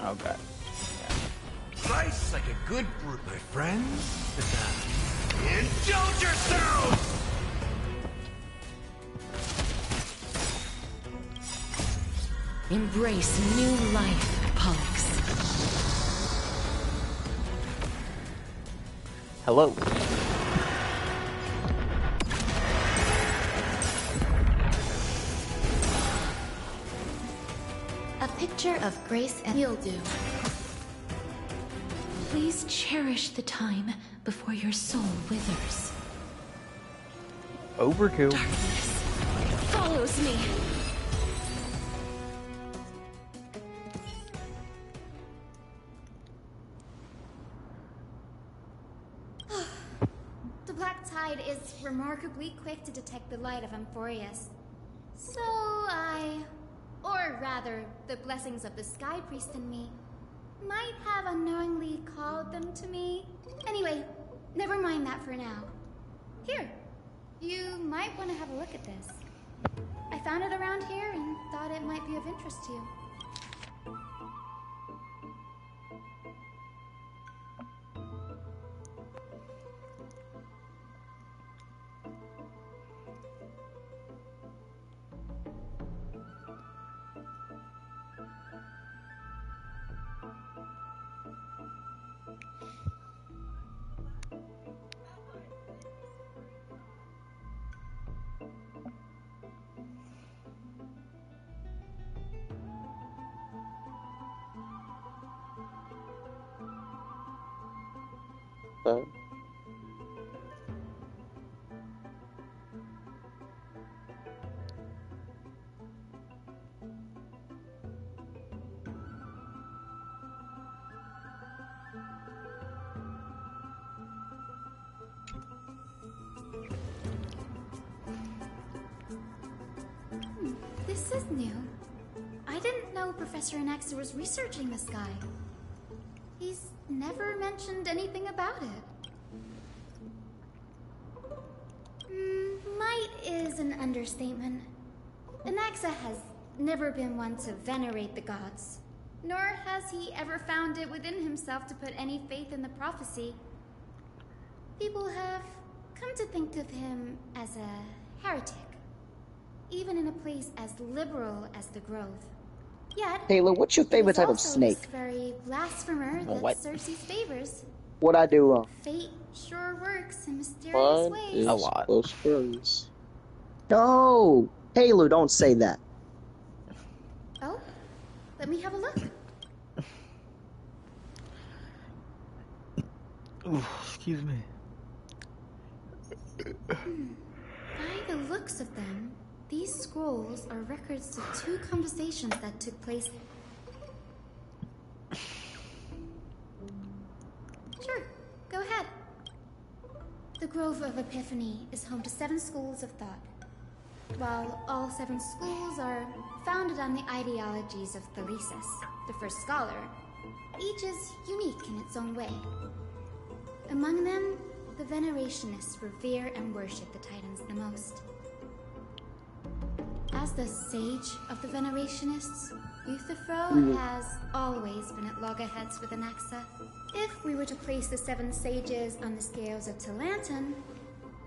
Okay. Slice like a good brute, my friends. Indulge yourselves! Embrace new life, Pollux. Hello. A picture of grace and you'll do. Please cherish the time before your soul withers. Overkill. Darkness follows me. The Black Tide is remarkably quick to detect the light of Amphorius. So or rather, the blessings of the Sky Priest in me, might have unknowingly called them to me. Anyway, never mind that for now. Here, you might want to have a look at this. I found it around here and thought it might be of interest to you. Okay. This is new. I didn't know Professor Anaxa was researching the sky. He's never mentioned anything about it. Might is an understatement. Anaxa has never been one to venerate the gods, nor has he ever found it within himself to put any faith in the prophecy. People have come to think of him as a heretic, even in a place as liberal as the Grove. Yet, Taylor, what's your favorite type of snake? This very blasphemer that What? Cersei's favors. What I do wrong? Fate sure works in mysterious Mine ways. is A lot. close friends. No, Taylor, don't say that. Oh, let me have a look. Excuse me. By the looks of them, these scrolls are records of 2 conversations that took place. Sure, go ahead. The Grove of Epiphany is home to 7 schools of thought. While all 7 schools are founded on the ideologies of Thalesis, the first scholar, each is unique in its own way. Among them, the Venerationists revere and worship the Titans the most. As the sage of the Venerationists, Euthyphro has always been at loggerheads with Anaxa. If we were to place the 7 sages on the scales of Talanton,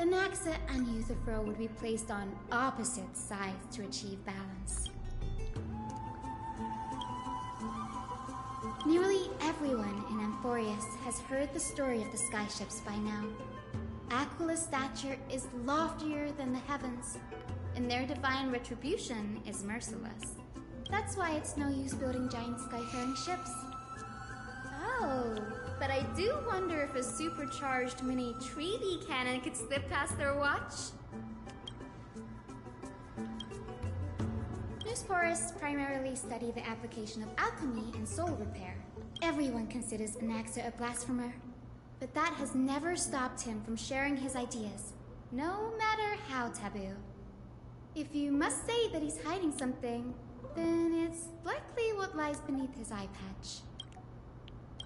Anaxa and Euthyphro would be placed on opposite sides to achieve balance. Nearly everyone in Amphorius has heard the story of the skyships by now. Aquila's stature is loftier than the heavens, and their divine retribution is merciless. That's why it's no use building giant skyfaring ships. Oh, but I do wonder if a supercharged mini treaty cannon could slip past their watch. Newsporists primarily study the application of alchemy in soul repair. Everyone considers Anaxa a blasphemer, but that has never stopped him from sharing his ideas, no matter how taboo. If you must say that he's hiding something, then it's likely what lies beneath his eye patch.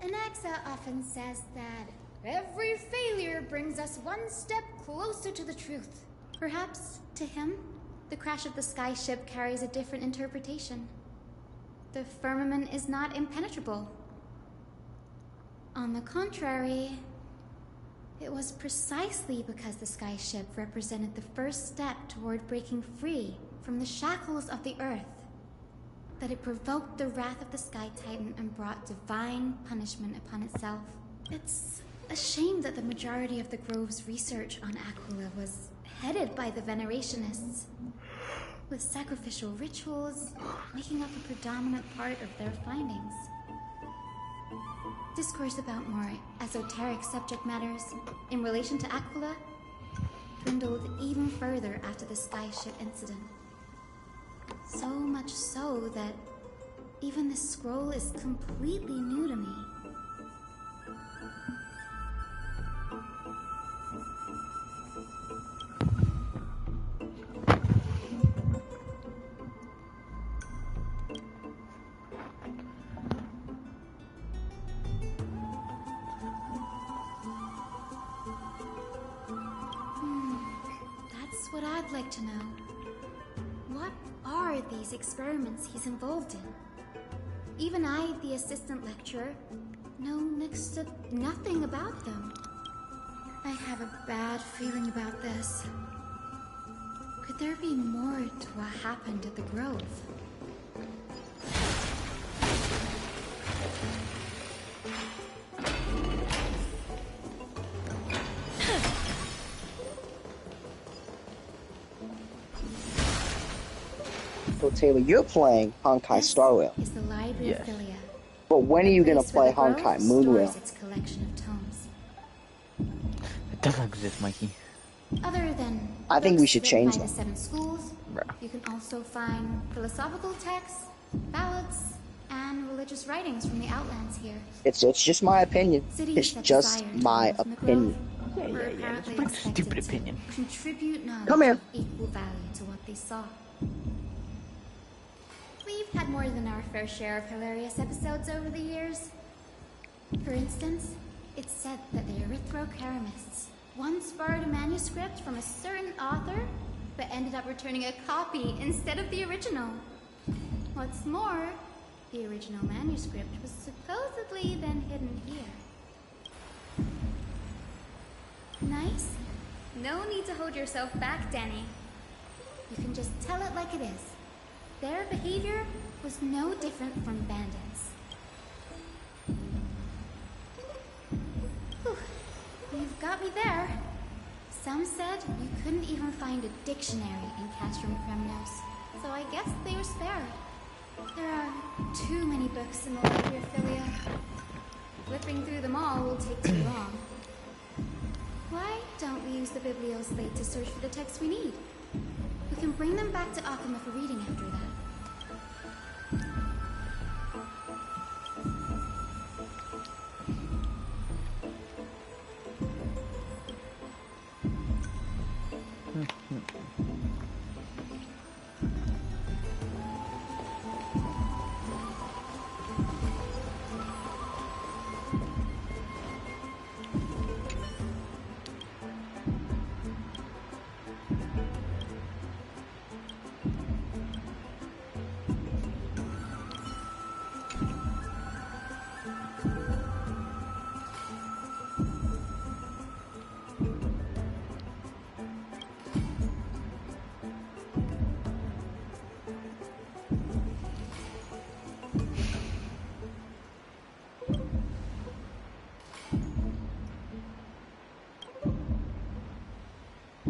Anaxa often says that every failure brings us one step closer to the truth. Perhaps, to him, the crash of the skyship carries a different interpretation. The firmament is not impenetrable. On the contrary, it was precisely because the skyship represented the first step toward breaking free from the shackles of the earth that it provoked the wrath of the Sky Titan and brought divine punishment upon itself. It's a shame that the majority of the Grove's research on Aquila was headed by the Venerationists, with sacrificial rituals making up a predominant part of their findings. Discourse about more esoteric subject matters in relation to Aquila dwindled even further after the skyship incident. So much so that even this scroll is completely new to me. That's what I'd like to know. What are these experiments he's involved in? Even I, the assistant lecturer, know next to nothing about them. I have a bad feeling about this. Could there be more to what happened at the Grove? So Taylor, you're playing Honkai Star Rail. Is the Library of Philia. But when are you gonna Place where play the Grove Honkai Moon Rail? stores its collection of tomes. doesn't exist, Mikey. Other than I think we books should written change by them. the 7 schools, you can also find philosophical texts, ballads, and religious writings from the Outlands here. It's just my opinion. Cities It's that just desire to my live in the opinion. Grove were That's apparently a pretty expected stupid to opinion. contribute knowledge Come here. of equal value to what they saw. We've had more than our fair share of hilarious episodes over the years. For instance, it's said that the Erythrocheramists once borrowed a manuscript from a certain author, but ended up returning a copy instead of the original. What's more, the original manuscript was supposedly then hidden here. Nice? No need to hold yourself back, Danny. You can just tell it like it is. Their behavior was no different from bandits. Whew. You've got me there. Some said you couldn't even find a dictionary in Castrum Kremnos, so I guess they were spared. There are too many books in the library of Philia. Flipping through them all will take too long. Why don't we use the Biblioslate to search for the texts we need? We can bring them back to Akuma for reading after that.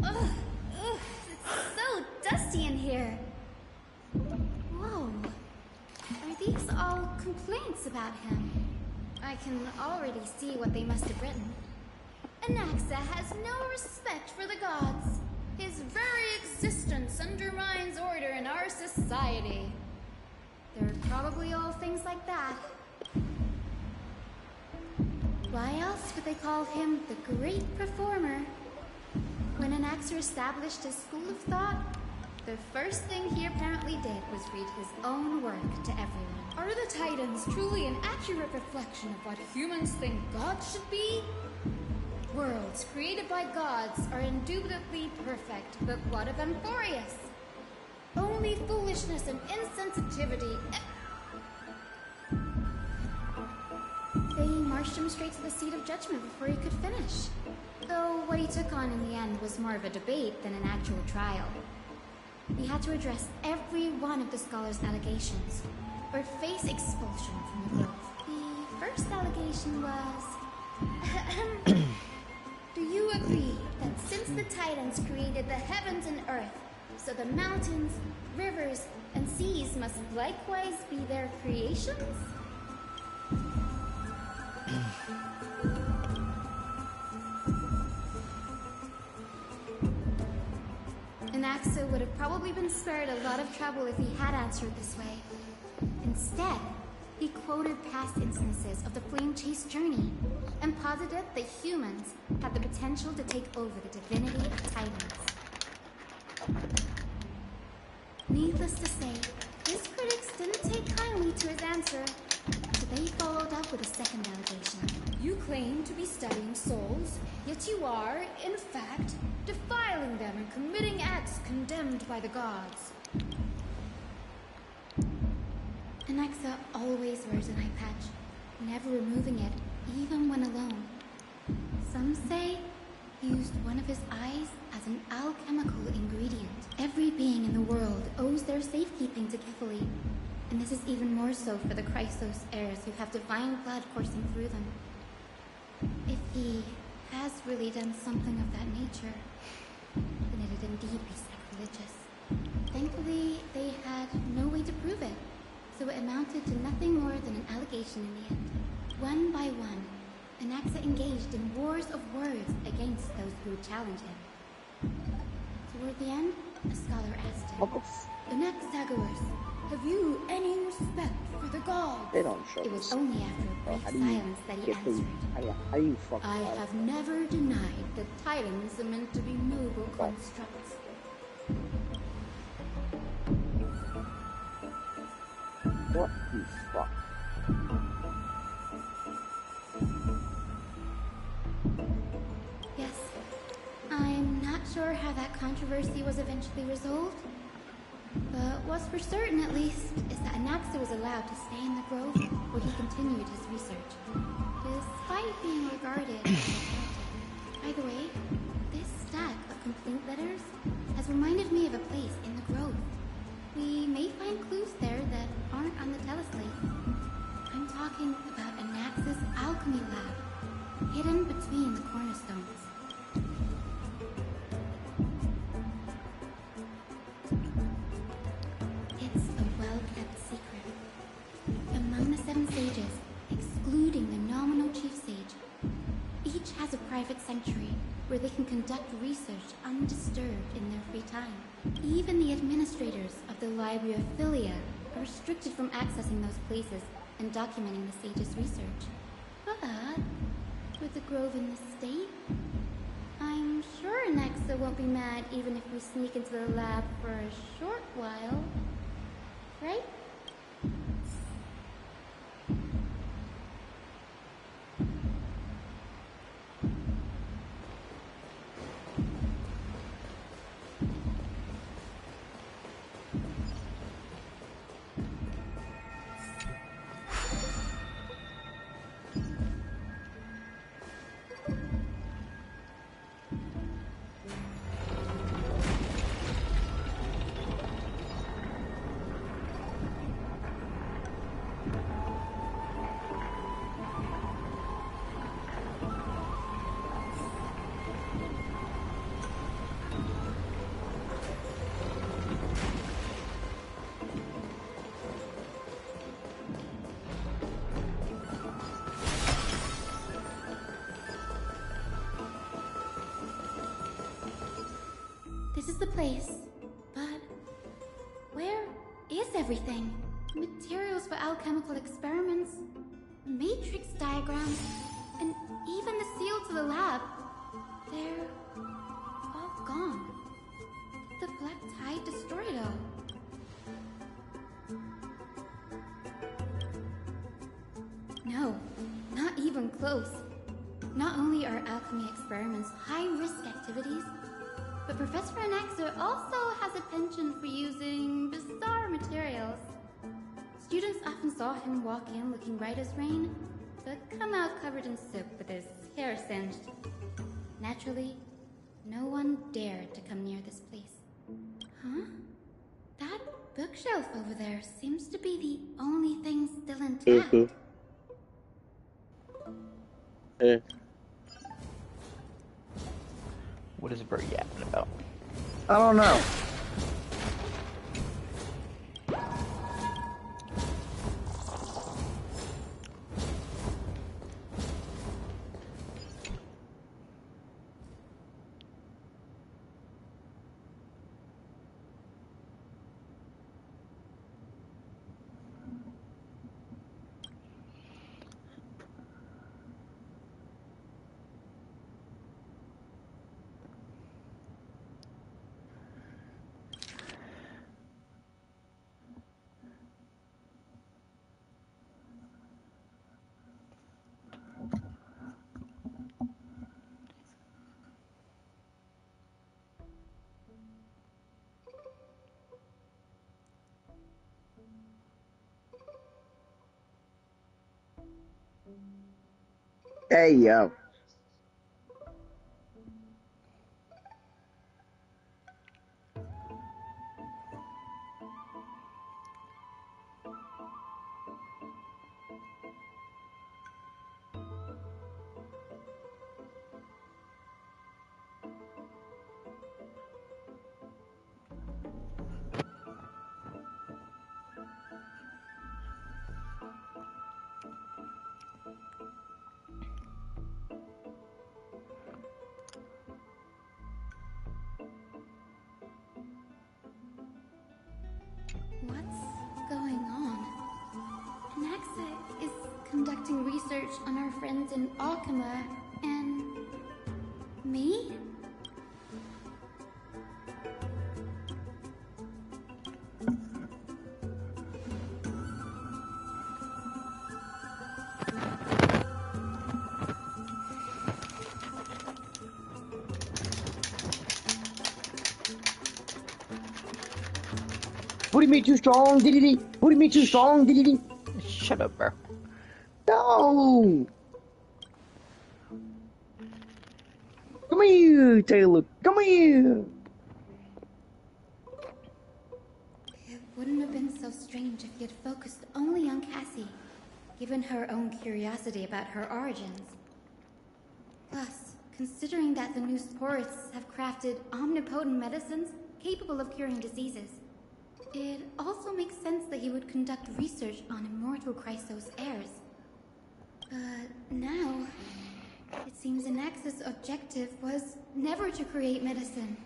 It's so dusty in here. Whoa. Are these all complaints about him? I can already see what they must have written. Anaxa has no respect for the gods. His very existence undermines order in our society. They're probably all things like that. Why else would they call him the Great Performer? When Anaxer established his school of thought, the first thing he apparently did was read his own work to everyone. Are the Titans truly an accurate reflection of what humans think gods should be? Worlds created by gods are indubitably perfect, but what of Amphorius? Only foolishness and insensitivity. They marched him straight to the seat of judgment before he could finish. Though what he took on in the end was more of a debate than an actual trial. He had to address every one of the scholar's allegations, or face expulsion from the grove. The first allegation was... Do you agree that since the Titans created the heavens and earth, so the mountains, rivers, and seas must likewise be their creations? Anaxa would have probably been spared a lot of trouble if he had answered this way. Instead, he quoted past instances of the Flame Chase journey, and posited that humans had the potential to take over the divinity of Titans. Needless to say, his critics didn't take kindly to his answer, so they followed up with a second allegation. You claim to be studying souls, yet you are, in fact, defiling them and committing acts condemned by the gods. Anaxa always wears an eye patch, never removing it, even when alone. Some say he used one of his eyes as an alchemical ingredient. Every being in the world owes their safekeeping to Kefali, and this is even more so for the Chrysos heirs who have divine blood coursing through them. If he has really done something of that nature, then it'd indeed be sacrilegious. Thankfully, they had no way to prove it, so it amounted to nothing more than an allegation in the end. One by one, Anaxa engaged in wars of words against those who would challenge him. Toward the end, a scholar asked him, Anaxagoras, have you any respect for the gods? They don't show It was this. only after a brief silence that he answered, How do you fuck I that? have never denied that titans are meant to be noble constructs. What the fuck? Yes, I'm not sure how that controversy was eventually resolved. But what's for certain, at least, is that Anaxa was allowed to stay in the grove where he continued his research, despite being regarded as a heretic. By the way, this stack of complaint letters has reminded me of a place in the grove. We may find clues there that aren't on the teleslate. I'm talking about Anaxa's alchemy lab, hidden between the cornerstones. It's a well-kept secret. Among the 7 sages, excluding the nominal chief sage, each has a private sanctuary where they can conduct research undisturbed in their free time. Even the administrators of the Library of Philia are restricted from accessing those places and documenting the sage's research. But with the grove in the state, I'm sure Anaxa won't be mad even if we sneak into the lab for a short while. Right? This is the place, but where is everything? Materials for alchemical experiments, matrix diagrams, and even the seal to the lab. They're all gone. The black tide destroyed it all. No, not even close. Not only are alchemy experiments high-risk activities, but Professor Anaxa also has a penchant for using bizarre materials. Students often saw him walk in looking bright as rain, but come out covered in soap with his hair singed. Naturally, no one dared to come near this place. Huh? That bookshelf over there seems to be the only thing still intact. What is Bert yapping about? I don't know. Hey, yo. conducting research on our friends in Akuma and... me? What do you mean too strong, diddy? What do you mean too strong, diddy? Shut up, bro. No! Come here, Taylor. Come here. It wouldn't have been so strange if he had focused only on Cassie, given her own curiosity about her origins. Plus, considering that the new Sporists have crafted omnipotent medicines capable of curing diseases, it also makes sense that he would conduct research on immortal Chrysos heirs. But now, it seems Anax's objective was never to create medicine,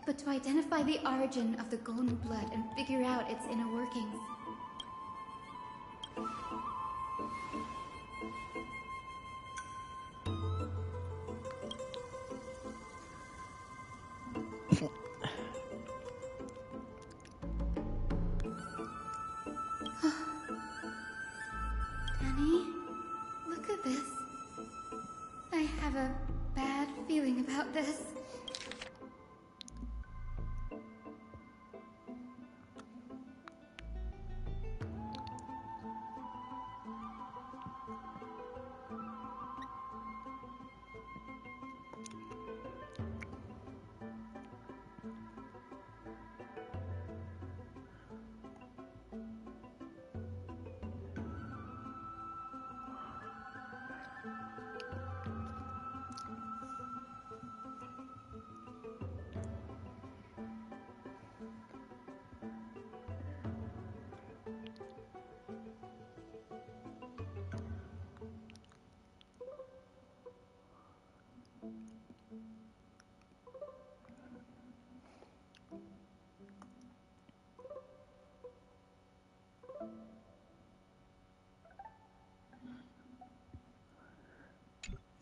but to identify the origin of the golden blood and figure out its inner workings. Danny, look at this. I have a bad feeling about this.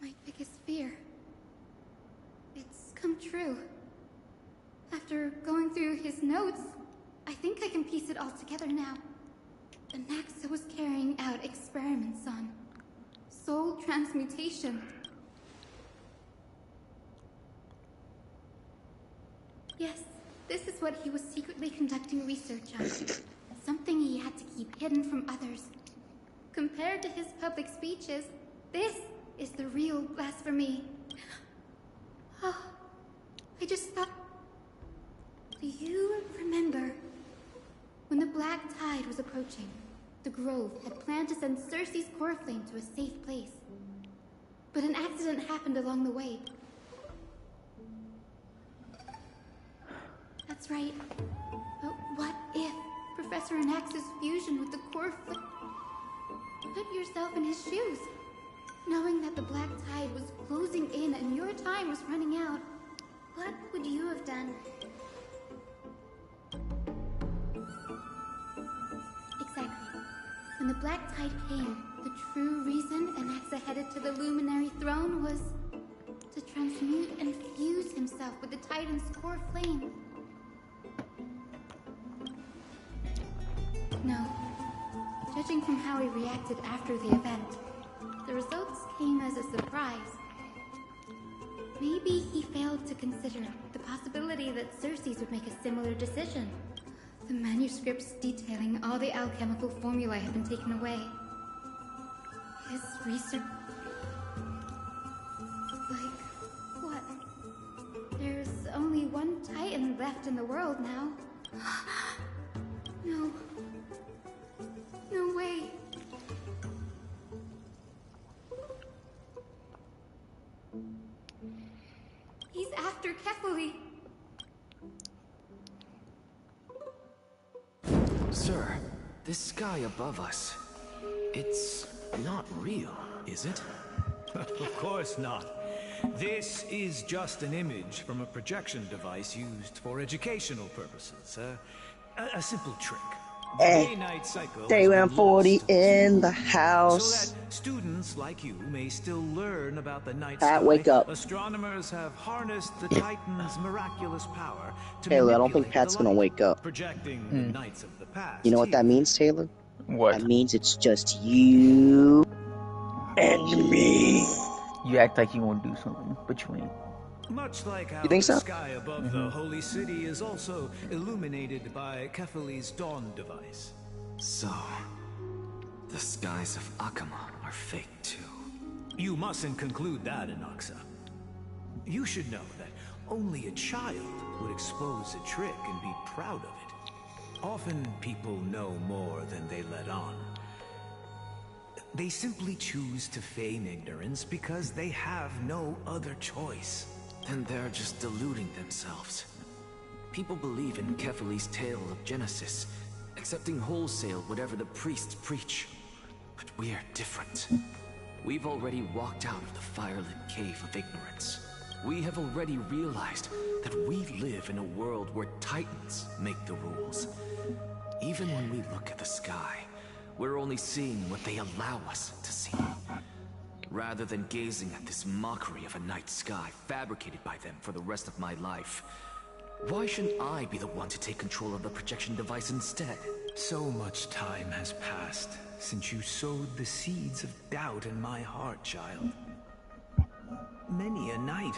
My biggest fear. It's come true. After going through his notes, I think I can piece it all together now. Anaxa was carrying out experiments on soul transmutation. Yes, this is what he was secretly conducting research on. Something he had to keep hidden from others. Compared to his public speeches, this is the real blasphemy. Oh, I just thought... Do you remember when the Black Tide was approaching? The Grove had planned to send Cersei's core flame to a safe place. But an accident happened along the way. That's right. But what if Professor Anax's fusion with the core flame... Put yourself in his shoes. Knowing that the Black Tide was closing in and your time was running out, what would you have done? Exactly. When the Black Tide came, the true reason Anaxa headed to the Luminary Throne was to transmute and fuse himself with the Titan's core flame. No. Judging from how he reacted after the event, the results came as a surprise. Maybe he failed to consider the possibility that Cersei's would make a similar decision. The manuscripts detailing all the alchemical formulae have been taken away. His research... Like, what? There's only one Titan left in the world now. No. No way. He's after Kefali. Sir, this sky above us, it's not real, is it? Of course not. This is just an image from a projection device used for educational purposes. A simple trick. day-night cycle Day has been 140 lost in the so house. that students like you may still learn about the night Pat, sky. wake up. Astronomers have harnessed the Titan's miraculous power to Taylor, I don't think manipulate Pat's the gonna light, wake up. projecting the nights of the past. You know what that means, Taylor? What? That means it's just you and me. You act like you want to do something, but you ain't. Much like how You think the so? sky above the holy city is also illuminated by Kefali's dawn device. So, the skies of Akama are fake too. You mustn't conclude that, Inoxa. You should know that only a child would expose a trick and be proud of it. Often people know more than they let on. They simply choose to feign ignorance because they have no other choice. And they're just deluding themselves. People believe in Kefali's tale of Genesis, accepting wholesale whatever the priests preach. But we're different. We've already walked out of the firelit cave of ignorance. We have already realized that we live in a world where Titans make the rules. Even when we look at the sky, we're only seeing what they allow us to see. Rather than gazing at this mockery of a night sky fabricated by them for the rest of my life, why shouldn't I be the one to take control of the projection device instead? So much time has passed since you sowed the seeds of doubt in my heart, child. Many a night,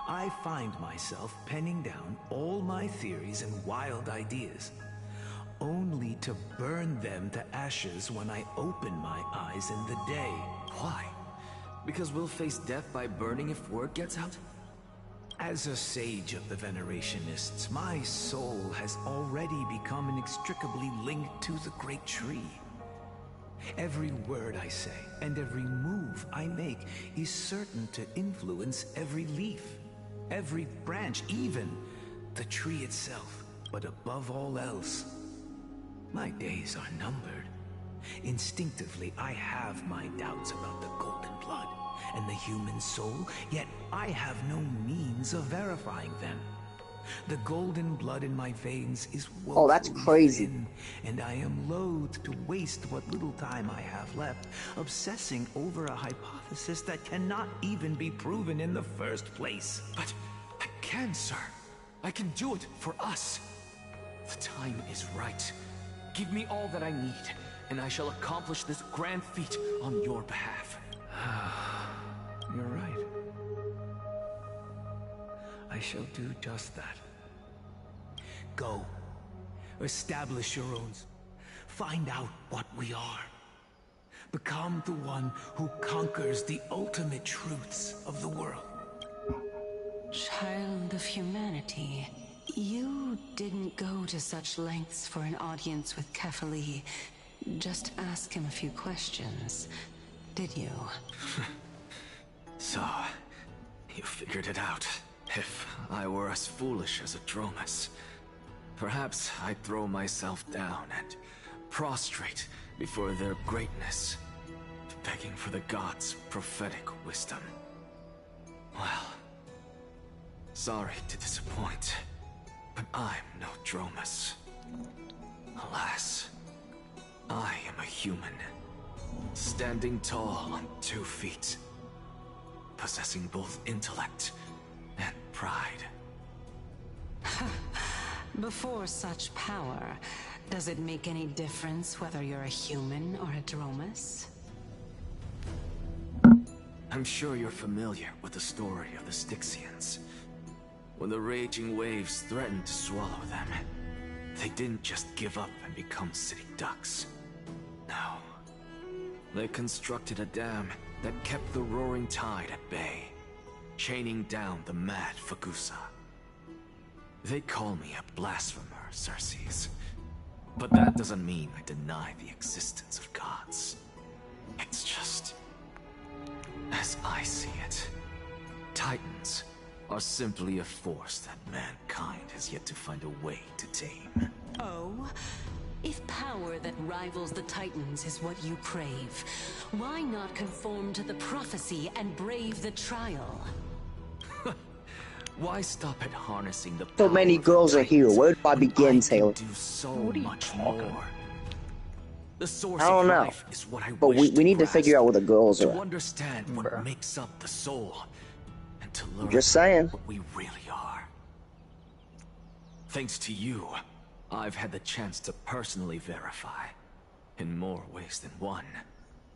I find myself penning down all my theories and wild ideas, only to burn them to ashes when I open my eyes in the day. Why? Because we'll face death by burning if word gets out? As a sage of the Venerationists, my soul has already become inextricably linked to the great tree. Every word I say and every move I make is certain to influence every leaf, every branch, even the tree itself. But above all else, my days are numbered. Instinctively, I have my doubts about the golden blood and the human soul, yet I have no means of verifying them. The golden blood in my veins is woefully that's crazy. thin, and I am loath to waste what little time I have left obsessing over a hypothesis that cannot even be proven in the first place. But I can, sir. I can do it for us. The time is right. Give me all that I need, and I shall accomplish this grand feat on your behalf. You're right. I shall do just that. Go. Establish your own. Find out what we are. Become the one who conquers the ultimate truths of the world. Child of humanity, you didn't go to such lengths for an audience with Kefali. Just ask him a few questions, did you? So, you figured it out. If I were as foolish as a Dromus, perhaps I'd throw myself down and prostrate before their greatness, begging for the gods' prophetic wisdom. Well, sorry to disappoint, but I'm no Dromus. Alas, I am a human, standing tall on 2 feet, possessing both intellect and pride. Before such power, does it make any difference whether you're a human or a Dromus? I'm sure you're familiar with the story of the Styxians. When the raging waves threatened to swallow them, they didn't just give up and become sitting ducks. No. They constructed a dam that kept the roaring tide at bay, chaining down the mad Fagusa. They call me a blasphemer, Xerxes. But that doesn't mean I deny the existence of gods. It's just, as I see it, Titans are simply a force that mankind has yet to find a way to tame. Oh? If power that rivals the Titans is what you crave, why not conform to the prophecy and brave the trial? Why stop at harnessing the So power many of girls the are here. Titans Where do I when begin, can Taylor? do so much more. The source I don't of know. life is what I But wish we need to grasp, figure out where the girls to are. understand what makes up the soul, and to learn Just saying. what we really are. Thanks to you, I've had the chance to personally verify, in more ways than one,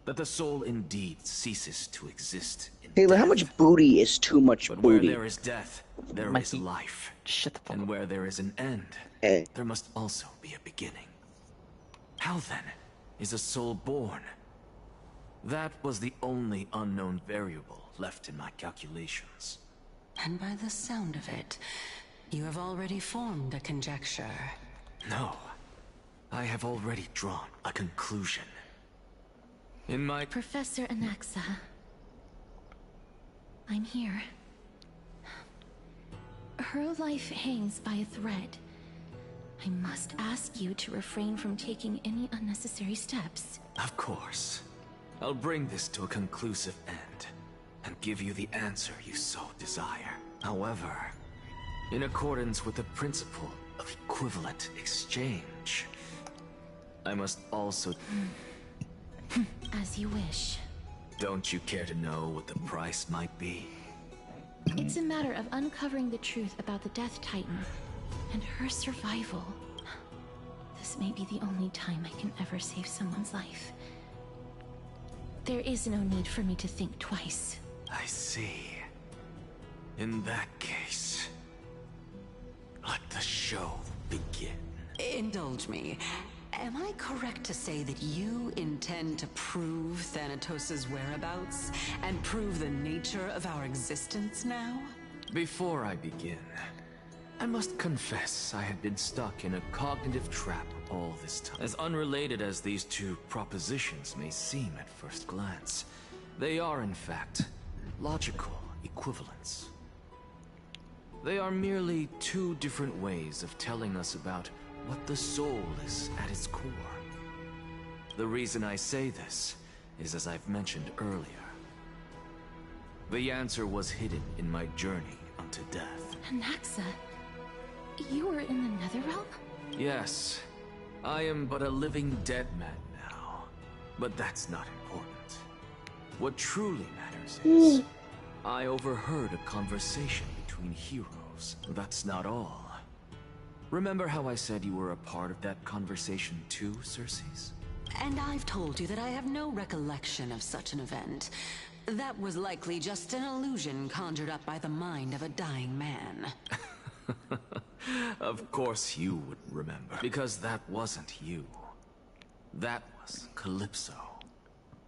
that the soul indeed ceases to exist in Taylor, death. how much booty is too much But where booty? there is death, there is life. And where there is an end, there must also be a beginning. How then is a soul born? That was the only unknown variable left in my calculations. And by the sound of it, you have already formed a conjecture. No, I have already drawn a conclusion. In my... Professor Anaxa, I'm here. Her life hangs by a thread. I must ask you to refrain from taking any unnecessary steps. Of course. I'll bring this to a conclusive end, and give you the answer you so desire. However, in accordance with the principle of equivalent exchange, I must also... As you wish. Don't you care to know what the price might be? It's a matter of uncovering the truth about the Death Titan and her survival. This may be the only time I can ever save someone's life. There is no need for me to think twice. I see. In that case, let the show begin. Indulge me. Am I correct to say that you intend to prove Thanatos' whereabouts and prove the nature of our existence now? Before I begin, I must confess I had been stuck in a cognitive trap all this time. As unrelated as these two propositions may seem at first glance, they are in fact logical equivalents. They are merely two different ways of telling us about what the soul is at its core. The reason I say this is as I've mentioned earlier. The answer was hidden in my journey unto death. Anaxa, you were in the Netherrealm? Yes, I am but a living dead man now, but that's not important. What truly matters is, I overheard a conversation between heroes. That's not all. Remember how I said you were a part of that conversation too, Circes? And I've told you that I have no recollection of such an event. That was likely just an illusion conjured up by the mind of a dying man. Of course you would remember, because that wasn't you. That was Calypso,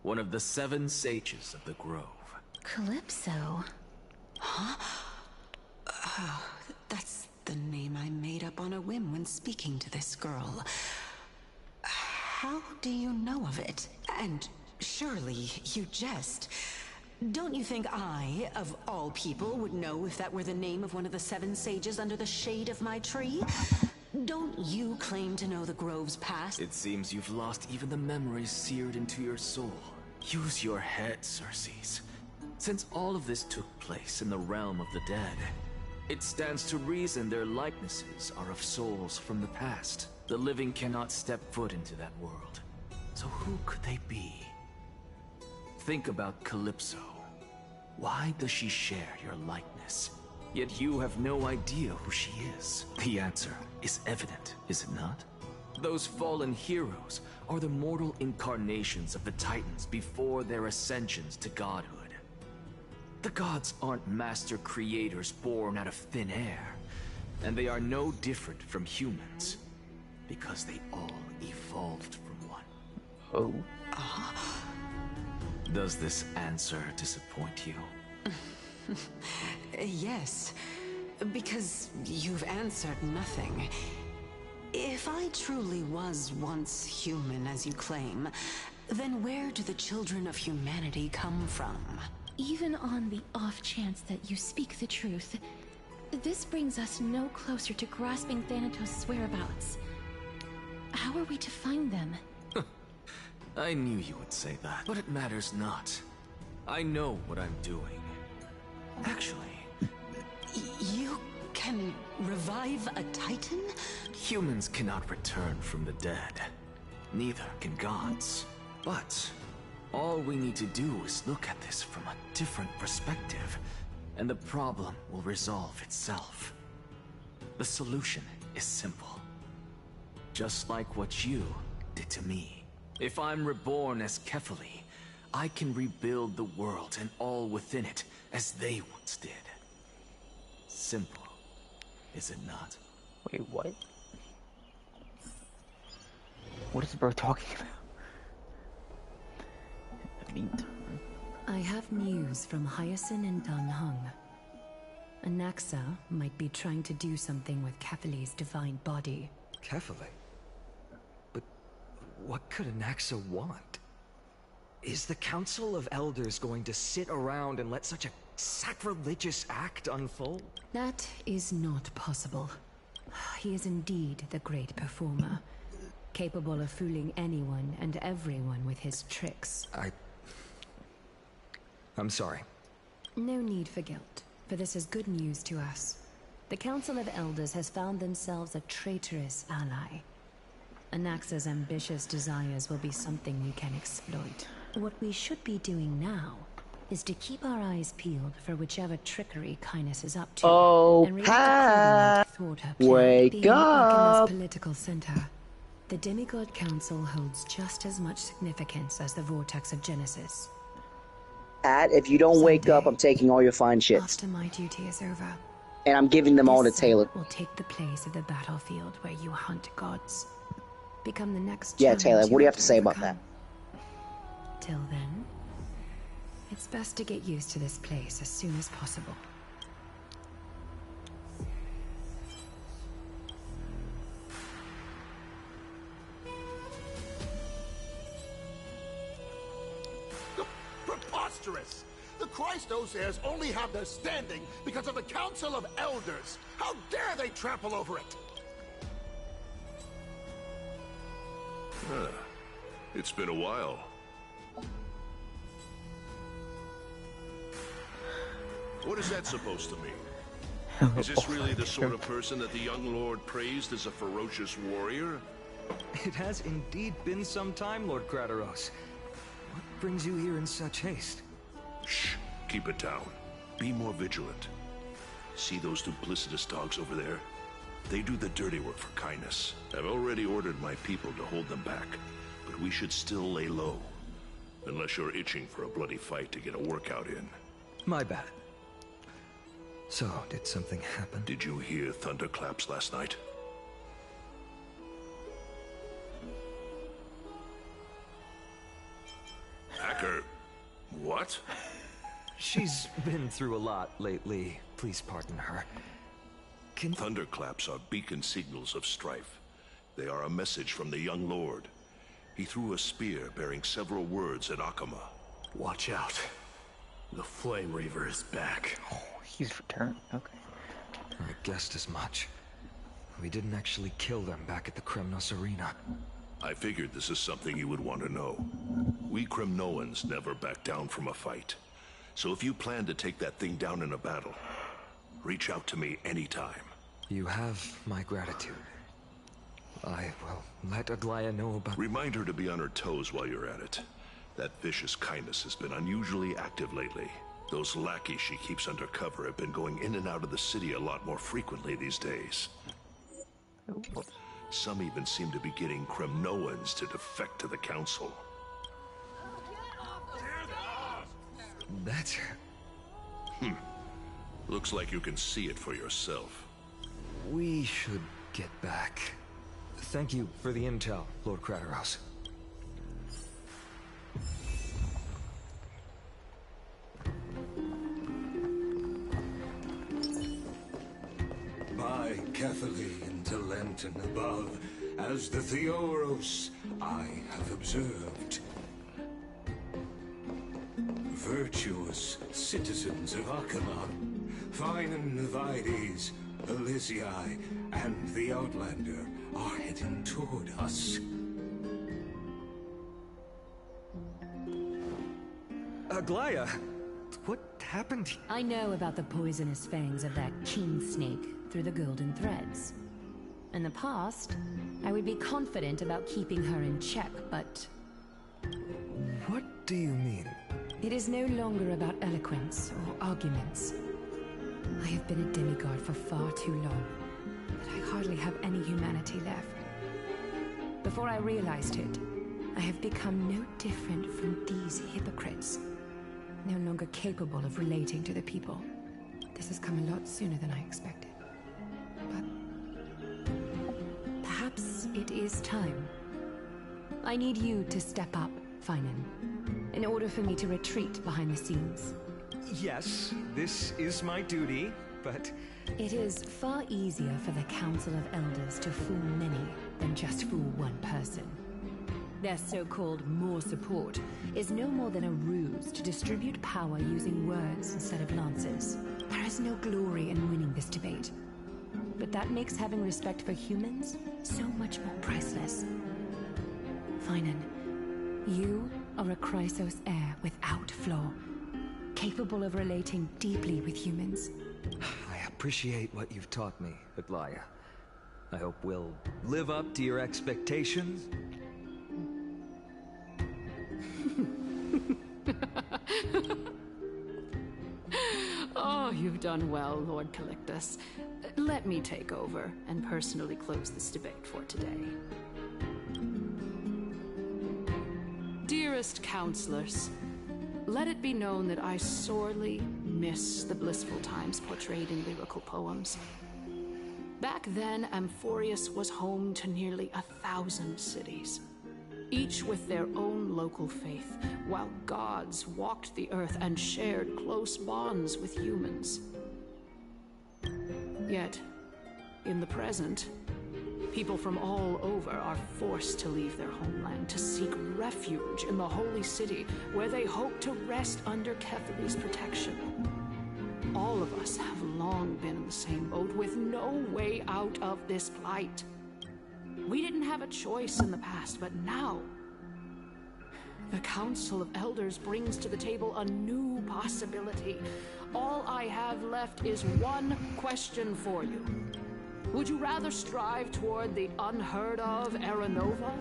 one of the 7 sages of the Grove. Calypso? Huh? Oh, that's the name I made up on a whim when speaking to this girl. How do you know of it? And surely you jest. Don't you think I, of all people, would know if that were the name of one of the 7 sages under the shade of my tree? Don't you claim to know the Grove's past? It seems you've lost even the memories seared into your soul. Use your head, Circes. Since all of this took place in the realm of the dead, it stands to reason their likenesses are of souls from the past. The living cannot step foot into that world. So who could they be? Think about Calypso. Why does she share your likeness? Yet you have no idea who she is. The answer is evident, is it not? Those fallen heroes are the mortal incarnations of the Titans before their ascensions to godhood. The gods aren't master creators born out of thin air, and they are no different from humans, because they all evolved from one. Oh? Does this answer disappoint you? Yes, because you've answered nothing. If I truly was once human, as you claim, then where do the children of humanity come from? Even on the off chance that you speak the truth, this brings us no closer to grasping Thanatos' whereabouts. How are we to find them? I knew you would say that, but it matters not. I know what I'm doing. Actually... You can revive a Titan? Humans cannot return from the dead. Neither can gods. But all we need to do is look at this from a different perspective, and the problem will resolve itself. The solution is simple. Just like what you did to me. If I'm reborn as Kefali, I can rebuild the world and all within it as they once did. Simple, is it not? Wait, what? What is bro talking about? I have news from Hyacinth and Dan Heng. Anaxa might be trying to do something with Kefali's divine body. Kefali? But what could Anaxa want? Is the Council of Elders going to sit around and let such a sacrilegious act unfold? That is not possible. He is indeed the great performer, capable of fooling anyone and everyone with his tricks. I'm sorry. No need for guilt, for this is good news to us. The Council of Elders has found themselves a traitorous ally. Anaxa's ambitious desires will be something we can exploit. What we should be doing now is to keep our eyes peeled for whichever trickery Kynes is up to. Oh, and Pat! Wake Being up! Akima's political center, the Demigod Council holds just as much significance as the Vortex of Genesis. Pat, if you don't wake up, I'm taking all your fine shit. After my duty is over, And I'm giving them all to this Taylor. will take the place of the battlefield where you hunt gods. Become the next Yeah, challenge Taylor, what do you have to say about overcome. that? Till then, it's best to get used to this place as soon as possible. Preposterous! The Christosairs only have their standing because of the Council of Elders. How dare they trample over it? It's been a while. What is that supposed to mean? Is this really the sort of person that the young lord praised as a ferocious warrior? It has indeed been some time, Lord Crateros. What brings you here in such haste? Shh, keep it down. Be more vigilant. See those duplicitous dogs over there? They do the dirty work for Kynes. I've already ordered my people to hold them back, but we should still lay low. Unless you're itching for a bloody fight to get a workout in. My bad. So, did something happen? Did you hear thunderclaps last night? Hacker, what? She's been through a lot lately. Please pardon her. Thunderclaps are beacon signals of strife. They are a message from the young lord. He threw a spear bearing several words at Akama. Watch out. The Flame Reaver is back. Oh, he's returned. Okay. I guessed as much. We didn't actually kill them back at the Kremnos Arena. I figured this is something you would want to know. We Kremnoans never back down from a fight. So if you plan to take that thing down in a battle, reach out to me anytime. You have my gratitude. I will let Aglaya know about... Remind her to be on her toes while you're at it. That vicious Kynes has been unusually active lately. Those lackeys she keeps under cover have been going in and out of the city a lot more frequently these days. Some even seem to be getting Kremnoans to defect to the council. That's... Looks like you can see it for yourself. We should get back. Thank you for the intel, Lord Crateros. By Kefali and Talenton above, as the Theoros I have observed. Virtuous citizens of Akama, Finan Vides, Elysiae, and the Outlander are heading toward us. Aglaya, what happened? I know about the poisonous fangs of that king snake, through the golden threads. In the past, I would be confident about keeping her in check, but... What do you mean? It is no longer about eloquence or arguments. I have been a demigod for far too long, that I hardly have any humanity left. Before I realized it, I have become no different from these hypocrites, no longer capable of relating to the people. This has come a lot sooner than I expected. But perhaps it is time. I need you to step up, Finan, in order for me to retreat behind the scenes. Yes, this is my duty, but... It is far easier for the Council of Elders to fool many than just fool one person. Their so-called more support is no more than a ruse to distribute power using words instead of lances. There is no glory in winning this debate, but that makes having respect for humans so much more priceless. Finan, you are a Chrysos heir without flaw, capable of relating deeply with humans. I appreciate what you've taught me, Aglaya. I hope we'll live up to your expectations. Oh, you've done well, Lord Calictus. Let me take over and personally close this debate for today. Dearest counselors, let it be known that I sorely miss the blissful times portrayed in lyrical poems. Back then, Amphorius was home to nearly 1,000 cities, each with their own local faith, while gods walked the earth and shared close bonds with humans. Yet, in the present, people from all over are forced to leave their homeland to seek refuge in the holy city, where they hope to rest under Ketheri's protection. All of us have long been in the same boat, with no way out of this plight. We didn't have a choice in the past, but now the Council of Elders brings to the table a new possibility. All I have left is one question for you. Would you rather strive toward the unheard of Era Nova,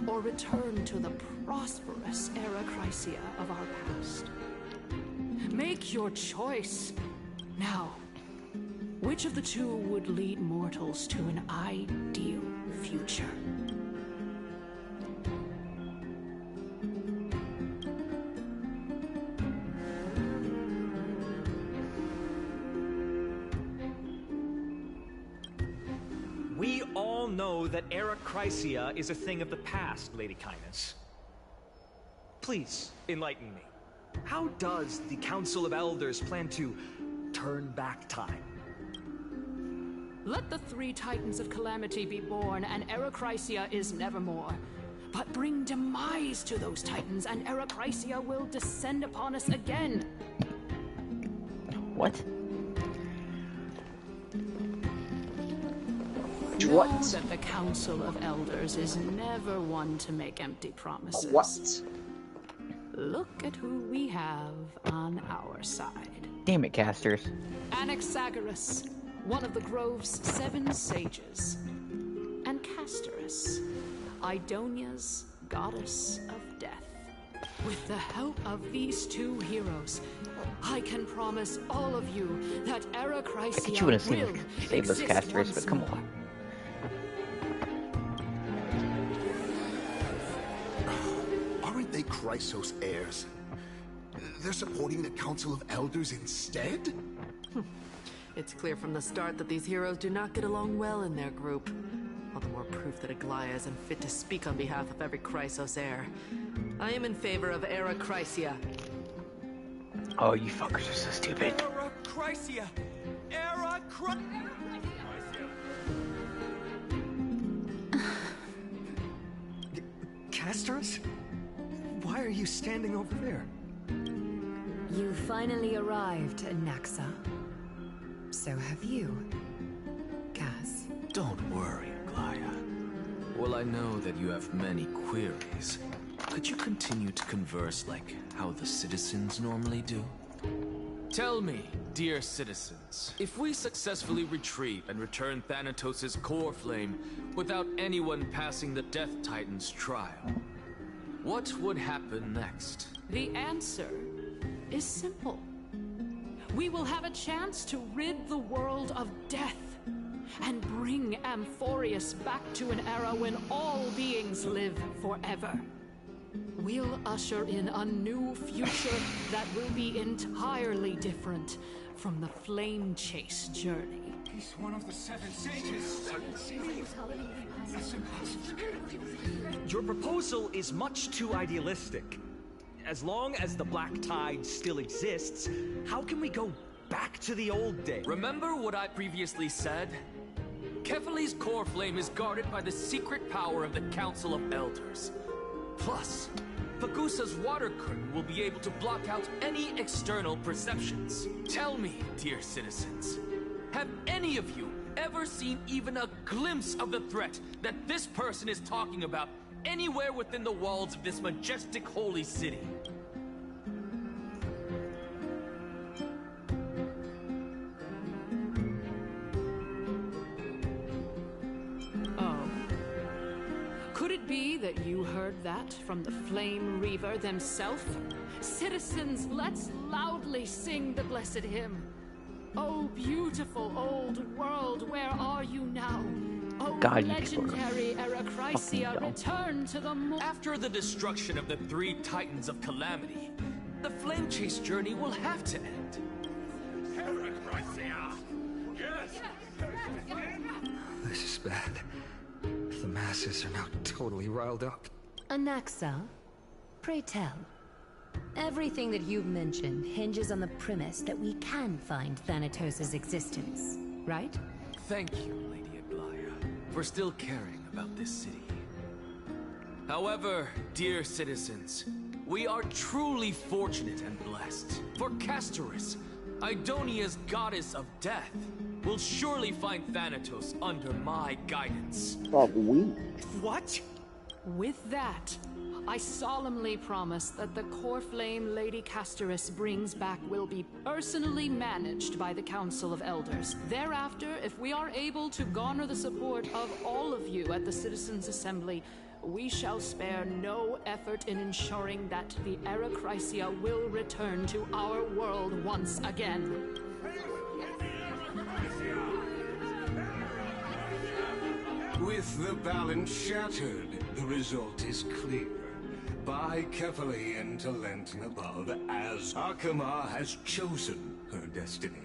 or return to the prosperous Era Chrysia of our past? Make your choice. Now, which of the two would lead mortals to an ideal future? We all know that Era Chrysia is a thing of the past, Lady Kindness. Please, enlighten me. How does the Council of Elders plan to turn back time? Let the three Titans of Calamity be born, and Era Chrysia is nevermore. But bring demise to those Titans, and Era Chrysia will descend upon us again. What? Know that the Council of Elders is never one to make empty promises. What? Look at who we have on our side. Damn it, casters. Anaxagoras, one of the Grove's 7 sages. And Castorus, Idonia's goddess of death. With the help of these two heroes, I can promise all of you that Era Chrysia You would have will seen save those exist casters, once but come more. on. Aren't they Chrysos heirs? They're supporting the Council of Elders instead? It's clear from the start that these heroes do not get along well in their group. All the more proof that Aglaya is unfit to speak on behalf of every Chrysos heir. I am in favor of Era Chrysia. Oh, you fuckers are so stupid. Era Chrysia! Era Chrysia! Castorus? Why are you standing over there? You finally arrived, Naxa. So have you, Cass. Don't worry, Aglaya. Well, I know that you have many queries. Could you continue to converse like how the citizens normally do? Tell me, dear citizens, if we successfully retrieve and return Thanatos' core flame without anyone passing the Death Titan's trial, what would happen next? The answer is simple. We will have a chance to rid the world of death and bring Amphorius back to an era when all beings live forever. We'll usher in a new future that will be entirely different from the Flame Chase journey. He's one of the 7 sages. Your proposal is much too idealistic. As long as the Black Tide still exists, how can we go back to the old days? Remember what I previously said? Kefali's core flame is guarded by the secret power of the Council of Elders. Plus, Fagusa's water curtain will be able to block out any external perceptions. Tell me, dear citizens, have any of you ever seen even a glimpse of the threat that this person is talking about anywhere within the walls of this majestic holy city? Could it be that you heard that from the Flame Reaver themselves? Citizens, let's loudly sing the blessed hymn. Oh, beautiful old world, where are you now? Oh, God, legendary Erechrysia, return to the After the destruction of the 3 Titans of Calamity, the Flame Chase journey will have to end. Erechrysia! Yes! This is bad. The masses are now totally riled up. Anaxa, pray tell. Everything that you've mentioned hinges on the premise that we can find Thanatos' existence, right? Thank you, Lady Aglaya, for still caring about this city. However, dear citizens, we are truly fortunate and blessed. For Castorus, Idonia's goddess of death, will surely find Thanatos under my guidance. What? With that, I solemnly promise that the core flame Lady Castorus brings back will be personally managed by the Council of Elders. Thereafter, if we are able to garner the support of all of you at the Citizens' Assembly, we shall spare no effort in ensuring that the Erechrysia will return to our world once again. With the balance shattered, the result is clear. By Kefali and Talent above, as Akama has chosen her destiny.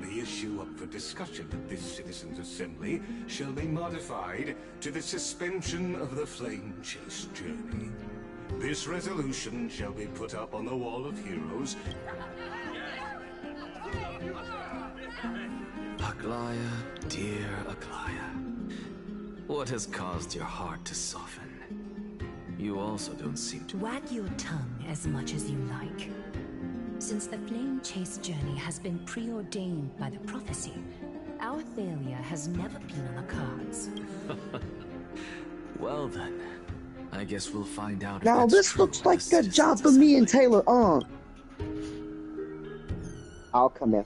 The issue up for discussion at this Citizens' Assembly shall be modified to the suspension of the Flame Chase journey. This resolution shall be put up on the Wall of Heroes. Aglaya, dear Aglaya, what has caused your heart to soften? You also don't seem to... Wag your tongue as much as you like. Since the Flame Chase journey has been preordained by the prophecy, our failure has never been on the cards. Well then, I guess we'll find out. Now this looks like a job for me and Taylor on. I'll come in.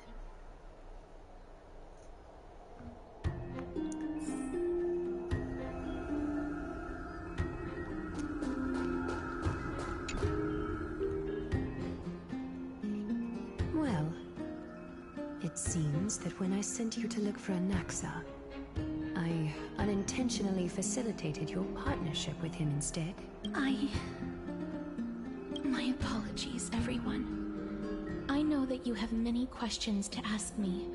Well, it seems that when I sent you to look for Anaxa, I unintentionally facilitated your partnership with him instead. My apologies, everyone. I know that you have many questions to ask me.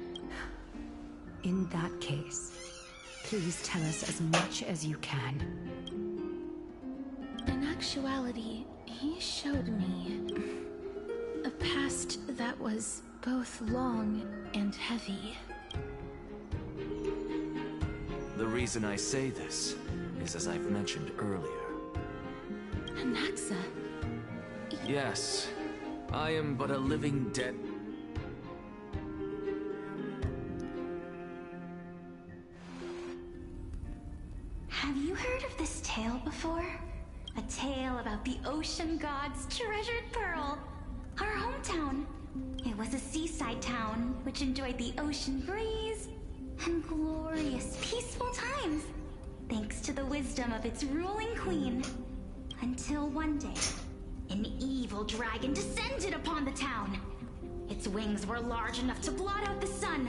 In that case, please tell us as much as you can. In actuality, he showed me a past that was both long and heavy. The reason I say this is as I've mentioned earlier. Anaxa? Yes, I am but a living dead. Have you heard of this tale before? A tale about the ocean god's treasured pearl. Our hometown, It was a seaside town which enjoyed the ocean breeze and glorious, peaceful times, thanks to the wisdom of its ruling queen. Until one day, an evil dragon descended upon the town. Its wings were large enough to blot out the sun,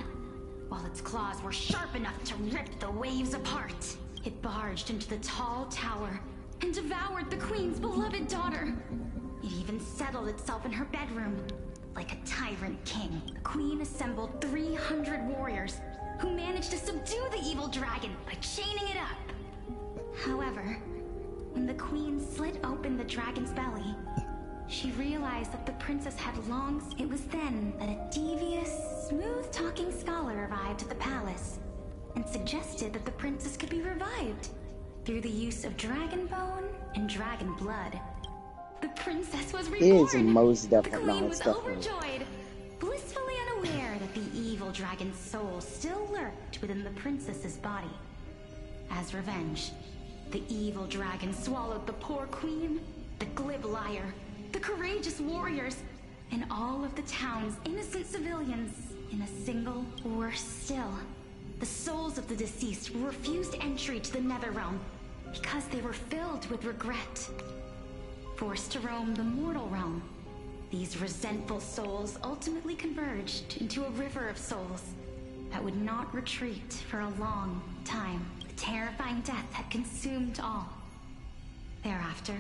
while its claws were sharp enough to rip the waves apart. It barged into the tall tower and devoured the queen's beloved daughter. It even settled itself in her bedroom. Like a tyrant king, the queen assembled 300 warriors who managed to subdue the evil dragon by chaining it up. However, when the queen slit open the dragon's belly, she realized that the princess had long... It was then that a devious, smooth-talking scholar arrived at the palace and suggested that the princess could be revived through the use of dragon bone and dragon blood. The princess was reborn. It is most definitely. The queen was overjoyed, blissfully unaware that the evil dragon's soul still lurked within the princess's body. As revenge, the evil dragon swallowed the poor queen, the glib liar, the courageous warriors, and all of the town's innocent civilians in a single, worse still. The souls of the deceased refused entry to the Netherrealm because they were filled with regret. Forced to roam the mortal realm, these resentful souls ultimately converged into a river of souls that would not retreat for a long time. The terrifying death had consumed all. Thereafter,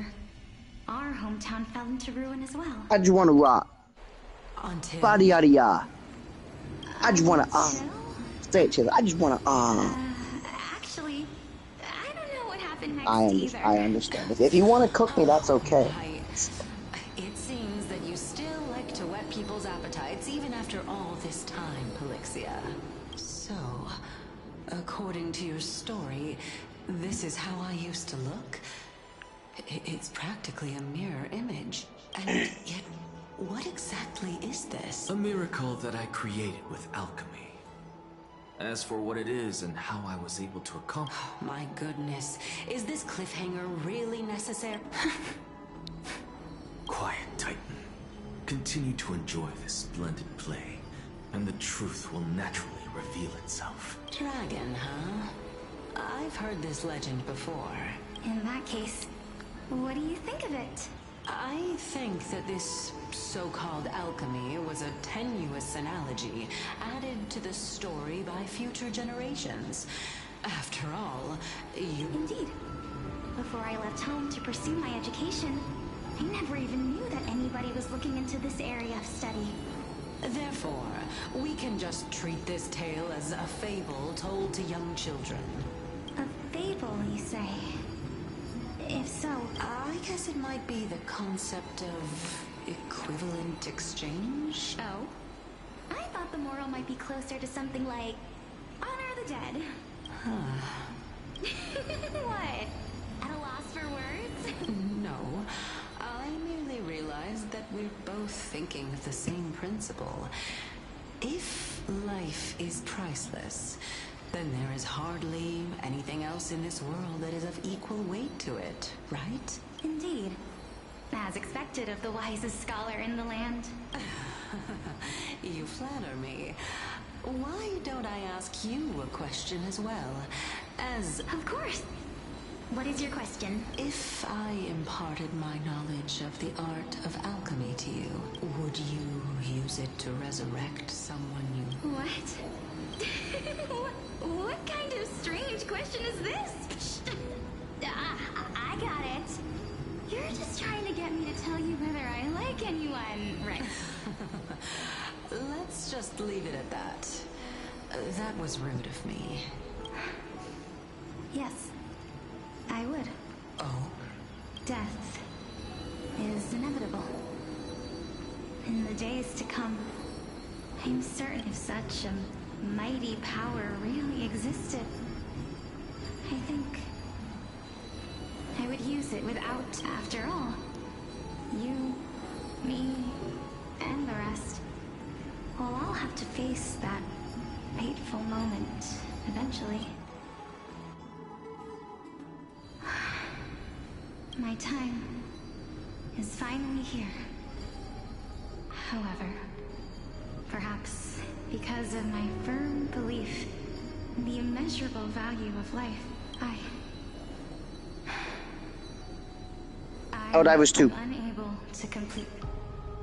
our hometown fell into ruin as well. I just want to rock. Body yada yada. I just want to say it, chill. I just want to Actually, I don't know what happened next either. I understand. If you want to cook me, that's okay. It seems that you still like to whet people's appetites even after all this time, Polixia. So, according to your story, this is how I used to look? It's practically a mirror image. And yet, what exactly is this? A miracle that I created with alchemy. As for what it is and how I was able to accomplish... Oh, my goodness. Is this cliffhanger really necessary? Quiet, Titan. Continue to enjoy this splendid play, and the truth will naturally reveal itself. Dragon, huh? I've heard this legend before. In that case, what do you think of it? I think that this so-called alchemy was a tenuous analogy added to the story by future generations. After all, you... Indeed. Before I left home to pursue my education, I never even knew that anybody was looking into this area of study. Therefore, we can just treat this tale as a fable told to young children. A fable, you say? If so, I guess it might be the concept of equivalent exchange. Oh? I thought the moral might be closer to something like honor the dead. Huh. What? At a loss for words? No. I merely realized that we're both thinking of the same principle. If life is priceless, then there is hardly anything else in this world that is of equal weight to it, right? Indeed. As expected of the wisest scholar in the land. You flatter me. Why don't I ask you a question as well? Of course. What is your question? If I imparted my knowledge of the art of alchemy to you, would you use it to resurrect someone you... What? What kind of strange question is this? I got it. You're just trying to get me to tell you whether I like anyone, right? Let's just leave it at that. That was rude of me. Yes, I would. Oh? Death is inevitable. In the days to come, I'm certain if such a mighty power really existed, I think I would use it without, after all, you, me, and the rest. We'll all have to face that fateful moment eventually. My time is finally here. However, Perhaps because of my firm belief in the immeasurable value of life, I was too. am unable to complete.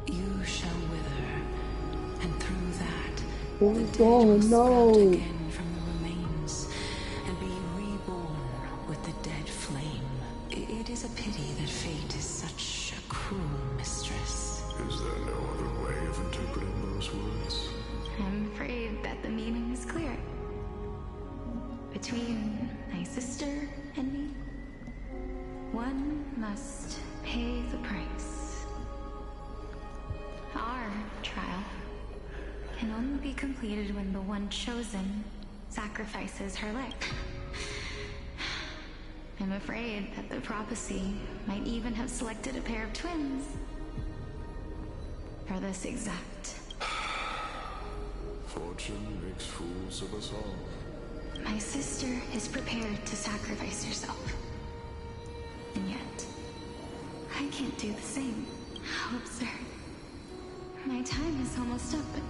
You shall wither, and through that, Oh, the dead will no. sprout again from the remains, and be reborn with the dead flame. It is a pity that fate is such a cruel mistress. Is there no other way of interpreting those words? I'm afraid that the meaning is clear. Between my sister and me, one must pay the price. Our trial can only be completed when the one chosen sacrifices her life. I'm afraid that the prophecy might even have selected a pair of twins for this exact. Fortune makes fools of us all. My sister is prepared to sacrifice herself. And yet, I can't do the same. How absurd. My time is almost up, but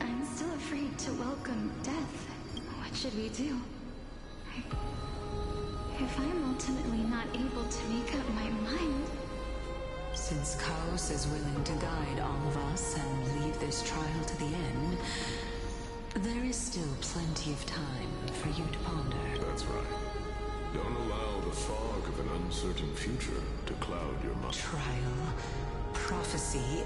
I'm still afraid to welcome death. What should we do? If I'm ultimately not able to make up my mind... Since Chaos is willing to guide all of us and leave this trial to the end, there is still plenty of time for you to ponder. That's right. Don't allow the fog of an uncertain future to cloud your mind. Trial, prophecy,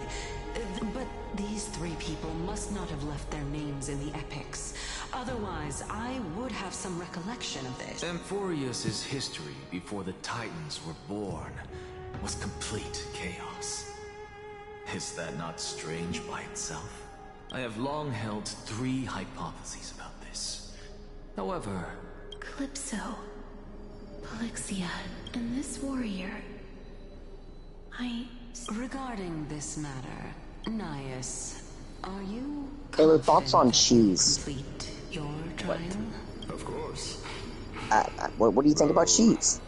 but these three people must not have left their names in the epics. Otherwise, I would have some recollection of this. Amphorius' history before the Titans were born was complete chaos. Is that not strange by itself? I have long held three hypotheses about this. However... Calypso, Polixia, and this warrior... Regarding this matter, Naius, are you... Taylor, thoughts on cheese? Complete your trial? Of course. What do you think about cheese?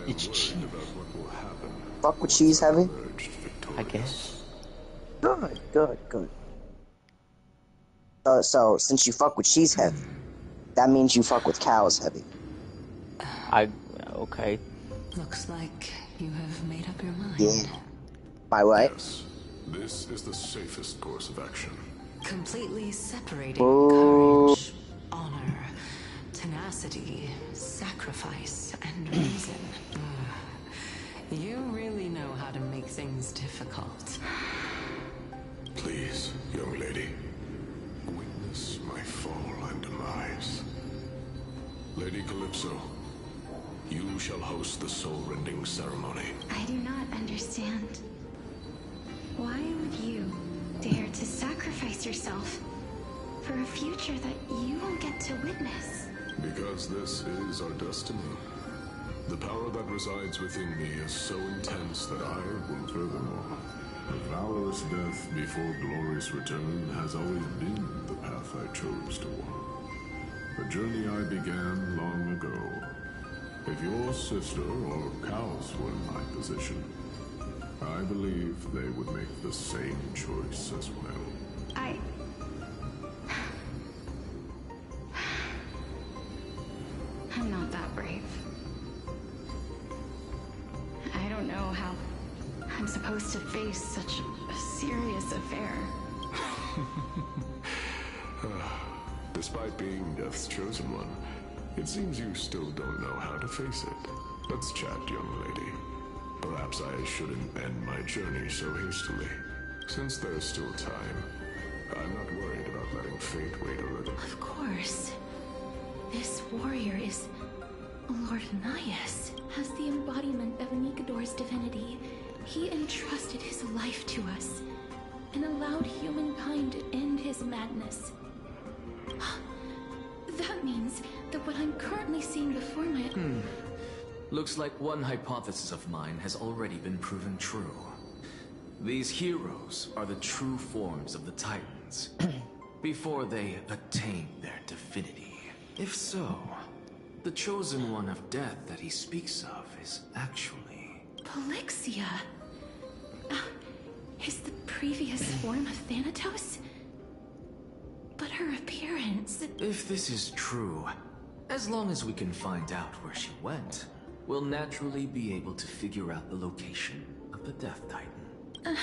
It's cheese. Fuck with cheese heavy? I guess. Good. So since you fuck with cheese heavy, that means you fuck with cows heavy. Okay. Looks like you have made up your mind. Yeah. Am I right? Yes. This is the safest course of action. Completely separating courage, honor, tenacity, sacrifice, and reason. You really know how to make things difficult. Please, young lady, witness my fall and demise. Lady Calypso, you shall host the soul-rending ceremony. I do not understand. Why would you dare to sacrifice yourself for a future that you won't get to witness? Because this is our destiny. The power that resides within me is so intense that I will furthermore. A valorous death before glorious return has always been the path I chose to walk. A journey I began long ago. If your sister or cows were in my position, I believe they would make the same choice as well. I'm not that brave. I don't know how I'm supposed to face such a serious affair. Despite being Death's chosen one, it seems you still don't know how to face it. Let's chat, young lady. Perhaps I shouldn't end my journey so hastily. Since there's still time, I'm not worried about letting fate wait a little. Of course. This warrior is Lord Naius. As the embodiment of Nikador's divinity, he entrusted his life to us and allowed humankind to end his madness. That means that what I'm currently seeing before my... Looks like one hypothesis of mine has already been proven true. These heroes are the true forms of the Titans, before they attain their divinity. If so, the chosen one of death that he speaks of is actually... Polixia! Is the previous form of Thanatos? her appearance. If this is true, as long as we can find out where she went, we'll naturally be able to figure out the location of the Death Titan.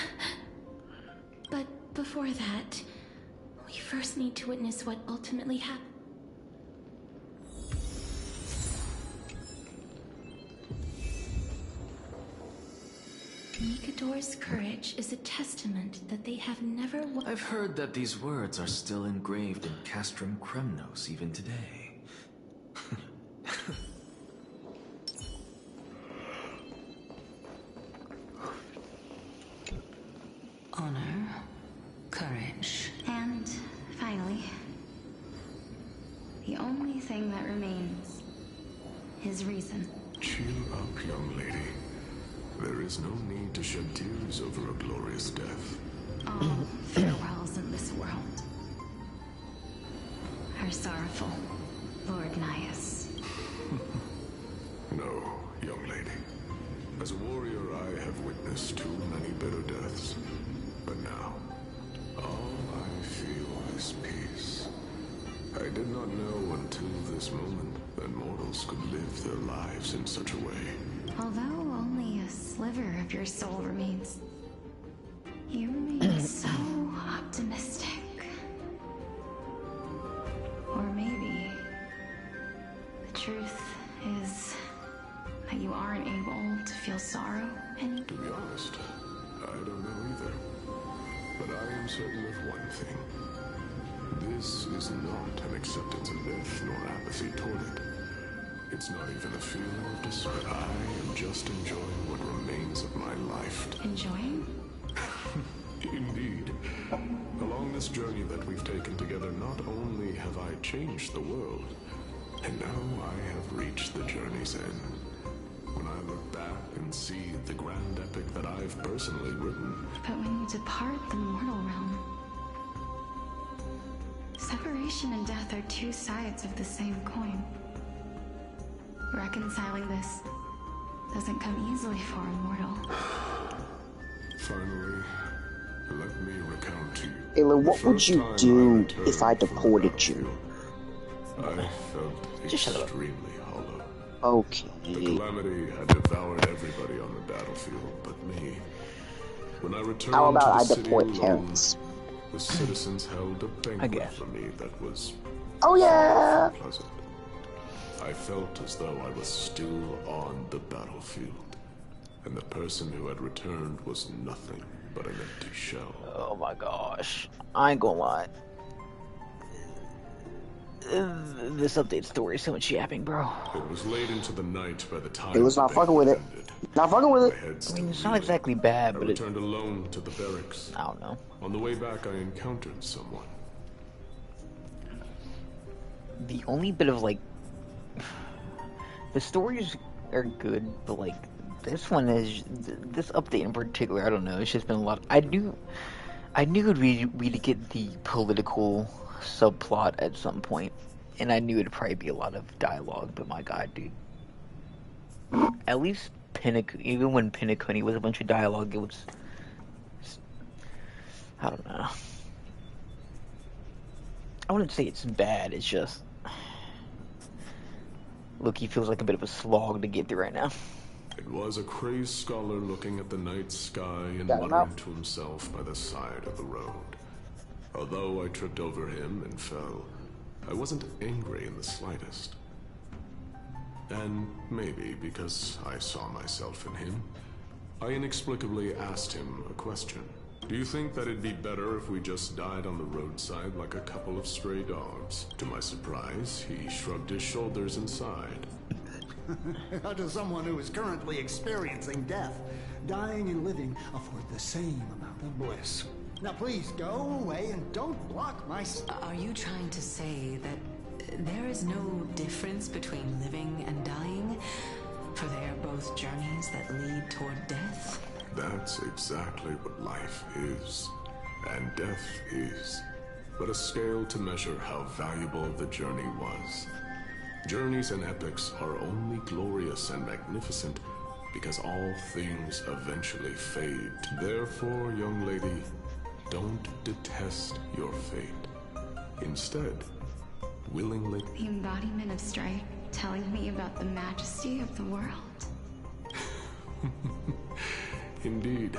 But before that, we first need to witness what ultimately happened. Nikador's courage is a testament that they have never I've heard that these words are still engraved in Castrum Kremnos even today. Honor, courage. And finally, the only thing that remains is reason. Cheer up, young lady. There is no need to shed tears over a glorious death. All farewells in this world are sorrowful, Lord Nias. No, young lady. As a warrior, I have witnessed too many bitter deaths. But now, all I feel is peace. I did not know until this moment that mortals could live their lives in such a way. Although only a sliver of your soul remains, you remain so optimistic. Or maybe the truth is that you aren't able to feel sorrow anymore. To be honest, I don't know either. But I am certain of one thing. This is not an acceptance of death nor apathy toward it. It's not even a feeling of despair. I am just enjoying what remains of my life. Enjoying? Indeed. Along this journey that we've taken together, not only have I changed the world, and now I have reached the journey's end. When I look back and see the grand epic that I've personally written. But when you depart the mortal realm, separation and death are two sides of the same coin. Reconciling this doesn't come easily for a mortal. Finally, let me recount to you. Ayla, what would you do if I deported you? I felt extremely hollow. Okay. The calamity had devoured everybody on the battlefield but me. When I returned How about I to the city deport alone, parents? the citizens held a banquet for me that was pleasant. I felt as though I was still on the battlefield, and the person who had returned was nothing but an empty shell. Oh my gosh. I ain't gonna lie. This update story is so much yapping, bro. It was late into the night by the time It was not fucking with it. Not fucking with it. I mean, it's not exactly bad, I but returned alone to the barracks. I don't know. On the way back, I encountered someone. The only bit of, like... The stories are good, but, like, this one is... This update in particular, I don't know, it's just been a lot... I knew we'd get the political subplot at some point, and I knew it'd probably be a lot of dialogue, but my god, dude. At least even when Penacony was a bunch of dialogue, it was... I don't know. I wouldn't say it's bad, it's just... Look, he feels like a bit of a slog to get through right now. It was a crazed scholar looking at the night sky and muttering to himself by the side of the road. Although I tripped over him and fell, I wasn't angry in the slightest. And maybe because I saw myself in him, I inexplicably asked him a question. Do you think that it'd be better if we just died on the roadside like a couple of stray dogs? To my surprise, he shrugged his shoulders and sighed. How does someone who is currently experiencing death, dying and living, afford the same amount of bliss? Now please go away and don't block my... Are you trying to say that there is no difference between living and dying? For they are both journeys that lead toward death? That's exactly what life is, and death is, but a scale to measure how valuable the journey was. Journeys and epics are only glorious and magnificent because all things eventually fade. Therefore, young lady, don't detest your fate. Instead, willingly... The embodiment of strife, telling me about the majesty of the world. Indeed.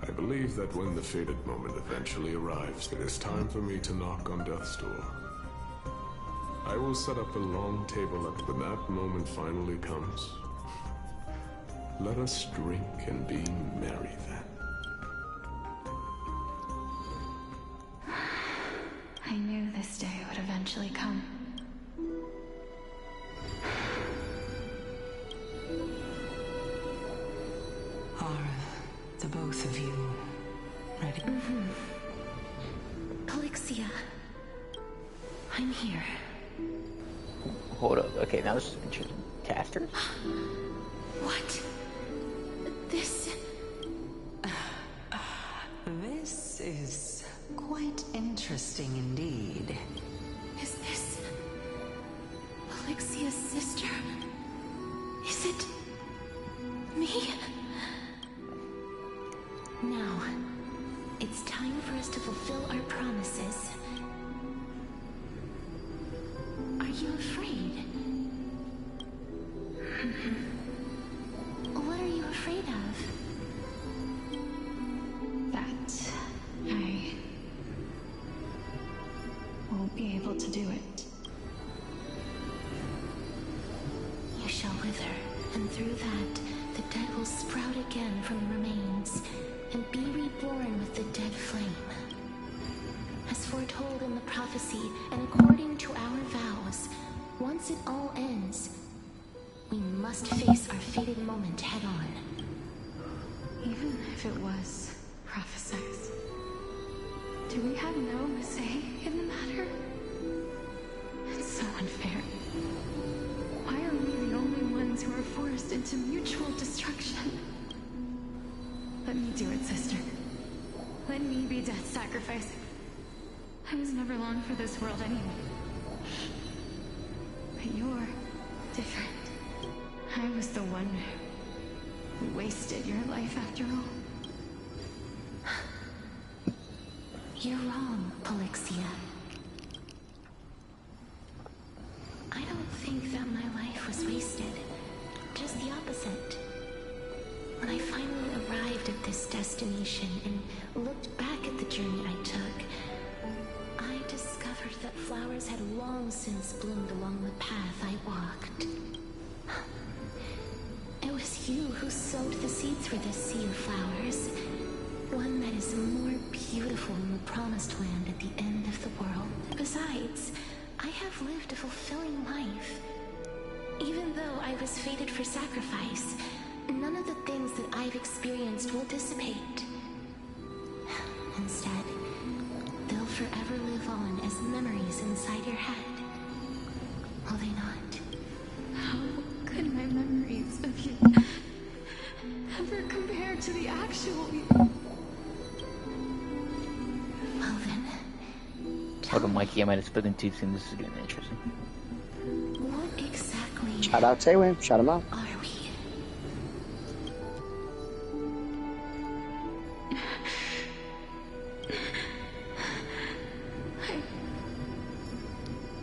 I believe that when the fated moment eventually arrives, it is time for me to knock on death's door. I will set up a long table when that moment finally comes. Let us drink and be merry then. I knew this day would eventually come. Are the both of you ready? Polixia. I'm here. Hold up. Okay, now this is interesting. Casters? What? This... This is quite interesting indeed. Is this... Polixia's sister? Is it... me? Now, it's time for us to fulfill our promises. Are you afraid? What are you afraid of? That I won't be able to do it. You shall wither, and through that, the dead will sprout again from the remains, and be reborn with the dead flame. As foretold in the prophecy, and according to our vows, once it all ends, we must face our fated moment head-on. Even if it was prophesized, do we have no say in the matter? It's so unfair. Why are we the only ones who are forced into mutual destruction? Let me do it, sister. Let me be death sacrifice. I was never long for this world anyway. But you're different. I was the one who wasted your life after all. You're wrong, Polixia. I don't think that my life was wasted. Just the opposite. When I finally arrived at this destination and looked back at the journey I took, I discovered that flowers had long since bloomed along the path I walked. It was you who sowed the seeds for this sea of flowers, one that is more beautiful than the promised land at the end of the world. Besides, I have lived a fulfilling life. Even though I was fated for sacrifice, none of the things that I've experienced will dissipate. Instead, they'll forever live on as memories inside your head. Will they not? How could my memories of you ever compare to the actual you? Well then, Hold on, Mikey, I might have spoken too soon. This is getting interesting. what exactly Shout out Taywin. Shout him out. are we?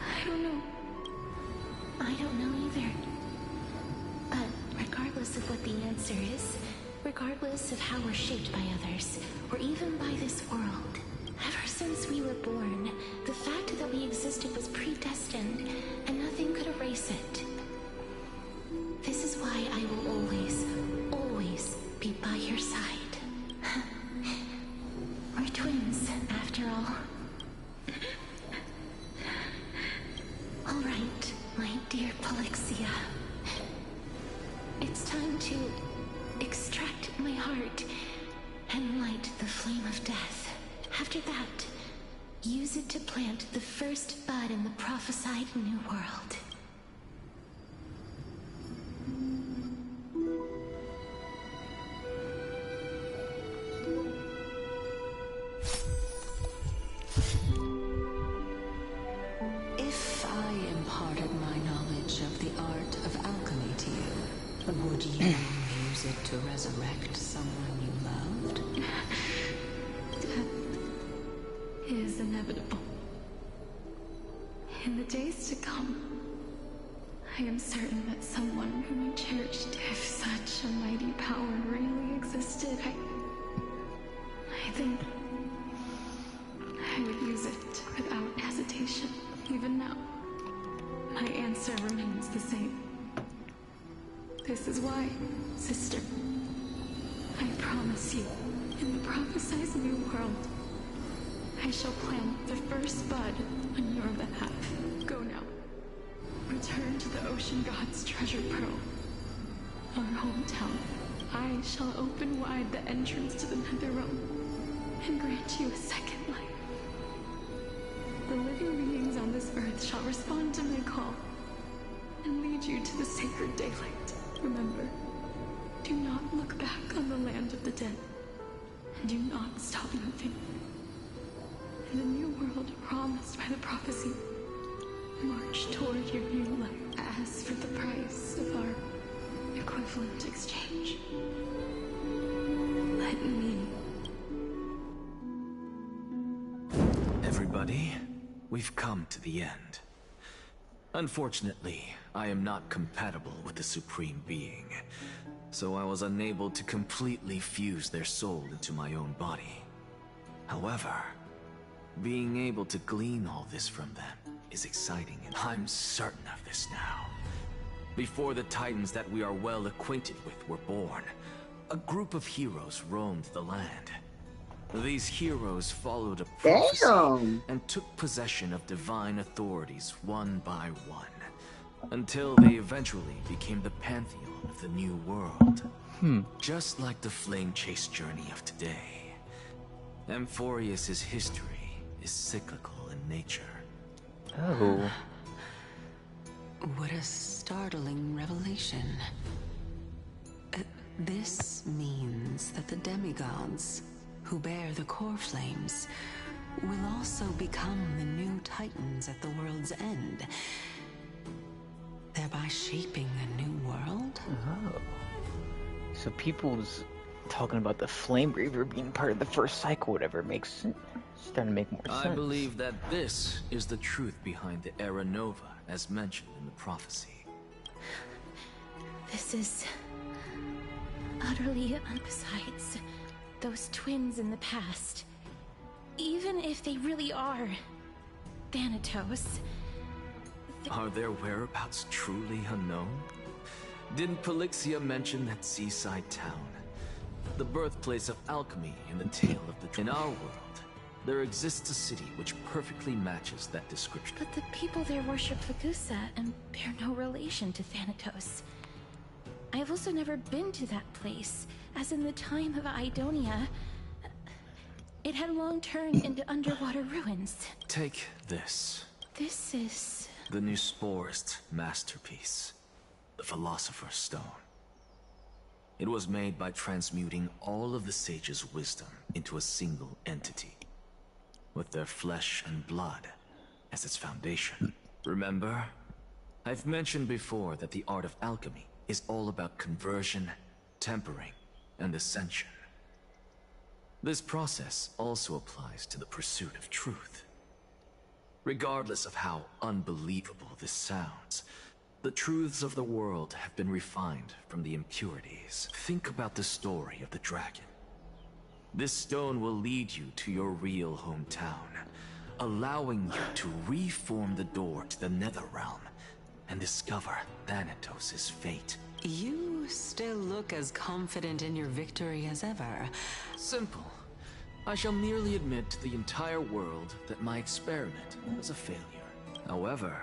I don't know. I don't know either. But regardless of what the answer is, regardless of how we're shaped by others, or even by this world, ever since we were born, the fact that we existed was predestined, and nothing could erase it. This is why I will always, always be by your side. We're twins, after all. All right, my dear Polixia. It's time to extract my heart and light the flame of death. After that, use it to plant the first bud in the prophesied new world. If I imparted my knowledge of the art of alchemy to you, would you use it to resurrect someone you loved? Death is inevitable. In the days to come, I am certain that someone whom I cherished, if such a mighty power really existed, I think I would use it without hesitation. Even now, my answer remains the same. This is why, sister, I promise you, in the prophesized new world, I shall plant the first bud on your behalf. Go now. Return to the ocean god's treasured pearl, our hometown. I shall open wide the entrance to the Netherrealm and grant you a second life. The living beings on this earth shall respond to my call and lead you to the sacred daylight. Remember, do not look back on the land of the dead, and do not stop moving. In the new world promised by the prophecy, march toward your new life. As for the price of our equivalent exchange, let me. Everybody, we've come to the end. Unfortunately, I am not compatible with the Supreme Being, so I was unable to completely fuse their soul into my own body. However, being able to glean all this from them is exciting, and I'm certain of this now. Before the Titans that we are well acquainted with were born, a group of heroes roamed the land. These heroes followed a prophecy and took possession of divine authorities one by one, until they eventually became the pantheon of the new world. Just like the flame chase journey of today, Amphorius' history is cyclical in nature. Oh. What a startling revelation. This means that the demigods, who bear the core flames, will also become the new Titans at the world's end, thereby shaping a new world? Oh. So people's talking about the Flame Reaver being part of the first cycle, whatever, makes sense. Starting to make more sense. I believe that this is the truth behind the Era Nova, as mentioned in the prophecy. This is utterly besides those twins in the past. Even if they really are Thanatos, Are their whereabouts truly unknown? Didn't Polixia mention that seaside town? The birthplace of alchemy in the tale of the... In our world, there exists a city which perfectly matches that description. but the people there worship Fagusa and bear no relation to Thanatos. I have also never been to that place, as in the time of Idonia, it had long turned into underwater ruins. Take this. This is... The Nusporist masterpiece, the Philosopher's Stone. It was made by transmuting all of the sages' wisdom into a single entity, with their flesh and blood as its foundation. Remember? I've mentioned before that the art of alchemy is all about conversion, tempering, and ascension. This process also applies to the pursuit of truth. Regardless of how unbelievable this sounds, the truths of the world have been refined from the impurities. Think about the story of the dragon. This stone will lead you to your real hometown, allowing you to reform the door to the Netherrealm and discover Thanatos' fate. You still look as confident in your victory as ever. Simple. I shall merely admit to the entire world that my experiment was a failure. However,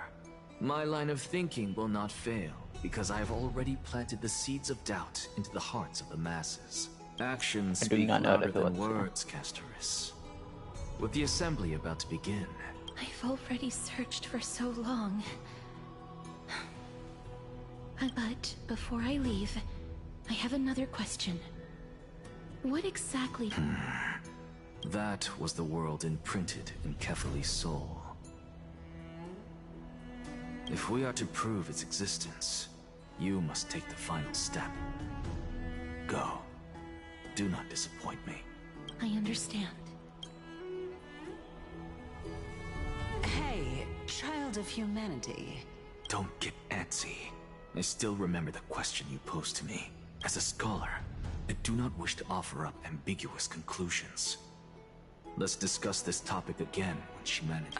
my line of thinking will not fail, because I have already planted the seeds of doubt into the hearts of the masses. Actions speak louder than words, Castoris. With the assembly about to begin... I've already searched for so long. But before I leave, I have another question. What exactly... That was the world imprinted in Kefali's soul. If we are to prove its existence, you must take the final step. Go. Do not disappoint me. I understand. Hey, child world of humanity. Don't get antsy. I still remember the question you posed to me. As a scholar, I do not wish to offer up ambiguous conclusions. Let's discuss this topic again when she manages.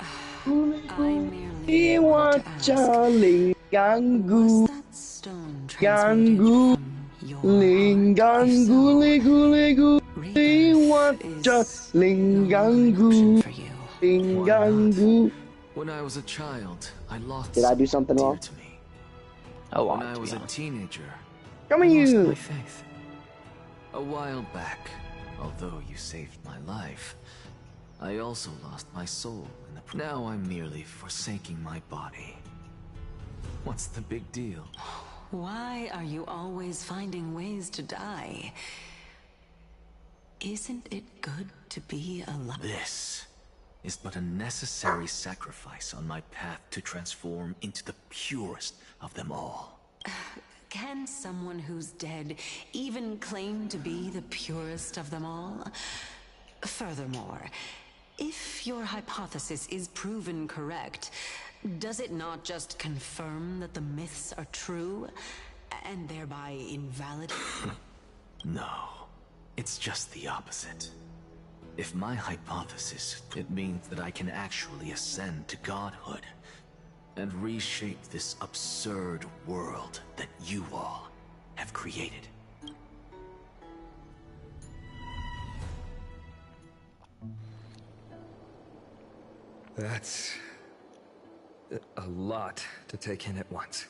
He wants Charlie Gangu. Gangu. Lingangu, ligu. He wants Charlie Gangu. Lingangu. When I was a child, I lost. Did I do something wrong? When I was a teenager, Come I lost here. my faith. A while back, although you saved my life, I also lost my soul in the now I'm merely forsaking my body. What's the big deal? Why are you always finding ways to die? Isn't it good to be alive? This is but a necessary sacrifice on my path to transform into the purest of them all. Can someone who's dead even claim to be the purest of them all? Furthermore, if your hypothesis is proven correct, does it not just confirm that the myths are true, and thereby invalid? No, it's just the opposite. If my hypothesis, it means that I can actually ascend to godhood and reshape this absurd world that you all have created. That's a lot to take in at once.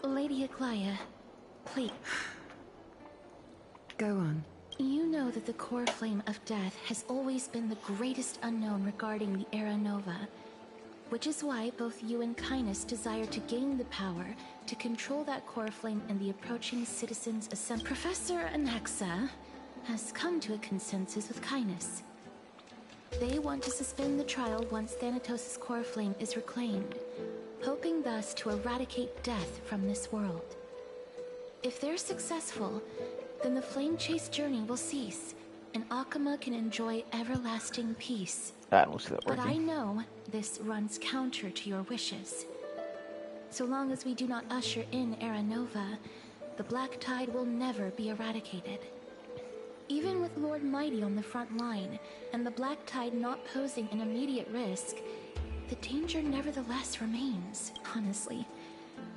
Lady Aglaia, please. Go on. You know that the core flame of death has always been the greatest unknown regarding the Era Nova, which is why both you and Kynes desire to gain the power to control that core flame in the approaching Citizens' Assembly. Professor Anaxa has come to a consensus with Kynes. They want to suspend the trial once Thanatos' core flame is reclaimed, hoping thus to eradicate death from this world. If they're successful, then the flame chase journey will cease, and Akuma can enjoy everlasting peace. I don't see that But working. I know this runs counter to your wishes. So long as we do not usher in Era Nova, the Black Tide will never be eradicated. Even with Lord Mighty on the front line, and the Black Tide not posing an immediate risk, the danger nevertheless remains. Honestly,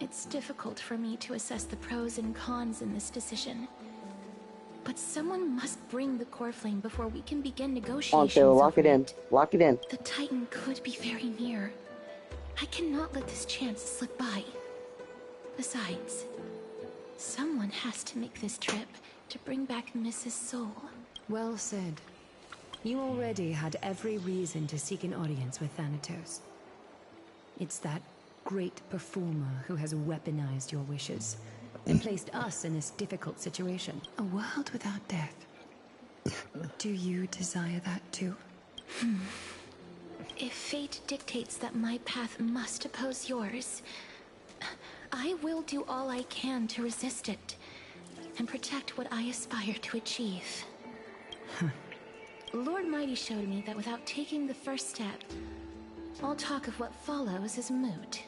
it's difficult for me to assess the pros and cons in this decision. But someone must bring the core flame before we can begin Come negotiations. on, Taylor, lock over it in. Lock it in. The Titan could be very near. I cannot let this chance slip by. Besides, someone has to make this trip to bring back Mrs. Soul. Well said. You already had every reason to seek an audience with Thanatos. It's that great performer who has weaponized your wishes and placed us in this difficult situation. A world without death. Do you desire that too? If fate dictates that my path must oppose yours, I will do all I can to resist it and protect what I aspire to achieve. Lord Mighty showed me that without taking the first step, all talk of what follows is moot.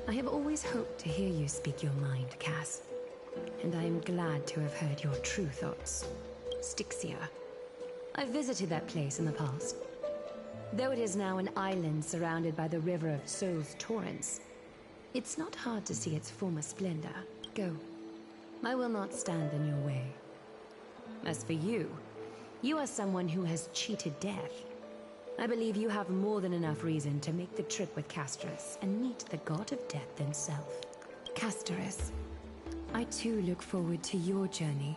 I have always hoped to hear you speak your mind, Cass. And I am glad to have heard your true thoughts. Styxia. I've visited that place in the past. Though it is now an island surrounded by the river of Soul's torrents, it's not hard to see its former splendor. Go. I will not stand in your way. As for you, you are someone who has cheated death. I believe you have more than enough reason to make the trip with Castorus and meet the god of death himself. Castorus, I too look forward to your journey.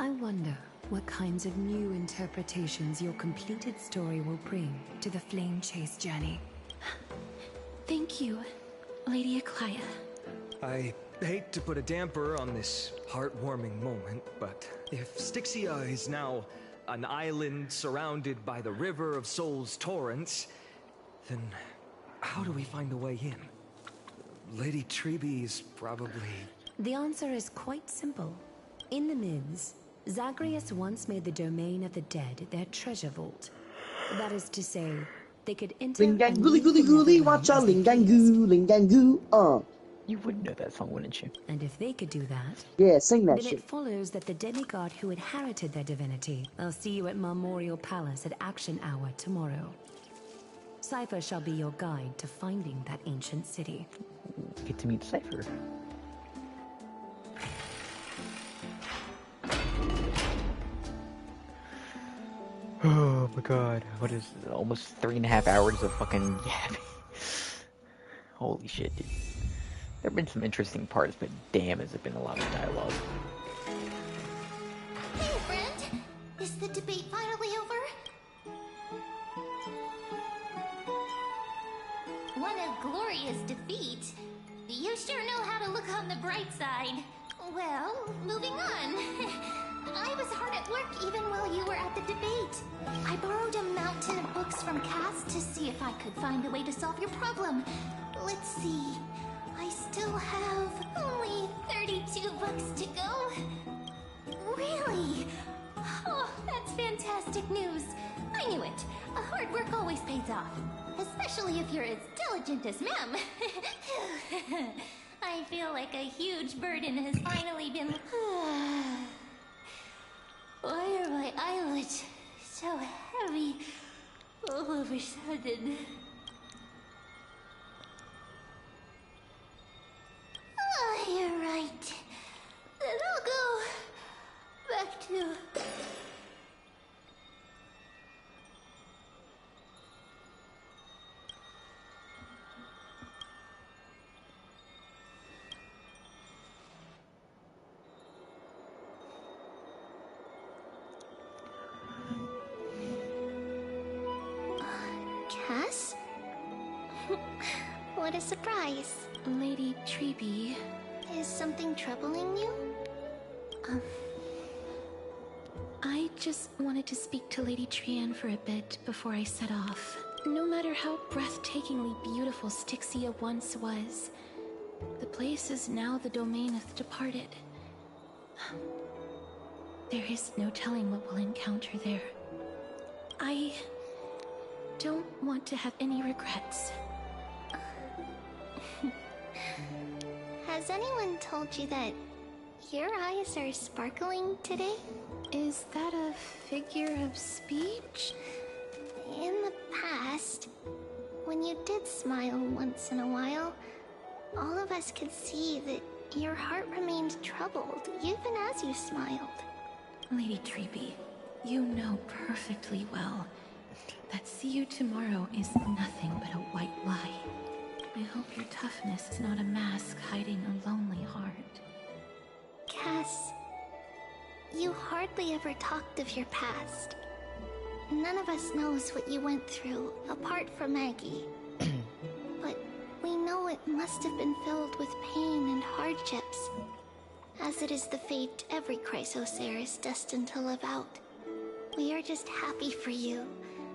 I wonder what kinds of new interpretations your completed story will bring to the Flame Chase journey. Thank you, Lady Aglaia. I hate to put a damper on this heartwarming moment, but if Styxia is now an island surrounded by the river of Soul's torrents, then how do we find a way in? Lady Treby is probably... The answer is quite simple. In the Mids, Zagreus once made the domain of the dead their treasure vault. That is to say, they could enter Lingang gooly gooly gooly, watch out, lingangu. You would know that song, wouldn't you? And if they could do that, yeah, sing that then shit. It follows that the demigod who inherited their divinity. I'll see you at Memorial Palace at Action Hour tomorrow. Cypher shall be your guide to finding that ancient city. Get to meet Cypher. Oh my god, what is it? Almost 3.5 hours of fucking yapping. Holy shit, dude. There have been some interesting parts, but damn, has it been a lot of dialogue. Hey, friend! Is the debate finally over? What a glorious defeat! You sure know how to look on the bright side. Well, moving on. I was hard at work even while you were at the debate. I borrowed a mountain of books from Cass to see if I could find a way to solve your problem. Let's see. I still have only 32 books to go. Really? Oh, that's fantastic news. I knew it. Hard work always pays off. Especially if you're as diligent as Ma'am. I feel like a huge burden has finally been... Why are my eyelids so heavy all of a sudden? Oh, you're right. Then I'll go back to... Cass? What a surprise. Lady Treby. Is something troubling you? I just wanted to speak to Lady Trian for a bit before I set off. No matter how breathtakingly beautiful Styxia once was, the place is now the domain of the departed. There is no telling what we'll encounter there. I don't want to have any regrets. Has anyone told you that your eyes are sparkling today? Is that a figure of speech? In the past, when you did smile once in a while, all of us could see that your heart remained troubled even as you smiled. Lady Treby, you know perfectly well that see you tomorrow is nothing but a white lie. I hope your toughness is not a mask hiding a lonely heart. Cass, you hardly ever talked of your past. None of us knows what you went through, apart from Maggie. But we know it must have been filled with pain and hardships, as it is the fate every Chrysosaur is destined to live out. We are just happy for you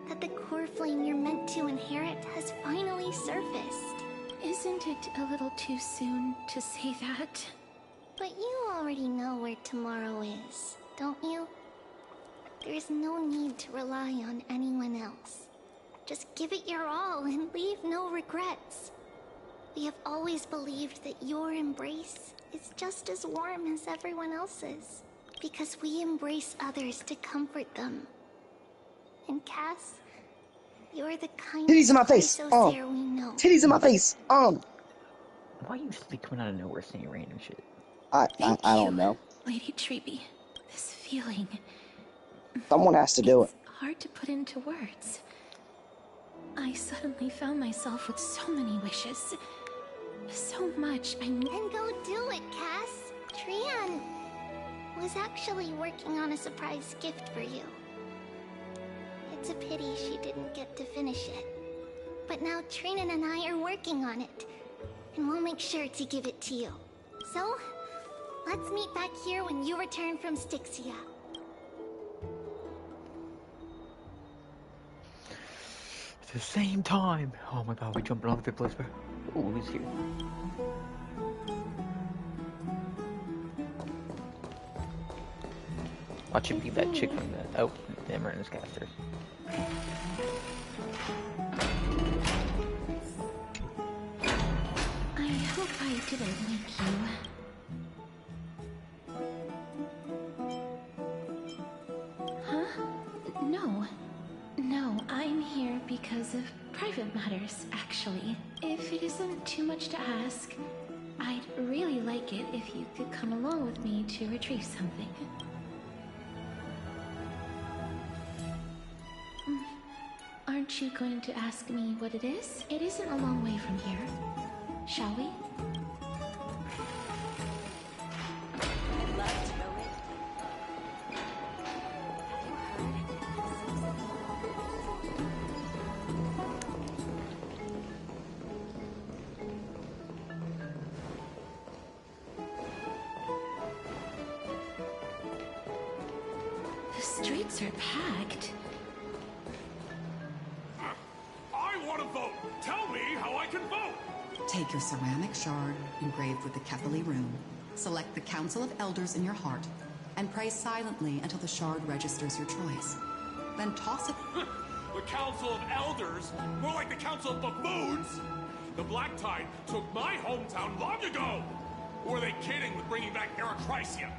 that the core flame you're meant to inherit has finally surfaced. Isn't it a little too soon to say that? But you already know where tomorrow is, don't you? There's no need to rely on anyone else. Just give it your all and leave no regrets. We have always believed that your embrace is just as warm as everyone else's, because we embrace others to comfort them. And Cass, you're the kindest Titties in my face. Chrysosaur we know. Titties in my face. Why you just be coming out of nowhere saying random shit? I don't know. Lady Treby, this feeling... Someone has to do it. Hard to put into words. I suddenly found myself with so many wishes. So much I need. Then go do it, Cass. Trian was actually working on a surprise gift for you. It's a pity she didn't get to finish it. But now Trinan and I are working on it. And we'll make sure to give it to you. So, let's meet back here when you return from Styxia. the same time. Oh my god, we jumping off the place, bro. Oh, who's here? Watch it be that chick from the... Oh, the Emeritus Caster. I hope I didn't wake you. Huh? No. No, I'm here because of private matters, actually. If it isn't too much to ask, I'd really like it if you could come along with me to retrieve something. Aren't you going to ask me what it is? It isn't a long way from here. Shall we? I'd love to know it. The streets are packed. I want to vote. Tell me how I can vote. Take your ceramic shard engraved with the Kethali rune, select the Council of Elders in your heart, and pray silently until the shard registers your choice. Then toss it. The Council of Elders? More like the Council of Buffoons? The Black Tide took my hometown long ago! Or are they kidding with bringing back Erechrysia?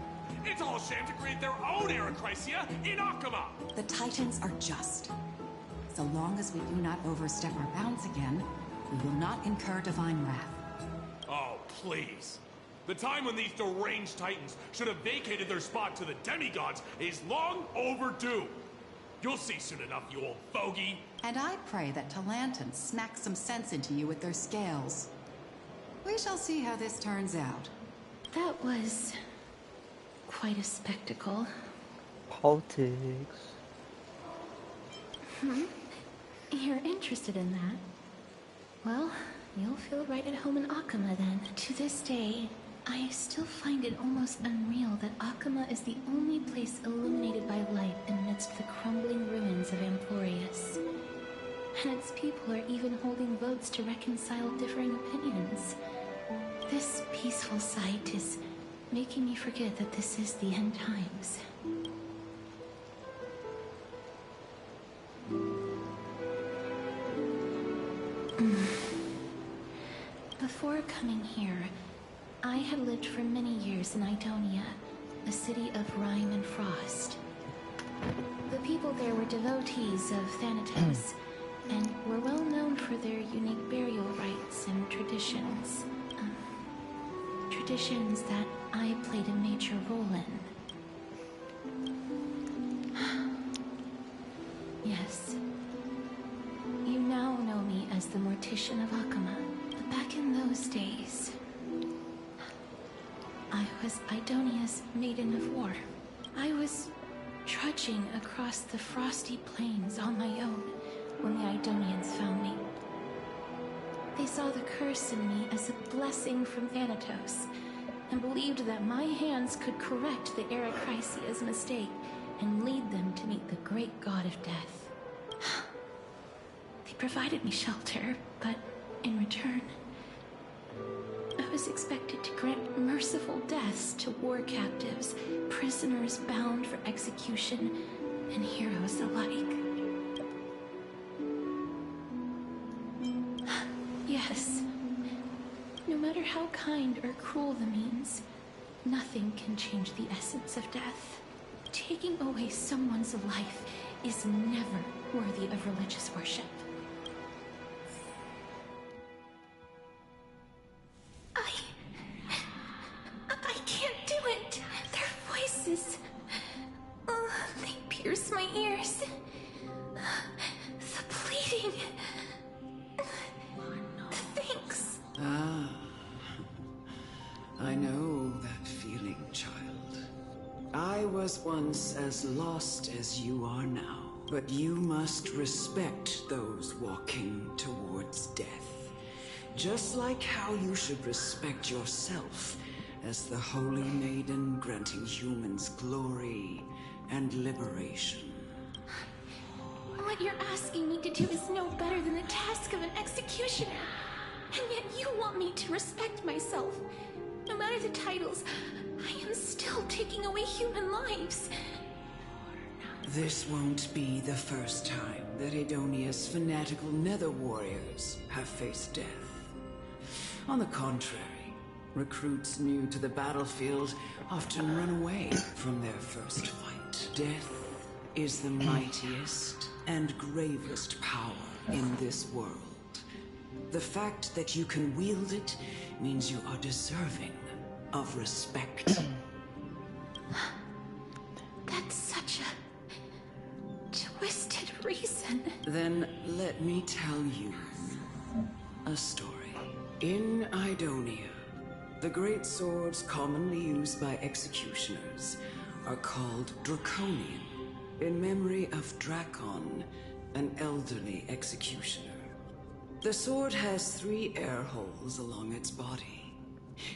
It's all a sham to create their own Erechrysia in Akama! The Titans are just. So long as we do not overstep our bounds again, we will not incur divine wrath. Oh, please. The time when these deranged Titans should have vacated their spot to the demigods is long overdue. You'll see soon enough, you old fogey. And I pray that Talanton smacks some sense into you with their scales. We shall see how this turns out. That was quite a spectacle. Politics. You're interested in that? Well, you'll feel right at home in Akama then. To this day, I still find it almost unreal that Akama is the only place illuminated by light amidst the crumbling ruins of Amphorius. And its people are even holding votes to reconcile differing opinions. This peaceful sight is making me forget that this is the end times. Before coming here, I had lived for many years in Idonia, a city of rime and frost. The people there were devotees of Thanatos, and were well known for their unique burial rites and traditions. Traditions that I played a major role in. Yes. You now know me as the Mortician of Akama. But back in those days, I was Idonia's Maiden of War. I was trudging across the frosty plains on my own when the Idonians found me. They saw the curse in me as a blessing from Thanatos, and believed that my hands could correct the Erechrysia's mistake and lead them to meet the great god of death. They provided me shelter, but in return, I was expected to grant merciful deaths to war captives, prisoners bound for execution, and heroes alike. Yes. No matter how kind or cruel the means, nothing can change the essence of death. Taking away someone's life is never worthy of religious worship. I can't do it. Their voices, they pierce my ears. The pleading. Thanks. Ah, I know that feeling, child. I was once as lost as you are now, but you must respect those walking towards death. Just like how you should respect yourself as the Holy Maiden granting humans glory and liberation. What you're asking me to do is no better than the task of an executioner. And yet you want me to respect myself. No matter the titles, I am still taking away human lives. This won't be the first time that Edonia's fanatical nether warriors have faced death. On the contrary, recruits new to the battlefield often run away from their first fight. Death is the mightiest and gravest power in this world. The fact that you can wield it means you are deserving of respect. That's such a twisted reason. Then let me tell you a story. In Idonia, the great swords commonly used by executioners are called Draconian, in memory of Drakon, an elderly executioner. The sword has 3 air holes along its body.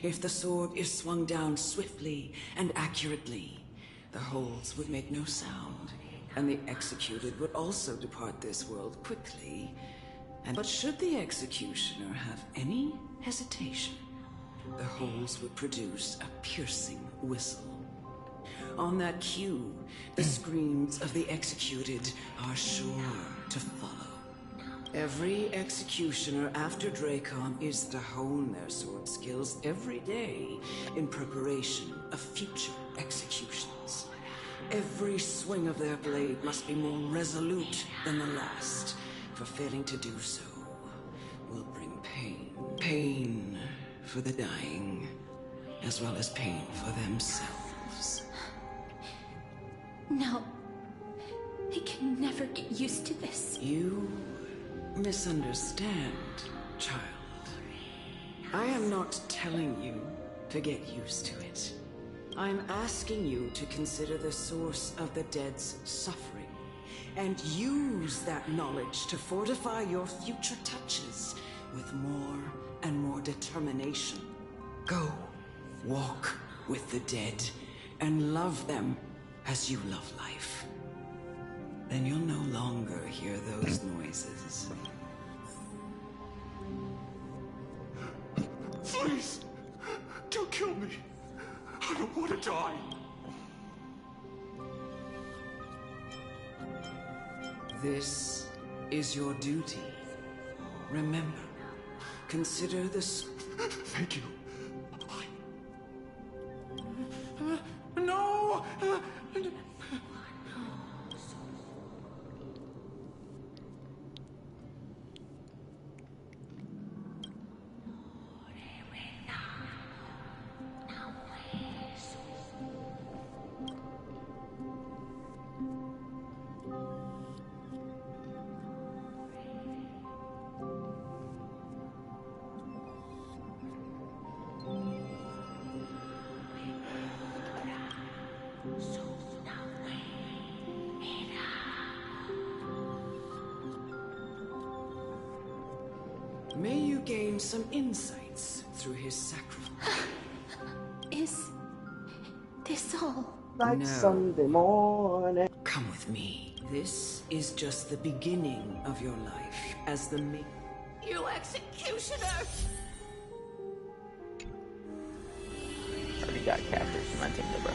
If the sword is swung down swiftly and accurately, the holes would make no sound, and the executed would also depart this world quickly. But should the executioner have any hesitation, the holes would produce a piercing whistle. On that cue, the screams of the executed are sure to follow. Every executioner after Drakon is to hone their sword skills every day in preparation of future executions. Every swing of their blade must be more resolute than the last, for failing to do so will bring pain. Pain for the dying, as well as pain for themselves. No. I can never get used to this. You misunderstand, child. I am not telling you to get used to it. I'm asking you to consider the source of the dead's suffering and use that knowledge to fortify your future touches with more and more determination. Go, walk with the dead and love them as you love life. Then you'll no longer hear those noises. Please! Don't kill me! I don't want to die! This is your duty. Remember, consider this. Thank you. No! May you gain some insights through his sacrifice. Is this all? Like No. Sunday morning. Come with me. This is just the beginning of your life as the You executioner! Already got captors in my team, bro.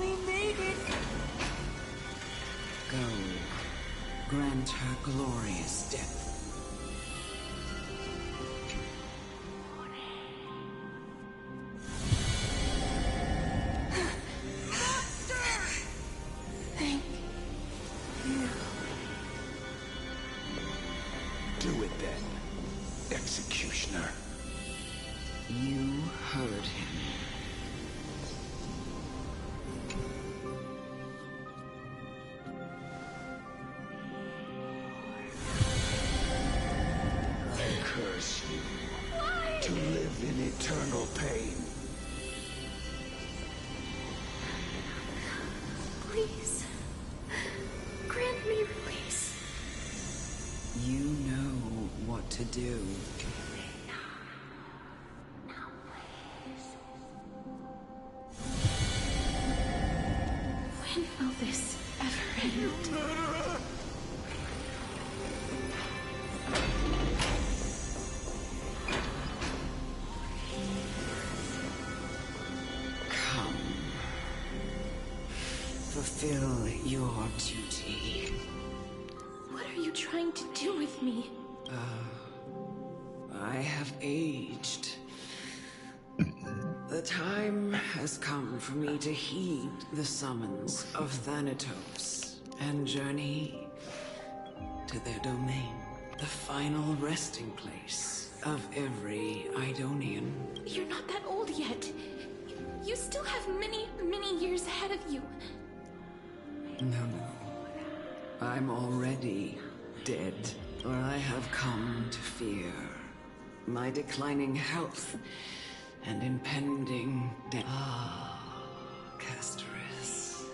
We made it! Go. Grant her glorious death. Thank you. Do it then, executioner. You heard him. I curse you to live in eternal pain. Please. Grant me release. You know what to do. fulfill your duty. What are you trying to do with me? I have aged. The time has come for me to heed the summons of Thanatos and journey to their domain, the final resting place of every Idonian. You're not that old yet. You still have many, many years ahead of you. No. I'm already dead. For I have come to fear my declining health and impending death. Castorus,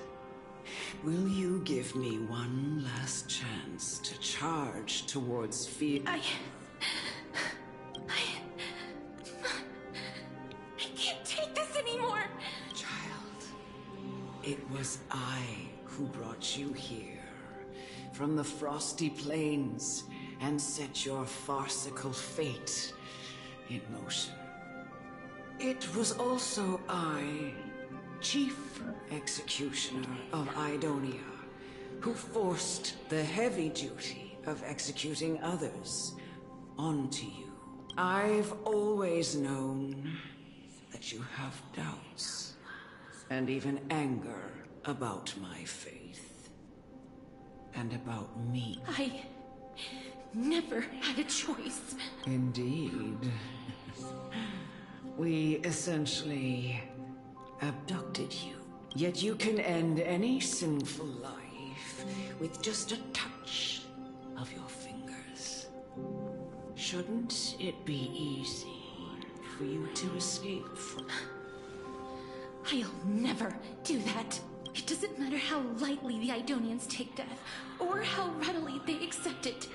will you give me one last chance to charge towards fear? I can't take this anymore! Child, it was I who brought you here from the frosty plains and set your farcical fate in motion. It was also I, Chief Executioner of Idonia, who forced the heavy duty of executing others onto you. I've always known that you have doubts and even anger about my faith and about me. I never had a choice. Indeed. We essentially abducted you. Yet you can end any sinful life with just a touch of your fingers. Shouldn't it be easy for you to escape from? I'll never do that. It doesn't matter how lightly the Idonians take death, or how readily they accept it.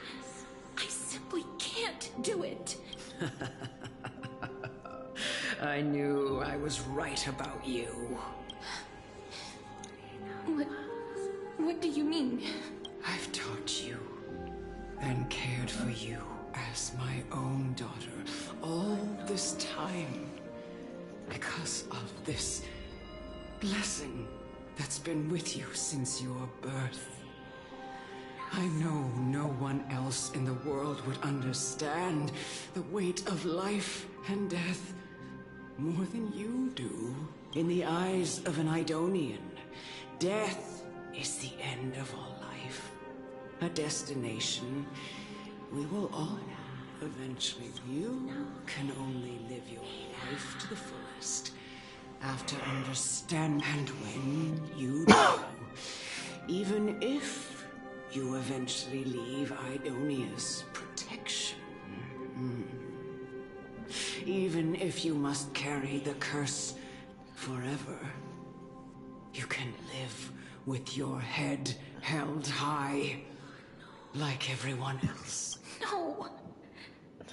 I simply can't do it. I knew I was right about you. What do you mean? I've taught you and cared for you as my own daughter all this time because of this blessing that's been with you since your birth. I know no one else in the world would understand the weight of life and death more than you do. In the eyes of an Idonian, death is the end of all life. A destination we will all eventually. You can only live your life to the fullest after understand. And when you do, even if you eventually leave Idonia's protection, even if you must carry the curse forever, you can live with your head held high, like everyone else. No!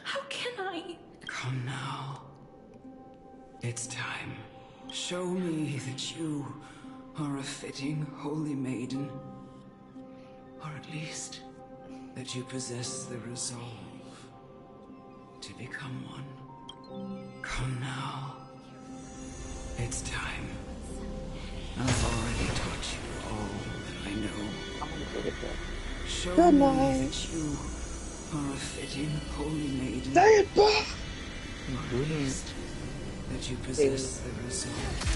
How can I? Come now. It's time. Show me that you are a fitting holy maiden. Or at least, that you possess the resolve to become one. Come now. It's time. I've already taught you all that I know. Show Good me night. that you are a fitting holy maiden. Say it, Bob! Or at least, that you possess the resolve.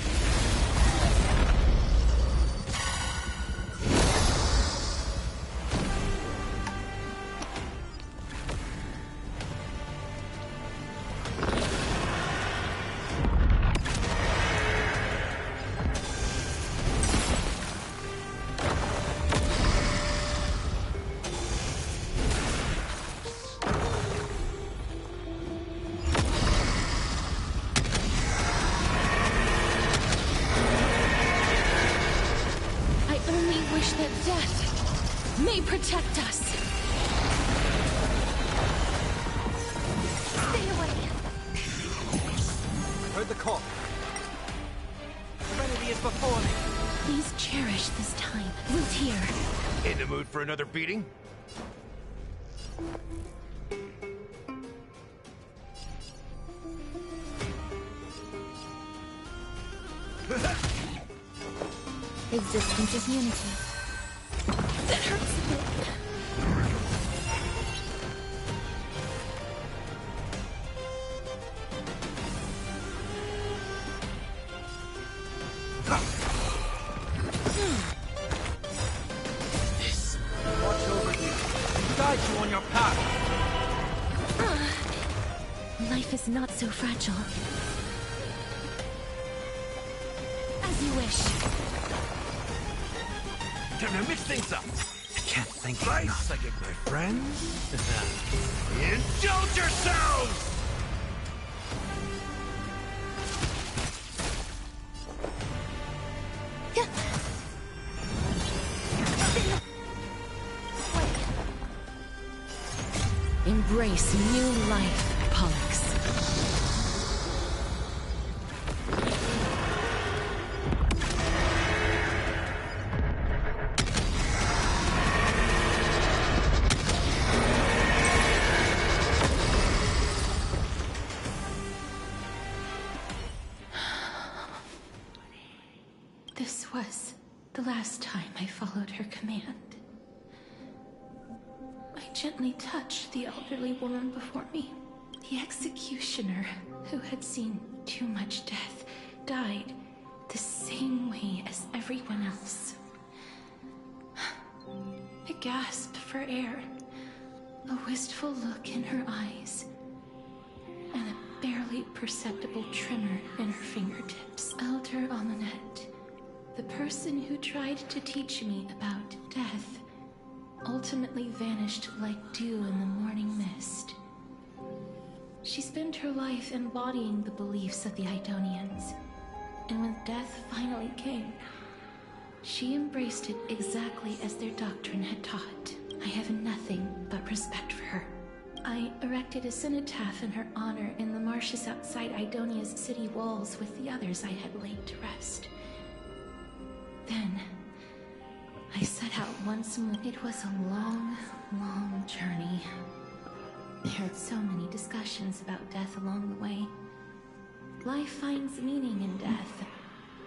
May protect us. Stay away. I heard the call. Serenity is before me. Please cherish this time. Luthier. In the mood for another beating? Is Distance is unity. That hurts a bit. Watch over you. Guide you on your path. Life is not so fragile. As you wish. Time to mix things up. I can't think Right, enough. psychic, my friends. Indulge yourselves! Embrace new life, Pollux. This was the last time I followed her command. I gently touched the elderly woman before me. The executioner, who had seen too much death, died the same way as everyone else. I gasped for air, a wistful look in her eyes, and a barely perceptible tremor in her fingertips. Elder Amunet, the person who tried to teach me about death, ultimately vanished like dew in the morning mist. She spent her life embodying the beliefs of the Idonians, and when death finally came, she embraced it exactly as their doctrine had taught. I have nothing but respect for her. I erected a cenotaph in her honor in the marshes outside Idonia's city walls with the others I had laid to rest. Then, I set out once more. It was a long, long journey. I heard so many discussions about death along the way. Life finds meaning in death.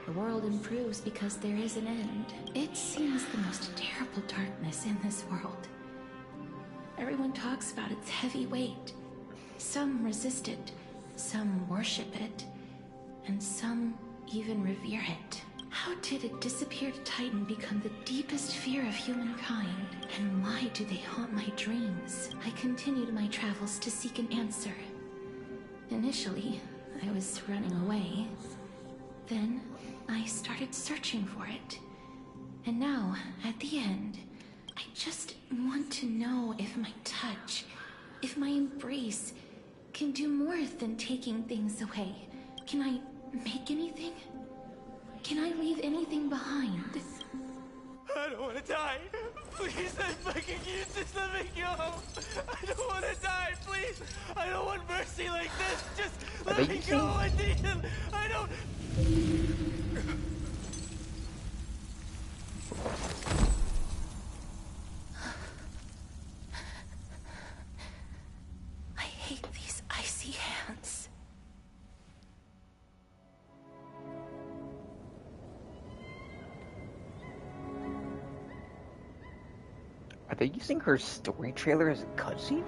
The world improves because there is an end. It seems the most terrible darkness in this world. Everyone talks about its heavy weight. Some resist it, some worship it, and some even revere it. How did a disappeared titan become the deepest fear of humankind? And why do they haunt my dreams? I continued my travels to seek an answer. Initially, I was running away. Then, I started searching for it. And now, at the end, I just want to know if my touch, if my embrace, can do more than taking things away. Can I make anything? Can I leave anything behind? I don't want to die. Please, I'm begging you, just let me go. I don't want to die, please. I don't want mercy like this. Just let me go. I need him. I don't. I hate these icy hands. Are they using her story trailer as a cutscene?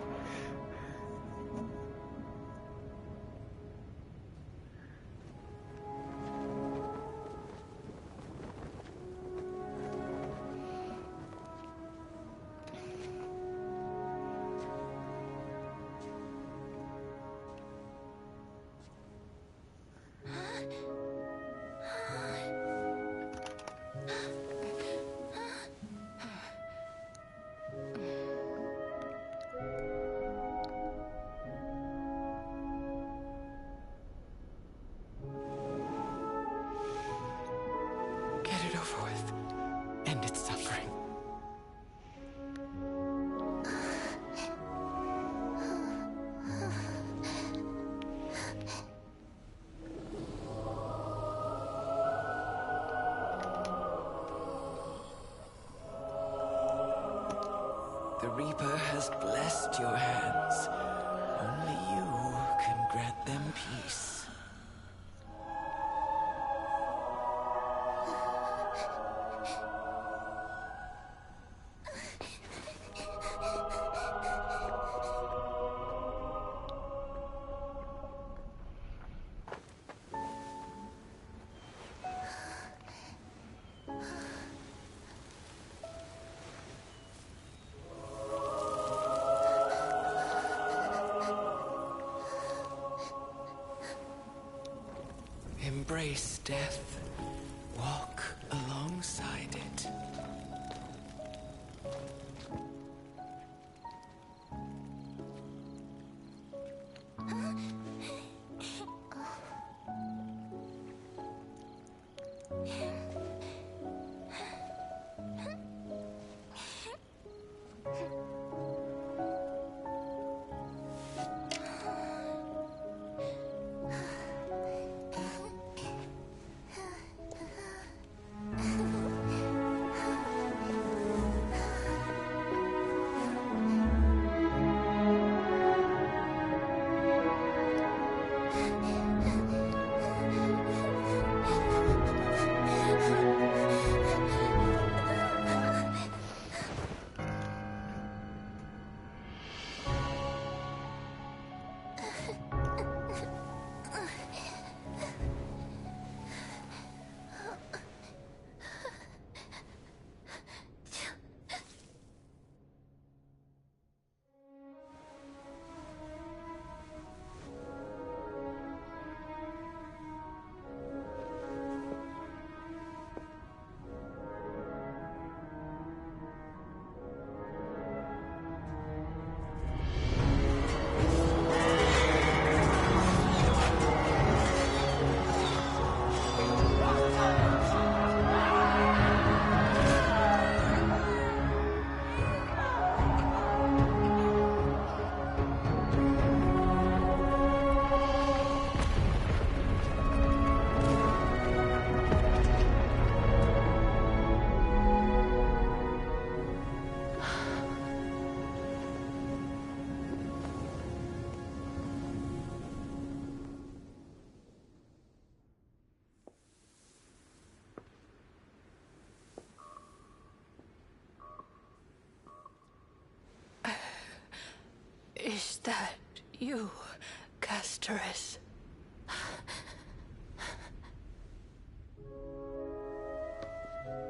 Get it over with. End its suffering. The Reaper has blessed your hands. Only you can grant them peace. Embrace death. Walk alongside it. Is that you, Castoris?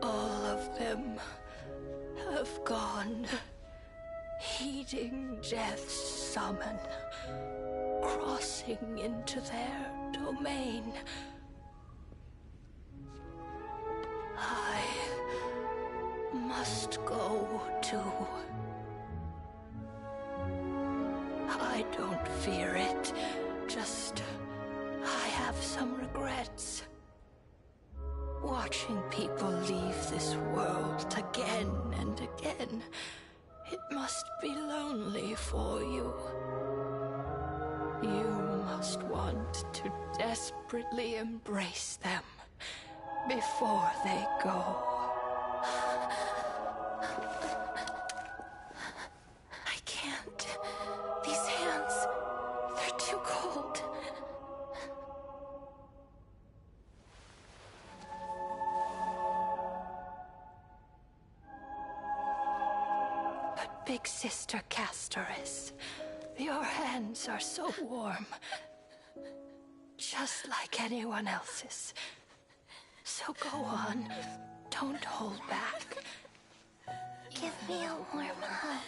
All of them have gone, heeding death's summon, crossing into their domain. I must go too. I don't fear it, just I have some regrets. Watching people leave this world again and again, it must be lonely for you. You must want to desperately embrace them before they go. I can't. These hands, they're too cold. But Big Sister Castoris, your hands are so warm. Just like anyone else's. So go on. Don't hold back. Give me a warm hug.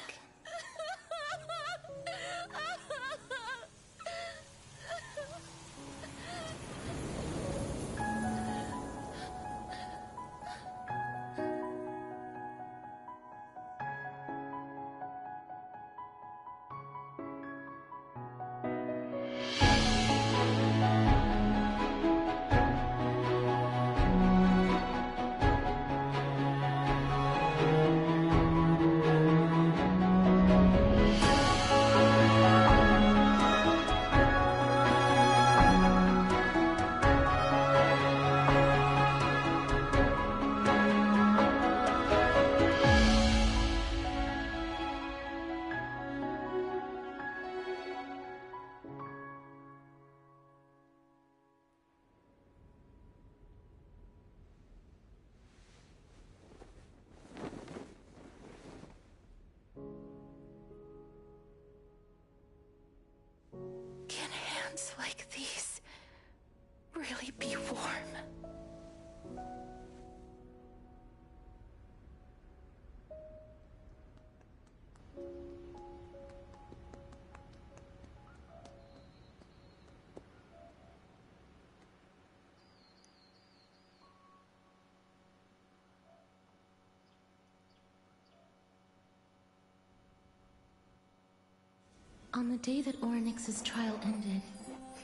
On the day that Orynyx's trial ended,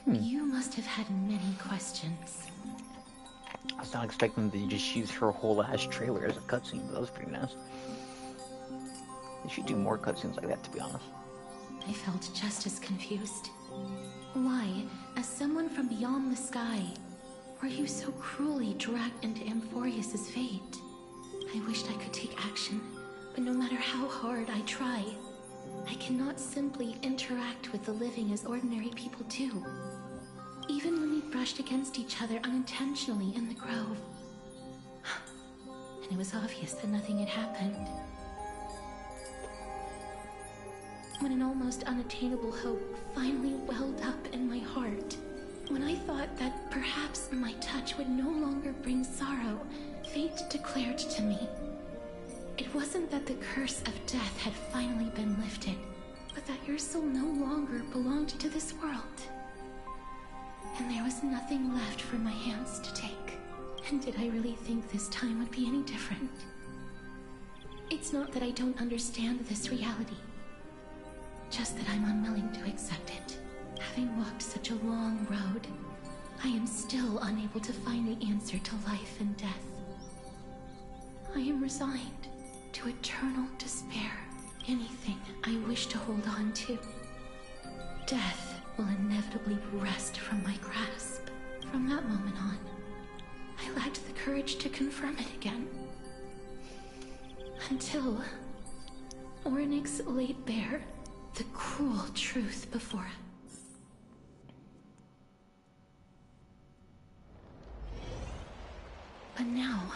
you must have had many questions. I was not expecting to just use her whole ass trailer as a cutscene, but that was pretty nice. They should do more cutscenes like that, to be honest. I felt just as confused. Why, as someone from beyond the sky, were you so cruelly dragged into Amphorius's fate? I wished I could take action, but no matter how hard I try, I cannot simply interact with the living as ordinary people do. Even when we brushed against each other unintentionally in the grove. And it was obvious that nothing had happened. When an almost unattainable hope finally welled up in my heart, when I thought that perhaps my touch would no longer bring sorrow, fate declared to me, it wasn't that the curse of death had finally been lifted, but that your soul no longer belonged to this world. And there was nothing left for my hands to take. And did I really think this time would be any different? It's not that I don't understand this reality, just that I'm unwilling to accept it. Having walked such a long road, I am still unable to find the answer to life and death. I am resigned to eternal despair. Anything I wish to hold on to, death will inevitably wrest from my grasp. From that moment on, I lacked the courage to confirm it again. Until Orynyx laid bare the cruel truth before us. But now,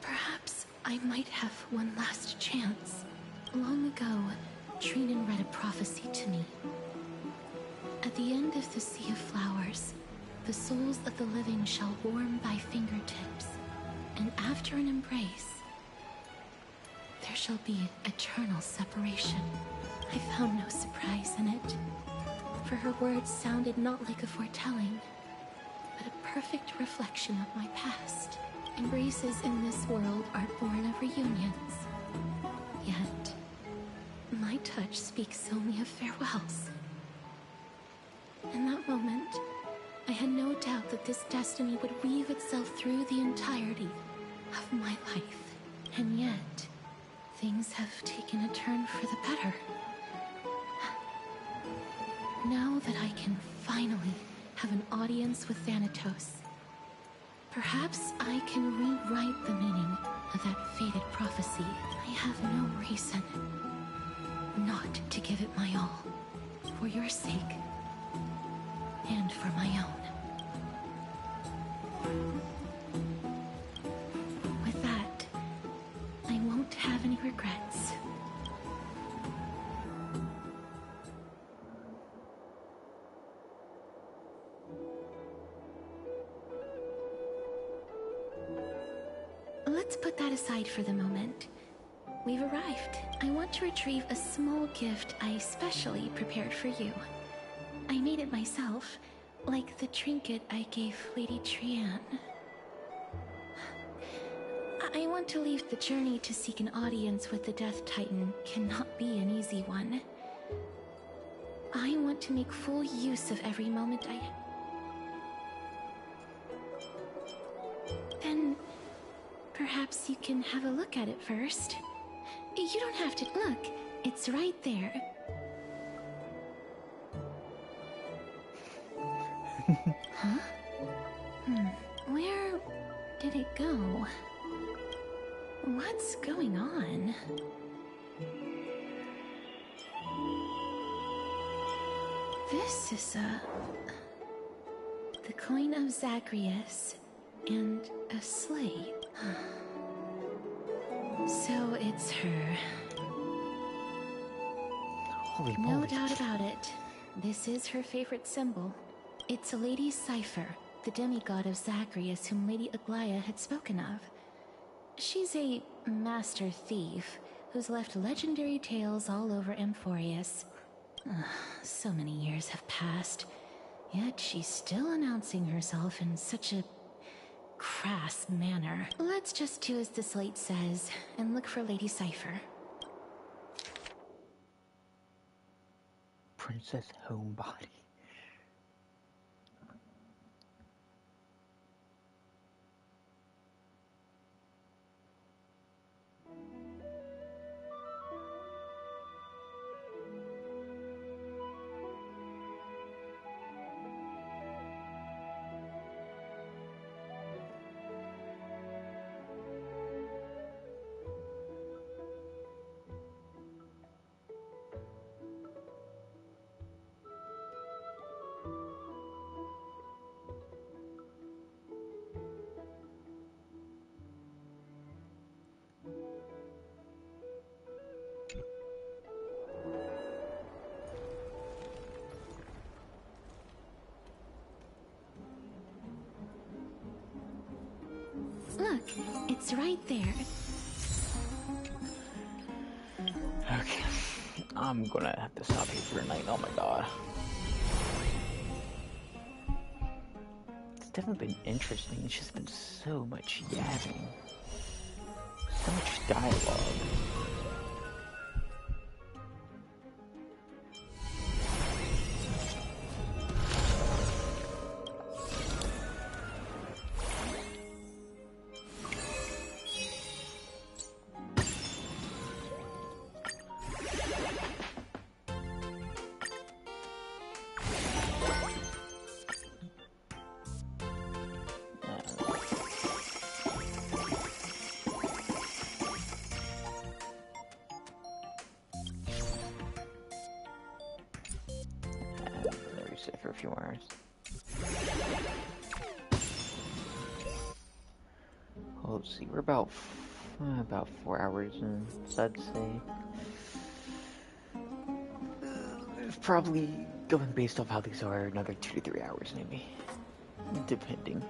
perhaps I might have one last chance. Long ago, Trinan read a prophecy to me. At the end of the Sea of Flowers, the souls of the living shall warm thy fingertips, and after an embrace, there shall be eternal separation. I found no surprise in it, for her words sounded not like a foretelling, but a perfect reflection of my past. Embraces in this world are born of reunions, yet my touch speaks only of farewells. In that moment, I had no doubt that this destiny would weave itself through the entirety of my life. And yet, things have taken a turn for the better. Now that I can finally have an audience with Thanatos, perhaps I can rewrite the meaning of that fated prophecy. I have no reason not to give it my all, for your sake, and for my own. With that, I won't have any regrets. Let's put that aside for the moment. We've arrived. I want to retrieve a small gift I specially prepared for you. I made it myself, like the trinket I gave Lady Trian. I want to leave the journey to seek an audience with the Death Titan cannot be an easy one. I want to make full use of every moment Then, perhaps you can have a look at it first. You don't have to look. It's right there. Huh? Where did it go? What's going on? This is the coin of Zagreus and a slate. So it's her. Holy No moly. doubt about it. This is her favorite symbol. It's a Lady Cypher, the demigod of Zagreus whom Lady Aglaia had spoken of. She's a master thief who's left legendary tales all over Amphorius. So many years have passed, yet she's still announcing herself in such a crass manner. Let's just do as the slate says and look for Lady Cypher. Princess Homebody. Look, it's right there. Okay, I'm gonna have to stop here for a night. Oh my god. It's definitely been interesting. It's just been so much yapping. So much dialogue. For a few hours. Well, let's see, we're about 4 hours in, so I'd say probably going based off how these are, another 2 to 3 hours maybe, depending.